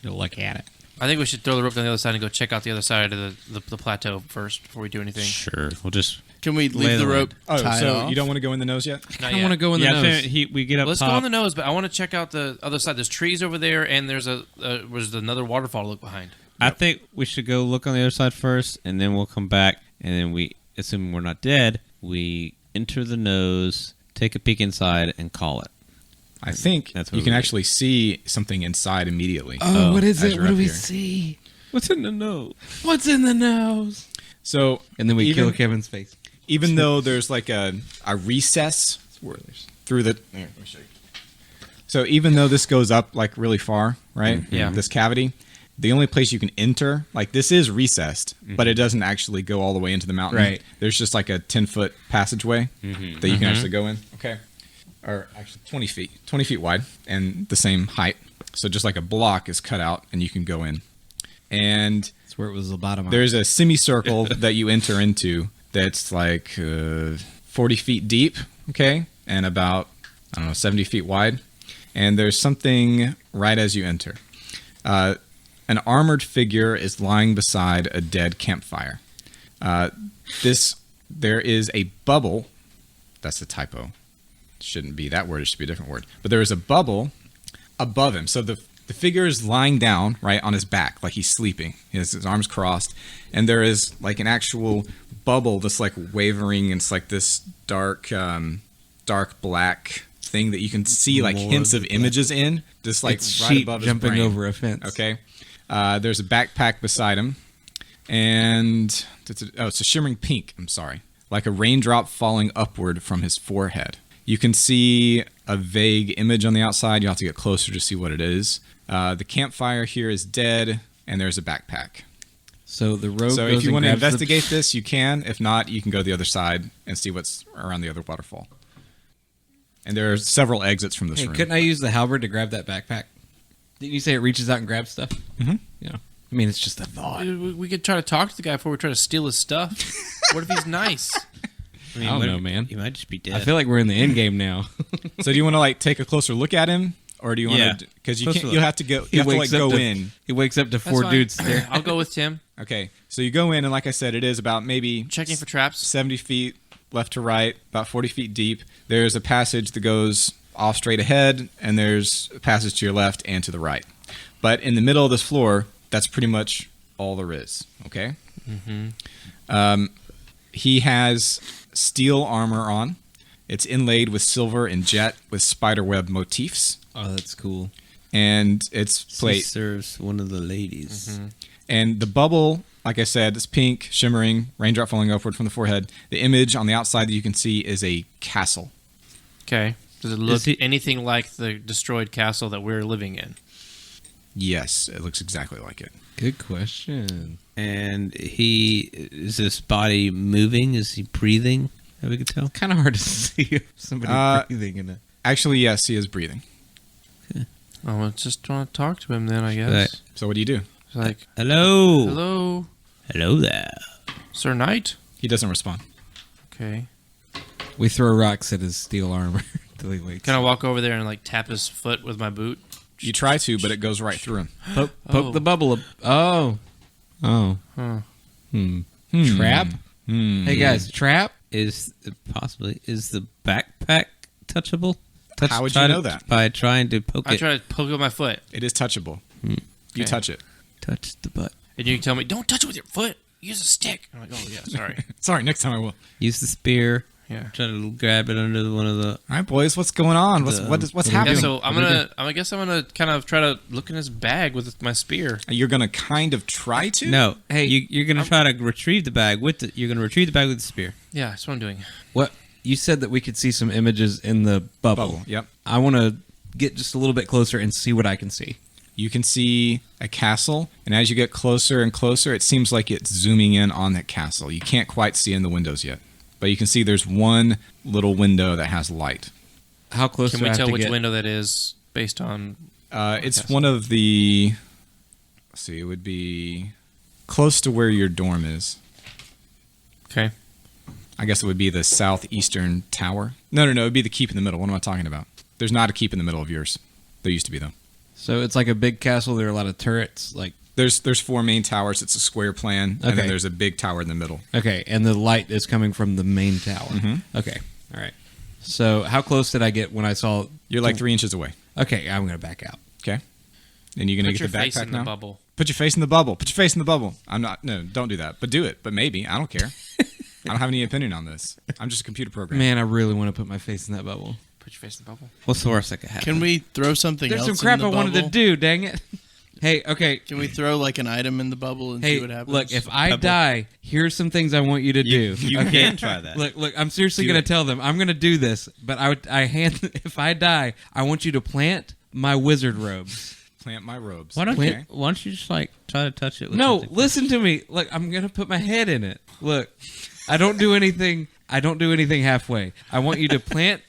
You'll look at it. I think we should throw the rope down the other side and go check out the other side of the plateau first before we do anything. Sure. We'll just. Can we Lay leave the the rope Oh, tied so off? you don't want to go in the nose yet? Not I don't yet. want to go in the yeah, nose. we get up Let's top. go on the nose, but I want to check out the other side. There's trees over there, and there's another waterfall to look behind. I think we should go look on the other side first, and then we'll come back, and then we, assuming we're not dead, we enter the nose, take a peek inside, and call it. I think That's what you we can do. actually see something inside immediately. Oh, what is as it? you're What do up we here. see? What's in the nose? What's in the nose? So And then we even, kill Kevin's face. even though there's like a recess through the. Here, let me show you. So even though this goes up like really far, right? Yeah. This cavity, the only place you can enter, like this is recessed, but it doesn't actually go all the way into the mountain. Right. There's just like a 10-foot passageway that you can actually go in. Okay. Or actually 20 feet wide and the same height. So just like a block is cut out and you can go in. And That's where it was lobotomized. there's a semicircle that you enter into that's like 40 feet deep, okay, and about, 70 feet wide. And there's something right as you enter. An armored figure is lying beside a dead campfire. There is a bubble. That's a typo. Shouldn't be that word. It should be a different word. But there is a bubble above him. So the figure is lying down, right, on his back, like he's sleeping. He has his arms crossed. And there is like an actual bubble that's like wavering. And it's like this dark, dark black thing that you can see like More hints of of the images in, just like It's right sheep above his jumping brain. over a fence. Okay. There's a backpack beside him, and it's a shimmering pink. I'm sorry, like a raindrop falling upward from his forehead. You can see a vague image on the outside. You'll have to get closer to see what it is. The campfire here is dead, and there's a backpack. So the rogue So goes if you and want to grabs the- investigate this, you can. If not, you can go the other side and see what's around the other waterfall. And there are several exits from this Hey, room. couldn't I use the halberd to grab that backpack? Didn't you say it reaches out and grabs stuff? Mhm. Yeah. I mean, it's just a thought. Dude, we could try to talk to the guy before we try to steal his stuff. What if he's nice? I mean, I don't what- know, man. You might just be dead. I feel like we're in the end game now. So do you want to like take a closer look at him, or do you want Yeah. to? Because you Closer can't. look. You'll have to go. You have to like go in. He wakes up to That's four fine. dudes there. I'll go with Tim. Okay. So you go in, and like I said, it is about maybe Checking for traps. 70 feet left to right, about 40 feet deep. There's a passage that goes off straight ahead, and there's a passage to your left and to the right. But in the middle of this floor, that's pretty much all there is. Okay. He has steel armor on. It's inlaid with silver and jet with spiderweb motifs, Oh, that's cool. and it's He plate. serves one of the ladies. And the bubble, like I said, is pink, shimmering, raindrop falling upward from the forehead. The image on the outside that you can see is a castle. Okay. Does it look he- anything like the destroyed castle that we're living in? Yes, it looks exactly like it. Good question. And is his body moving? Is he breathing? That we could tell. Kind of hard to see somebody breathing in it. Actually, yes, he is breathing. Oh, I just want to talk to him then, I guess. Right. So what do you do? It's like, Hello. hello, Hello there. Sir Knight? He doesn't respond. Okay. We throw rocks at his steel armor till he wakes. Can I walk over there and like tap his foot with my boot? You try to, but it goes right through him. Poke Oh. the bubble up. Oh. Huh. Trap? Hey guys, trap? Is the backpack touchable? How would you try know to- that? By trying to poke I it. try to poke with my foot, It is touchable. Hmm. You Okay. touch it. Touch the butt. and you tell me, "Don't touch it with your foot. Use a stick." I'm like, "Oh yeah, sorry." Sorry, next time I will. Use the spear. Yeah. Try to grab it under one of the. All right, boys, what's going on? What's The- Yeah, happening? so I guess I'm gonna kind of try to look in his bag with my spear. You're gonna kind of try to. No, Hey, you're gonna try to retrieve the bag with the. You're gonna retrieve the bag with the spear. Yeah, that's what I'm doing. What? You said that we could see some images in the bubble. Bubble. Yep. I want to get just a little bit closer and see what I can see. You can see a castle, and as you get closer and closer, it seems like it's zooming in on that castle. You can't quite see in the windows yet, but you can see there's one little window that has light. How close Can do we I have tell to which get? window that is based on? It's castle? one of the. Let's see, it would be close to where your dorm is. Okay. I guess it would be the southeastern tower. No, it'd be the keep in the middle. What am I talking about? There's not a keep in the middle of yours. There used to be though. So it's like a big castle. There are a lot of turrets. Like There's four main towers. It's a square plan, and Okay. then there's a big tower in the middle. okay, and the light is coming from the main tower. Mhm. Okay, all right. So how close did I get when I saw? You're like 3 inches away. Okay, I'm gonna back out. Okay, and you're gonna Put get your the face backpack in now. the bubble. Put your face in the bubble. Put your face in the bubble. I'm not. No, don't do that. But do it. But maybe. I don't care. I don't have any opinion on this. I'm just a computer program. Man, I really want to put my face in that bubble. Put your face in the bubble. What's the worst that could happen? Can we throw something There's else some crap in I the wanted to bubble? do. Dang it. Hey, okay. Can we throw like an item in the bubble and see Hey, what happens? look. If I Pebble. die, here's some things I want you to do. You Okay? can try that. Look. I'm seriously Do gonna it. tell them I'm gonna do this, but if I die, I want you to plant my wizard robes. Plant my robes. Why don't Okay. you? Why don't you just like try to touch it? With No, something? listen to me. Look, I'm gonna put my head in it. Look, I don't do anything. I don't do anything halfway. I want you to plant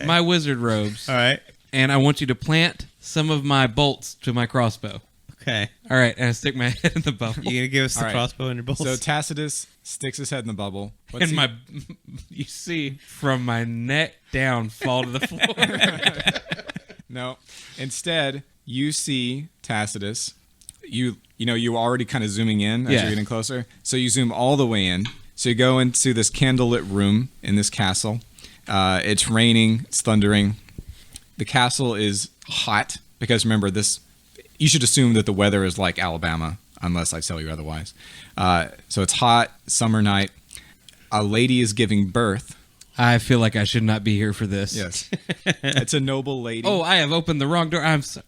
my wizard robes, All right. and I want you to plant some of my bolts to my crossbow. Okay. All right, and I stick my head in the bubble. You gonna give us the All right. crossbow and your bolts? So Tacitus sticks his head in the bubble. What's And he- you see from my neck down fall to the floor. No. Instead, you see Tacitus. You know you already kind of zooming in as Yeah. you're getting closer. So you zoom all the way in. So you go into this candlelit room in this castle. It's raining. It's thundering. The castle is hot because remember this. You should assume that the weather is like Alabama, unless I tell you otherwise. So it's hot, summer night. A lady is giving birth I feel like I should not be here for this. Yes. It's a noble lady. Oh, I have opened the wrong door. I'm so...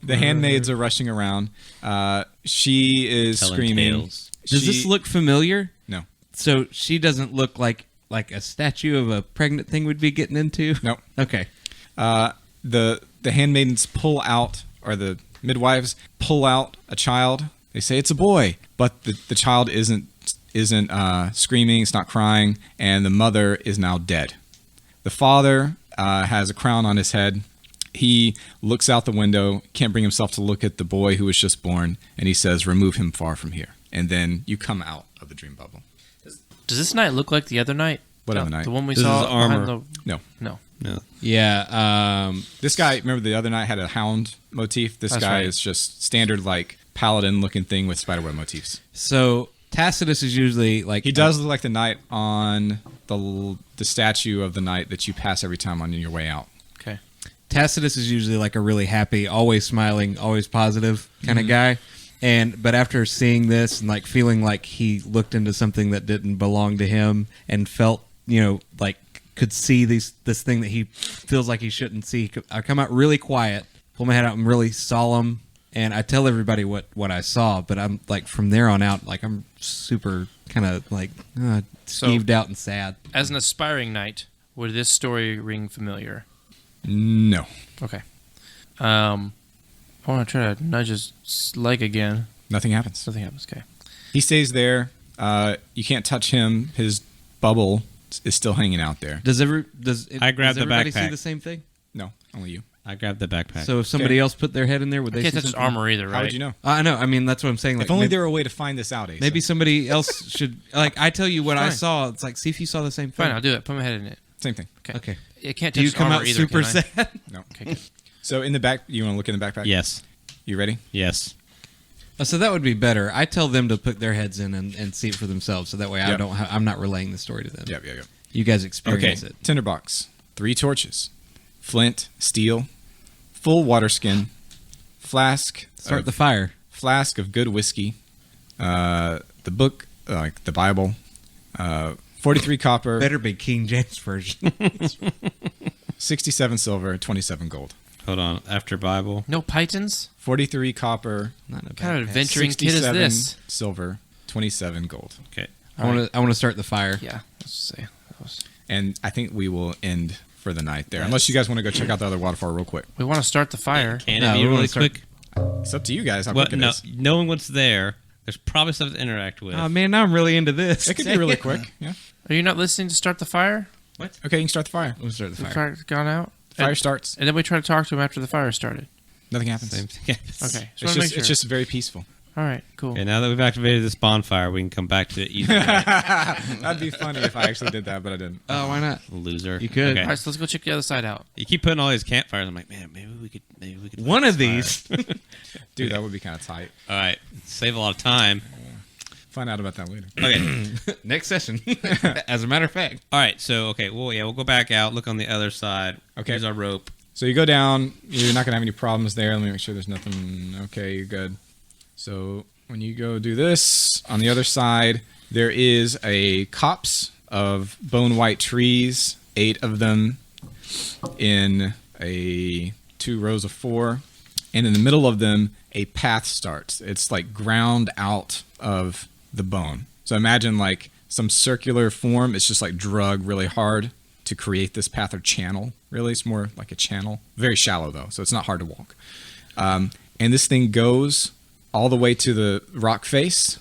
The handmaids are rushing around. She is Telling screaming. tales. Does this look familiar? No. So she doesn't look like a statue of a pregnant thing would be getting into? No. Okay. The handmaidens pull out, or the midwives pull out a child. They say it's a boy, but the child isn't screaming. It's not crying, and the mother is now dead. The father has a crown on his head. He looks out the window, can't bring himself to look at the boy who was just born, and he says, "Remove him far from here." And then you come out of the dream bubble. Does this night look like the other night? What other night? The one we This saw is armor. behind No. No. No. Yeah. This guy, remember the other night had a hound motif? This That's guy right. is just standard, like, paladin-looking thing with spiderweb motifs. So Tacitus is usually like... He does look like the knight on the statue of the knight that you pass every time on your way out. Okay. Tacitus is usually like a really happy, always smiling, always positive kind of guy. But after seeing this and like feeling like he looked into something that didn't belong to him and felt, like could see this thing that he feels like he shouldn't see, I come out really quiet, pull my head out, I'm really solemn, and I tell everybody what I saw. But I'm like, from there on out, like I'm super kind of like skeeved out and sad. As an aspiring knight, would this story ring familiar? No. Okay. I want to try to nudge his leg again. Nothing happens. Nothing happens. Okay. He stays there. You can't touch him. His bubble is still hanging out there. I grabbed the everybody see backpack. the same thing? No, only you. I grabbed the backpack. So if somebody else put their head in there, would I they can't see touch his something? armor either, right? How would you know? I know. I mean, that's what I'm saying. Like, If only maybe, there were a way to find this out, Asa. maybe somebody else should. Like, I tell you what I Fine. saw. It's like, see if you saw the same thing. Fine, I'll do it. Put my head in it. Same thing. Okay. It can't touch Do you his come armor out either, super can I? sad? No. Okay, good. So in the back, you want to look in the backpack? yes. You ready? Yes. So that would be better. I tell them to put their heads in and see it for themselves. So that way, Yep. I'm not relaying the story to them. Yep. You guys experience it. Tinderbox. 3 torches. Flint, steel, full water skin, flask. Start of, the fire. Flask of good whiskey. The book, like the Bible. 43 copper. Better be King James version. 67 silver, 27 gold. Hold on. After Bible. No pythons? 43 copper. Not a What kind of bad adventuring kid is 67 this? silver, 27 gold. Okay. I want to start the fire. Yeah, let's say. And I think we will end for the night there. Unless you guys want to go check out the other waterfall real quick. We want to start the fire. Can No, it be we wanna really start- quick? It's up to you guys how Well, quick it no, is. knowing what's there, there's probably stuff to interact with. Oh man, now I'm really into this. It could be really quick. Yeah. Are you not listening to start the fire? Okay, you can start the fire. We'll start the The fire. fire's gone out? Fire starts. And then we try to talk to him after the fire started. Nothing happens. Same thing. Okay. It's just very peaceful. All right, cool. Okay, now that we've activated this bonfire, we can come back to it easily. That'd be funny if I actually did that, but I didn't. Oh, why not? Loser. You could. Okay. All right, so let's go check the other side out. You keep putting all these campfires. I'm like, man, maybe we could. One light of this fire. these. Dude, that would be kind of tight. All right, save a lot of time. Find out about that later. Okay. Next session. As a matter of fact. All right. So we'll go back out. Look on the other side. Okay. Here's our rope. So you go down. You're not going to have any problems there. Let me make sure there's nothing. Okay, you're good. So when you go do this, on the other side, there is a copse of bone white trees, 8 of them in 2 rows of 4. And in the middle of them, a path starts. It's like ground out of the bone. So imagine like some circular form. It's just like drug really hard to create this path or channel. Really, it's more like a channel. Very shallow though, so it's not hard to walk. And this thing goes all the way to the rock face,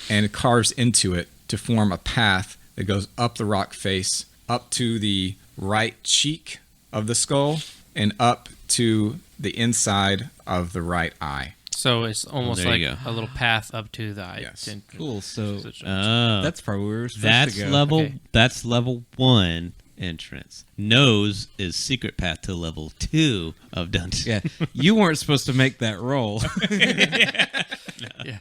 and it carves into it to form a path that goes up the rock face, up to the right cheek of the skull, and up to the inside of the right eye. So it's almost There like you go. a little path up to the eye. Yes. Cool. So That's that's probably where we're supposed that's to go. level. Okay. That's level 1 entrance. Nose is secret path to level 2 of dungeon. Yeah. You weren't supposed to make that roll.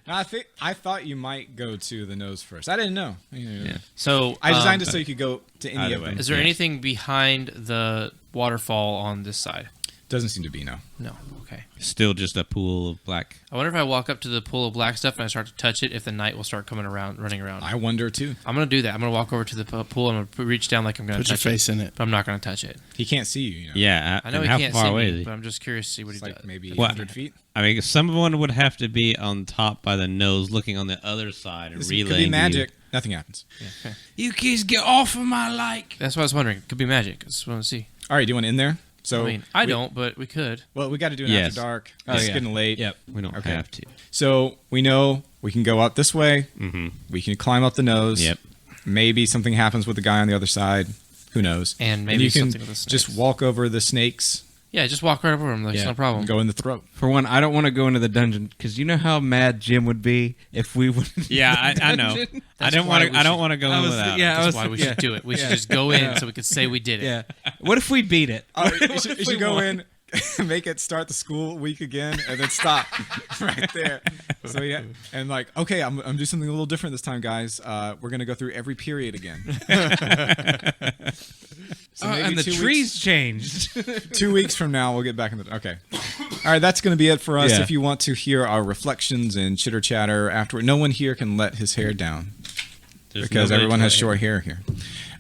No, I thought you might go to the nose first. I didn't know. Yeah. So I designed it so you could go to any Either of way. them. Is there Yes. anything behind the waterfall on this side? Doesn't seem to be, no. No. Okay. Still just a pool of black. I wonder if I walk up to the pool of black stuff and I start to touch it, if the knight will start coming around, running around. I wonder, too. I'm going to do that. I'm going to walk over to the pool and I'm going to reach down like I'm going to Put your touch it. face in it. But I'm not going to touch it. He can't see you, Yeah, I know and he how can't far see away me, is he? but I'm just curious to see what It's he like does. maybe What? 100 feet. I mean, someone would have to be on top by the nose, looking on the other side and This relaying. could be to magic. Nothing happens. You kids get off of my like. That's what I was wondering. It could be magic. I just want to see. All right, do you want in there? So I mean, I don't, but we could. Well, we got to do an Yes. after dark. Oh, It's yeah. getting late. Yep. You. We don't Okay. have to. So we know we can go up this way. Mm-hmm. We can climb up the nose. Yep. Maybe something happens with the guy on the other side. Who knows? And maybe you can something with the just snakes. walk over the snakes Yeah, just walk right over him. There's Yeah. no problem. and go in the throat. For one, I don't want to go into the dungeon because you know how mad Jim would be if we would. Yeah, I know. I don't why want we to. I don't should- want to go I in was- without. yeah, him. That's why we should do it. We should just go in so we could say we did it. Yeah. What if we beat it? You should go in, make it start the school week again, and then stop right there. So yeah, and like, okay, I'm doing something a little different this time, guys. We're gonna go through every period again. So maybe and the 2 weeks- trees changed. 2 weeks from now, we'll get back in the. Okay. All right, that's going to be it for us. Yeah. If you want to hear our reflections and chitter chatter afterward, no one here can let his hair down There's because nobody everyone to has let short hair here.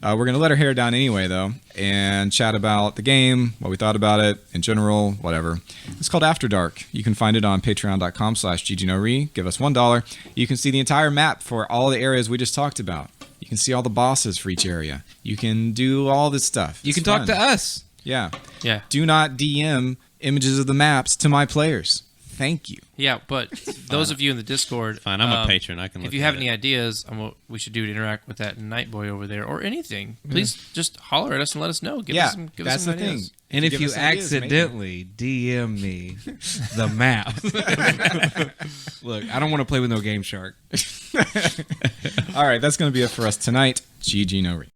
We're going to let our hair down anyway, though, and chat about the game, what we thought about it, in general, whatever. It's called After Dark. You can find it on patreon.com/ggnoree. Give us $1. You can see the entire map for all the areas we just talked about. You can see all the bosses for each area. You can do all this stuff. You It's can talk fun. to us. Yeah. Yeah. Do not DM images of the maps to my players. Thank you. Yeah, but those of you in the Discord, Fine, I'm a patron. I can. If look you at have it. any ideas on what we should do to interact with that night boy over there, or anything, please just holler at us and let us know. Give us some, give us that's some the ideas. thing. And if Give you us ideas, maybe. accidentally DM me the map, look, I don't want to play with no Game Shark. All right, that's going to be it for us tonight. GG No Re.